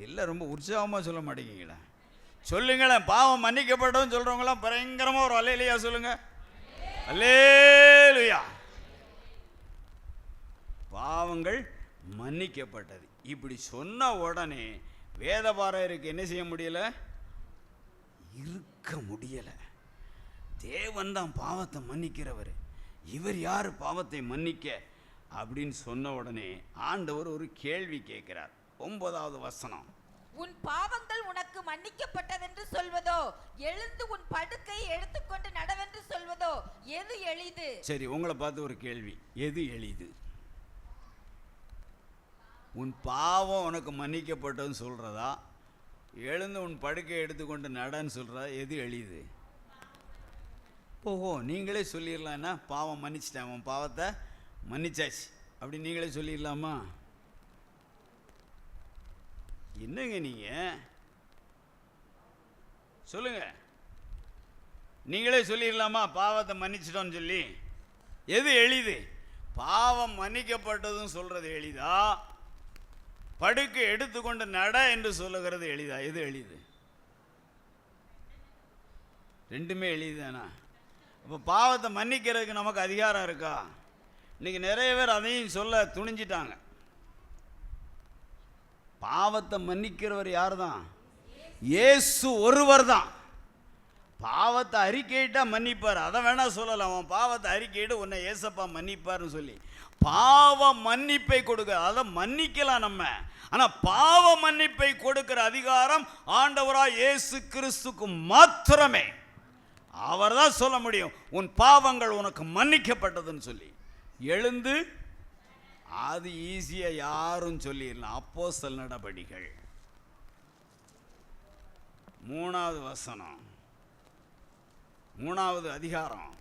எல்லாம் ரொம்ப உற்சாகமாக சொல்ல மாட்டேங்கிறீங்களா? சொல்லுங்களேன். பாவம் மன்னிக்கப்பட்டோன்னு சொல்கிறவங்களாம் பயங்கரமாக ஒரு அல்லேலூயா சொல்லுங்க. அல்லேலூயா. பாவங்கள் மன்னிக்கப்பட்டது இப்படி சொன்ன உடனே வேதபாரகருக்கு என்ன செய்ய முடியல? இருக்க முடியல. தேவன் தான் பாவத்தை மன்னிக்கிறவர், இவர் யார் பாவத்தை மன்னிக்க அப்படின்னு சொன்ன உடனே ஆண்டவர் ஒரு கேள்வி கேட்கிறார். 9வது வசனம், உன் பாவங்கள் உனக்கு மன்னிக்கப்பட்டதென்று சொல்வதோ, எழுந்து உன் படுக்கையை எடுத்துக்கொண்டு நடவென்று சொல்வதோ எது எளிது? சரி, உங்களை பார்த்து ஒரு கேள்வி, எது எளிது? உன் பாவம் உனக்கு மன்னிக்கப்பட்டதுன்னு சொல்றதா, எழுந்து உன் படுக்கையை எடுத்துக்கொண்டு நடன்னு சொல்றதா? எது எளிது? ஓஹோ, நீங்களே சொல்லிடலாம்னா பாவம் மன்னிச்சிட்டேன், உன் பாவத்தை மன்னிச்சாச்சு அப்படி நீங்களே சொல்லிடலாமா? என்னங்க நீங்க சொல்லுங்க, நீங்களே சொல்லிடலாமா பாவத்தை மன்னிச்சிட்டோன்னு சொல்லி? எது எளிது? பாவம் மன்னிக்கப்பட்டதுன்னு சொல்றது எளிதா, படுக்கை எடுத்துக்கொண்டு நட என்று சொல்லுகிறது எளிதா? எது எளிது? ரெண்டுமே எளிதானா? அப்போ பாவத்தை மன்னிக்கிறதுக்கு நமக்கு அதிகாரம் இருக்கா? இன்னைக்கு நிறைய பேர் அதையும் சொல்ல துணிஞ்சிட்டாங்க. பாவத்தை மன்னிக்கிறவர் யார் தான்? இயேசு ஒருவர் தான். பாவத்தை அறிக்கையிட்டா மன்னிப்பார், அதை வேணா சொல்லலாம். அவன் பாவத்தை அறிக்கையிட்டு உன்னை ஏசப்பா மன்னிப்பார்னு சொல்லி பாவ மன்னிப்பை கொடுக்க, அதை மன்னிக்கலாம் நம்ம. ஆனால் பாவ மன்னிப்பை கொடுக்கிற அதிகாரம் ஆண்டவராய் இயேசு கிறிஸ்துக்கு மாத்திரமே. அவர் தான் சொல்ல முடியும் உன் பாவங்கள் உனக்கு மன்னிக்கப்பட்டதுன்னு சொல்லி. எழுந்து, அது ஈஸியாக யாரும் சொல்லிடலாம். அப்போஸ்தலர் நடபடிகள் 3வது வசனம், 3வது அதிகாரம்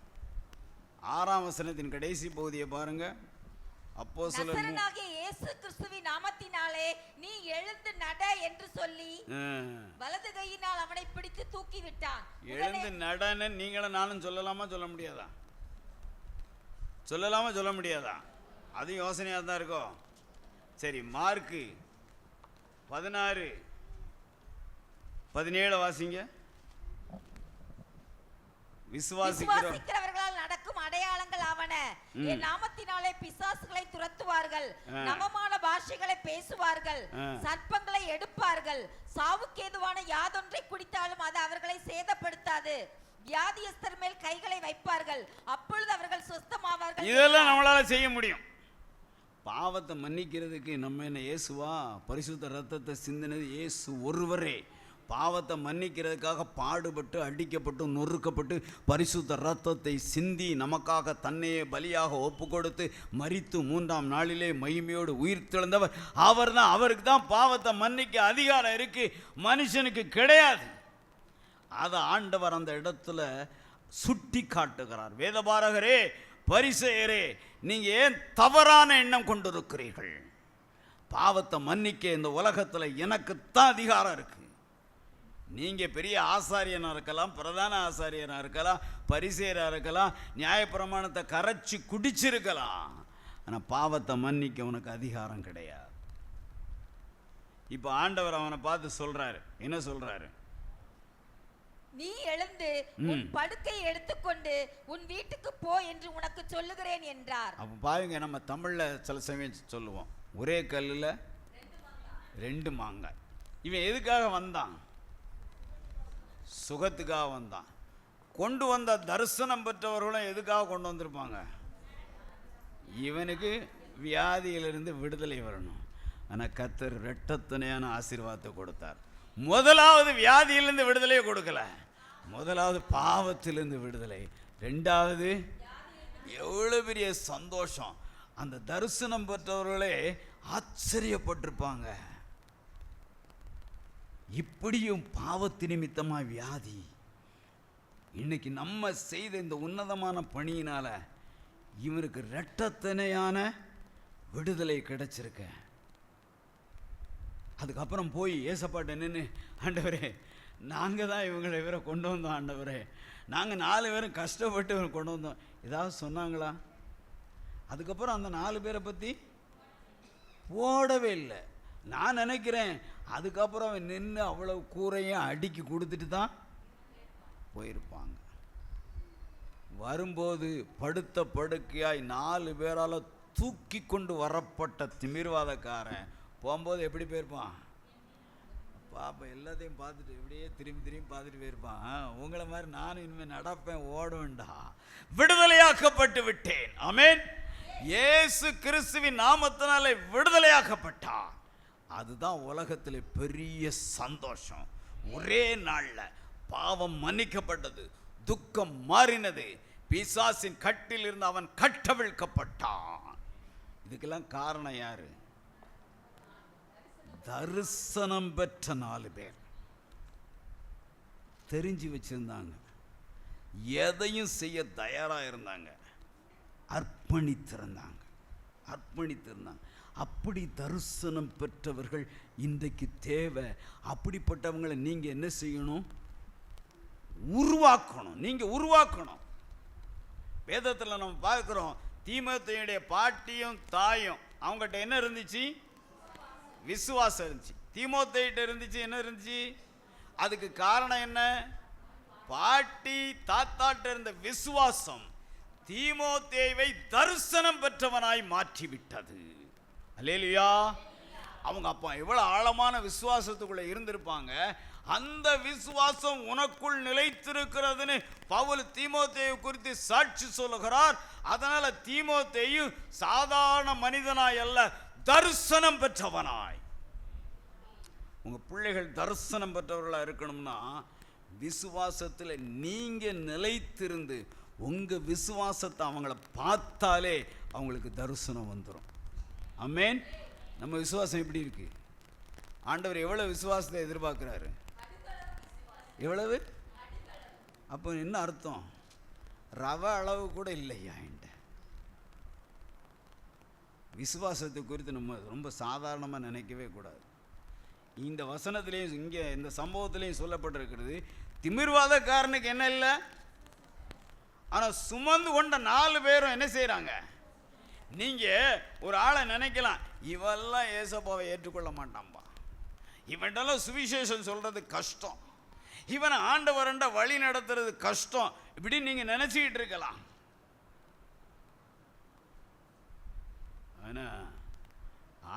6ஆம் வசனத்தின் கடைசி பகுதியை பாருங்க. அப்போஸ்தலர் நசரேயனாகிய இயேசு கிறிஸ்துவின் நாமத்தினாலே நீ எழுந்து நட என்று சொல்லி வலது கையினால் அவனை பிடித்து தூக்கி விட்டான். எழுந்து நடன்னு நீங்களும் நானும் சொல்லலாமா சொல்ல முடியாதா? சொல்லலாமா சொல்ல முடியாதா? அது யோசனையாக தான் இருக்கும். சரி, மார்க்கு 16:17 வாசிங்க. விசுவாசிக்கிறவர்களால் நடக்கும் அடையாளங்கள் ஆவன. என் நாமத்தினாலே பிசாசுகளை துரத்துவார்கள், நவமான பாஷைகளை பேசுவார்கள், சர்ப்பங்களை எடுப்பார்கள், சாவுக்கேதுவான யாதொன்றை குடித்தாலும் அது அவர்களை சேதப்படுத்தாது, வியாதியஸ்தர் மேல் கைகளை வைப்பார்கள், அப்பொழுது அவர்கள் சுத்தமாவார்கள். இதெல்லாம் நம்மளால செய்ய முடியும். பாவத்தை மன்னிக்கிறதுக்கு நம்ம என்ன இயேசுவா? பரிசுத்த ரத்தத்தை சிந்தினது இயேசு ஒருவரே. பாவத்தை மன்னிக்கிறதுக்காக பாடுபட்டு அடிக்கப்பட்டு நொறுக்கப்பட்டு பரிசுத்த ரத்தத்தை சிந்தி நமக்காக தன்னையே பலியாக ஒப்பு கொடுத்து மரித்து 3ஆம் நாளிலே மகிமையோடு உயிர் தெழுந்தவர் அவர் தான். அவருக்கு தான் பாவத்தை மன்னிக்க அதிகாரம் இருக்கு, மனுஷனுக்கு கிடையாது. அதை ஆண்டவர் அந்த இடத்துல சுட்டி காட்டுகிறார். வேதபாரகரே, பரிசேயரே, நீங்க ஏன் தவறான எண்ணம் கொண்டிருக்கிறீர்கள்? பாவத்தை மன்னிக்க இந்த உலகத்தில் எனக்குத்தான் அதிகாரம் இருக்கு. நீங்க பெரிய ஆசாரியனா இருக்கலாம், பிரதான ஆசாரியனா இருக்கலாம், பரிசேயரா இருக்கலாம், நியாயப்பிரமாணத்தை கரைச்சி குடிச்சிருக்கலாம், ஆனா பாவத்தை மன்னிக்க உனக்கு அதிகாரம் கிடையாது. இப்ப ஆண்டவர் அவனை பார்த்து சொல்றாரு, என்ன சொல்றாரு? நீ எழுந்து உன் படுக்கை எடுத்துக்கொண்டு உன் வீட்டுக்கு போ என்று உனக்கு சொல்லுகிறேன் என்றார். அப்ப பாருங்க, நம்ம தமிழ்ல சில சமயம் சொல்லுவோம், ஒரே கல்லுல 2 மாங்காய். இவன் எதுக்காக வந்தான்? சுகத்துக்காக வந்தான். கொண்டு வந்த தரிசனம் பெற்றவர்களும் எதுக்காக கொண்டு வந்திருப்பாங்க? இவனுக்கு வியாதியிலிருந்து விடுதலை வரணும். ஆனால் கர்த்தர் இரட்டத்தனையான ஆசீர்வாதத்தை கொடுத்தார். முதலாவது வியாதியிலிருந்து விடுதலையை கொடுக்கல, முதலாவது பாவத்திலிருந்து விடுதலை, 2வது எவ்வளவு பெரிய சந்தோஷம். அந்த தரிசனம் பெற்றவர்களே ஆச்சரியப்பட்டிருப்பாங்க. இப்படியும் பாவத்து நிமித்தமா வியாதி. இன்னைக்கு நம்ம செய்த இந்த உன்னதமான பணியினால இவருக்கு இரட்டத்தனையான விடுதலை கிடைச்சிருக்க. அதுக்கப்புறம் போய் ஏசப்பாட்ட நின்று, ஆண்டவரே, நாங்கள் தான் இவரை கொண்டு வந்தோம், ஆண்டவரே, நாங்கள் 4 பேரும் கஷ்டப்பட்டு இவரை கொண்டு வந்தோம், ஏதாவது சொன்னாங்களா? அதுக்கப்புறம் அந்த 4 பேரை பற்றி போடவே இல்லை. நான் நினைக்கிறேன் அதுக்கப்புறம் நின்று அவ்வளவு கூரையும் அடுக்கி கொடுத்துட்டு தான் போயிருப்பாங்க. வரும்போது படுத்த படுக்கையாய் 4 பேரால் தூக்கி கொண்டு வரப்பட்ட திமிர்வாதக்காரன் போகும்போது எப்படி போயிருப்பான்? பாப்பா எல்லாத்தையும் பார்த்துட்டு இப்படியே திரும்பி பார்த்துட்டு போயிருப்பான். உங்களை மாதிரி நானும் இனிமேல் நடப்பேன், ஓடுவேன்டா, விடுதலையாக்கப்பட்டு விட்டேன். ஆமென். இயேசு கிறிஸ்துவின் நாமத்தினாலே விடுதலையாக்கப்பட்டான். அதுதான் உலகத்தில் பெரிய சந்தோஷம். ஒரே நாளில் பாவம் மன்னிக்கப்பட்டது, துக்கம் மாறினது, பிசாசின் கட்டில் இருந்து அவன் கட்டவிழ்க்கப்பட்டான். இதுக்கெல்லாம் காரணம் யாரு? தரிசனம் பெற்ற 4 பேர் தெரிஞ்சு வச்சிருந்தாங்க, எதையும் செய்ய தயாராக இருந்தாங்க, அர்ப்பணித்திருந்தாங்க. அப்படி தரிசனம் பெற்றவர்கள் இன்றைக்கு தேவை. அப்படிப்பட்டவங்களை நீங்க என்ன செய்யணும்? உருவாக்கணும். நீங்க உருவாக்கணும். வேதத்தில் நம்ம பார்க்கிறோம், தீமோத்தேயுடைய பாட்டியும் தாயும் அவங்ககிட்ட என்ன இருந்துச்சு? விசுவாசம் இருந்துச்சு. தீமோத்தேயிட்ட இருந்துச்சு, என்ன இருந்துச்சு? அதுக்கு காரணம் என்ன? பாட்டி தாத்தாட்ட இருந்த விசுவாசம் தீமோத்தேயுவை தரிசனம் பெற்றவனாய் மாற்றிவிட்டது. அல்லேலூயா. அவங்க அப்பா எவ்வளோ ஆழமான விசுவாசத்துக்குள்ளே இருந்திருப்பாங்க. அந்த விசுவாசம் உனக்குள் நிலைத்திருக்கிறதுன்னு பவுல் தீமோத்தேயு குறித்து சாட்சி சொல்லுகிறார். அதனால தீமோத்தேயு சாதாரண மனிதனாய் அல்ல, தரிசனம் பெற்றவனாய். உங்க பிள்ளைகள் தரிசனம் பெற்றவர்களாக இருக்கணும்னா விசுவாசத்தில் நீங்க நிலைத்திருந்து உங்க விசுவாசத்தை அவங்கள பார்த்தாலே அவங்களுக்கு தரிசனம் வந்துடும். ஆமென். நம்ம விசுவாசம் எப்படி இருக்கு? ஆண்டவர் எவ்வளவு விசுவாசத்தை எதிர்பார்க்கிறாரு? எவ்வளவு? அப்போ என்ன அர்த்தம்? ரவ அளவு கூட இல்லையா? விசுவாசத்தை குறித்து நம்ம ரொம்ப சாதாரணமாக நினைக்கவே கூடாது. இந்த வசனத்திலையும் இங்கே இந்த சம்பவத்திலையும் சொல்லப்பட்டிருக்கிறது, திமிர்வாதக்காரனுக்கு என்ன இல்லை, ஆனால் சுமந்து கொண்ட 4 பேரும் என்ன செய்கிறாங்க? நீங்கள் ஒரு ஆளை நினைக்கலாம், இவெல்லாம் ஏசப்பாவை ஏற்றுக்கொள்ள மாட்டான்பா, இவன்டெல்லாம் சுவிசேஷம் சொல்கிறது கஷ்டம், இவனை ஆண்டவரண்ட வழி நடத்துறது கஷ்டம், இப்படி நீங்கள் நினச்சிக்கிட்டு இருக்கலாம். ஆனால்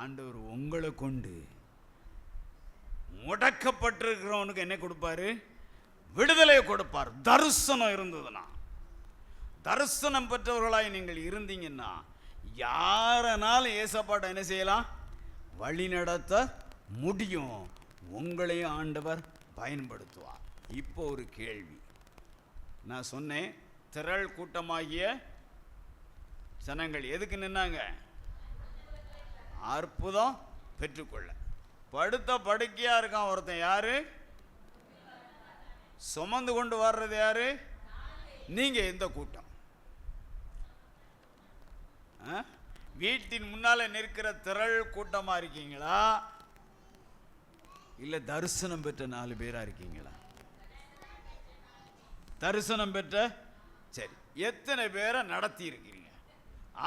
ஆண்டவர் உங்களை கொண்டு முடக்கப்பட்டிருக்கிறவனுக்கு என்ன கொடுப்பாரு? விடுதலை கொடுப்பார். தரிசனம் இருந்ததுன்னா, தரிசனம் பெற்றவர்களாய் நீங்கள் இருந்தீங்கன்னா யாரனாலும் ஏசப்பாட்ட என்ன செய்யலாம்? வழி நடத்த முடியும். உங்களையும் ஆண்டவர் பயன்படுத்துவார். இப்போ ஒரு கேள்வி. நான் சொன்னேன், திரள் கூட்டமாகிய ஜனங்கள் எதுக்கு நின்னாங்க? அற்புதம் பெற்றுக்கொள்ள. படுத்த படுக்கையா இருக்கான் ஒருத்தன், யாரு? சுமந்து கொண்டு வர்றது யாரு? நீங்க. இந்த கூட்டம் வீட்டின் முன்னால நிற்கிற திரள் கூட்டமா இருக்கீங்களா, இல்ல தரிசனம் பெற்ற 4 பேரா இருக்கீங்களா? தரிசனம் பெற்ற. சரி, எத்தனை பேரை நடத்தி இருக்கிறீங்க?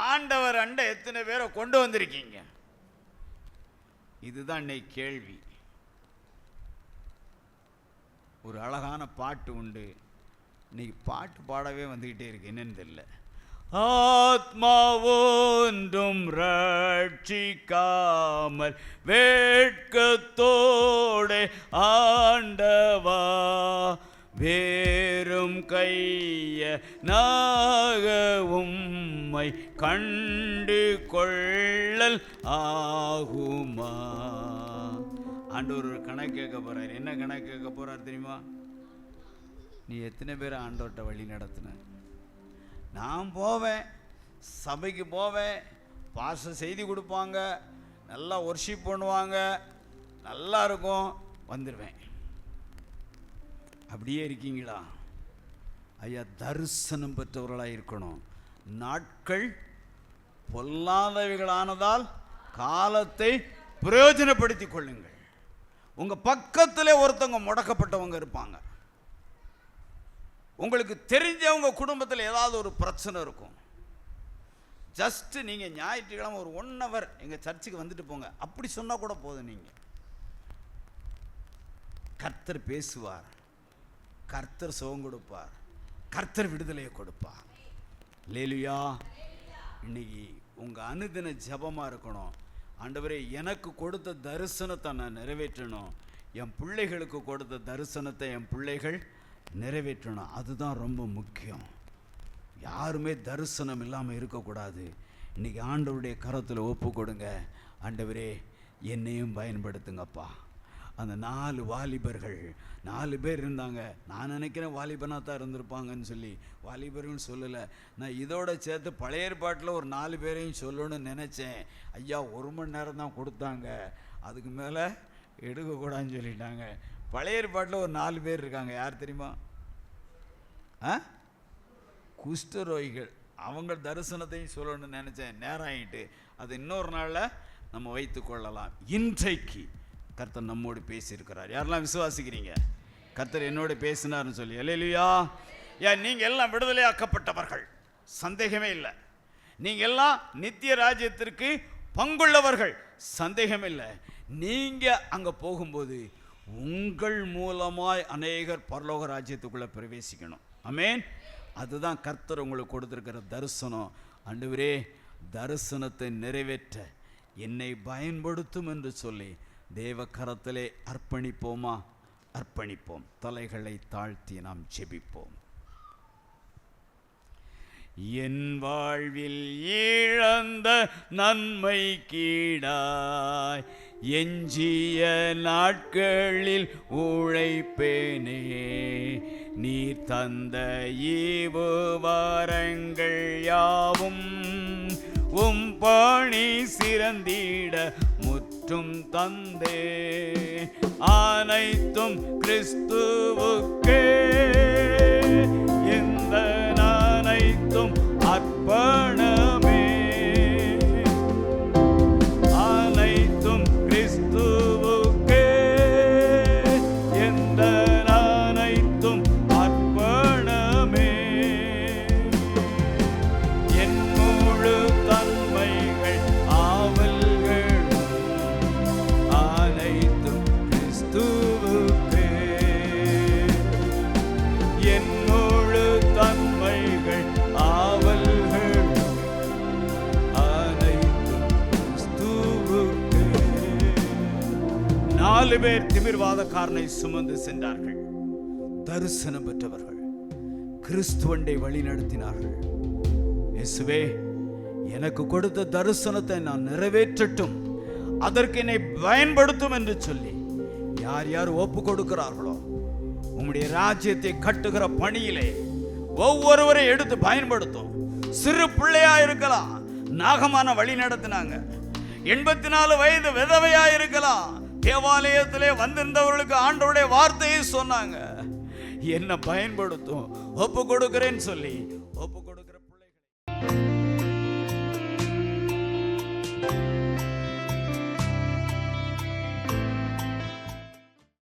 ஆண்டவர் அண்ட எத்தனை பேரை கொண்டு வந்திருக்கீங்க? இதுதான் இன்னைக்கு கேள்வி. ஒரு அழகான பாட்டு உண்டு, இன்னைக்கு பாட்டு பாடவே வந்துகிட்டே இருக்கு, என்னன்னு தெரியல. ஆத்மா ஒன்றும் ரட்சிக்காமல் வேட்கத்தோட ஆண்டவா வேறும் கைய நாக உம்மை கண்டு கொள்ளல் ஆகுமா? ஆண்டவர் ஒரு கணக்கு கேட்க போறார். என்ன கணக்கு கேட்க போறார் தெரியுமா? நீ எத்தனை பேர் ஆண்டவர்கிட்ட வழி நடத்தின? நான் போவேன், சபைக்கு போவேன், பாஸ்டர் செய்தி கொடுப்பாங்க, நல்லா ஒர்ஷிப் பண்ணுவாங்க, நல்லா இருக்கும், வந்துடுவேன். அப்படியே இருக்கீங்களா? ஐயா, தரிசனம் பெற்றவர்களாக இருக்கணும். நாட்கள் பொல்லாதவைகளானதால் காலத்தை பிரயோஜனப்படுத்தி கொள்ளுங்கள். உங்க பக்கத்திலே ஒருத்தவங்க முடக்கப்பட்டவங்க இருப்பாங்க. உங்களுக்கு தெரிஞ்சவங்க குடும்பத்தில் ஏதாவது ஒரு பிரச்சனை இருக்கும். ஜஸ்ட் நீங்க ஞாயிற்றுக்கிழமை ஒரு 1 hour எங்க சர்ச்சுக்கு வந்துட்டு போங்க, அப்படி சொன்னா கூட போதும். நீங்க கர்த்தர் பேசுவார், கர்த்தர் சுகம் கொடுப்பார், கர்த்தர் விடுதலையை கொடுப்பார். அல்லேலூயா. இன்னைக்கு உங்க அனுதின ஜெபமா இருக்கணும். ஆண்டவரே, எனக்கு கொடுத்த தரிசனத்தை நான் நிறைவேற்றணும், என் பிள்ளைகளுக்கு கொடுத்த தரிசனத்தை என் பிள்ளைகள் நிறைவேற்றணும். அதுதான் ரொம்ப முக்கியம். யாருமே தரிசனம் இல்லாமல் இருக்கக்கூடாது. இன்னைக்கு ஆண்டவருடைய கரத்தில் ஒப்பு கொடுங்க. ஆண்டவரே, என்னையும் பயன்படுத்துங்கப்பா. அந்த 4 வாலிபர்கள் 4 பேர் இருந்தாங்க. நான் நினைக்கிறேன் வாலிபனாக தான் இருந்திருப்பாங்கன்னு சொல்லி, வாலிபர்னு சொல்லலை. நான் இதோட சேர்த்து பழைய ஏற்பாட்டில் ஒரு 4 பேரையும் சொல்லணும்னு நினச்சேன். ஐயா 1 மணி நேரம் தான் கொடுத்தாங்க, அதுக்கு மேலே எடுக்கக்கூடாதுன்னு சொல்லிட்டாங்க. பழைய ஏற்பாட்டில் ஒரு 4 பேர் இருக்காங்க. யார் தெரியுமா? குஷ்டரோகிகள். அவங்க தரிசனத்தையும் சொல்லணும்னு நினச்சேன், நேரம் ஆகிட்டு. அது இன்னொரு நாளில் நம்ம வைத்து கொள்ளலாம். இன்றைக்கு கர்த்தர் நம்மோடு பேசியிருக்கிறார். யாரெல்லாம் விசுவாசிக்கிறீங்க கர்த்தர் என்னோடு பேசினார்னு சொல்லி? அல்லேலூயா. ஏன் நீங்கள் எல்லாம் விடுதலையாக்கப்பட்டவர்கள், சந்தேகமே இல்லை. நீங்கள் எல்லாம் நித்திய ராஜ்யத்திற்கு பங்குள்ளவர்கள், சந்தேகம் இல்லை. நீங்கள் அங்கே போகும்போது உங்கள் மூலமாய் அநேகர் பரலோக ராஜ்யத்துக்குள்ளே பிரவேசிக்கணும். ஆமென். அதுதான் கர்த்தர் உங்களுக்கு கொடுத்துருக்கிற தரிசனம். ஆண்டவரே, தரிசனத்தை நிறைவேற்ற என்னை பயன்படுத்தும் என்று சொல்லி தேவ கரத்திலே அர்ப்பணிப்போமா? அர்ப்பணிப்போம். தலைகளை தாழ்த்தி நாம் ஜெபிப்போம். என் வாழ்வில் இழந்த நன்மை கீடாய் எஞ்சிய நாட்களில் உழைப்பேனே. நீர் தந்த ஈவு வாரங்கள் யாவும் உம் பணி சிறந்திட முற்றும் தந்தே. அனைத்தும் கிறிஸ்துவுக்கே எந்த அனைத்தும் அர்ப்பணமே. அனைத்தும் கிறிஸ்துவுக்கே எந்த அனைத்தும் அர்ப்பணமே. என் முழு தன்மைகள் ஆவல்களும் அனைத்தும் கிறிஸ்துவுக்கே. என் முழு தன்மைகள் ஆவல்களும் அனைத்தும் கிறிஸ்துவுக்கே. 4 பேர் திமிர்வாதக்காரனை சுமந்து சென்றார்கள். தரிசனம் பெற்றவர்கள் கிறிஸ்துவண்டை வழி நடத்தினார்கள். இயேசுவே, எனக்கு கொடுத்த தரிசனத்தை நான் நிறைவேற்றட்டும், அதற்கு என்னை பயன்படுத்தும் என்று சொல்லி யார் யார் ஒப்பு கொடுக்கிறார்களோ உம்முடைய ராஜ்யத்தை கட்டுகிற பணியிலே ஒவ்வொருவரை எடுத்து பயன்படுத்தும். சிறு பிள்ளையா இருக்கலாம், நாகமான வழி நடத்தினாங்க. 84 வயது விதவையா இருக்கலாம், தேவாலயத்திலே வந்திருந்தவர்களுக்கு ஆண்டவருடைய வார்த்தையை சொன்னாங்க. என்ன பயன்படுத்தும், ஒப்பு கொடுக்கிறேன்னு சொல்லி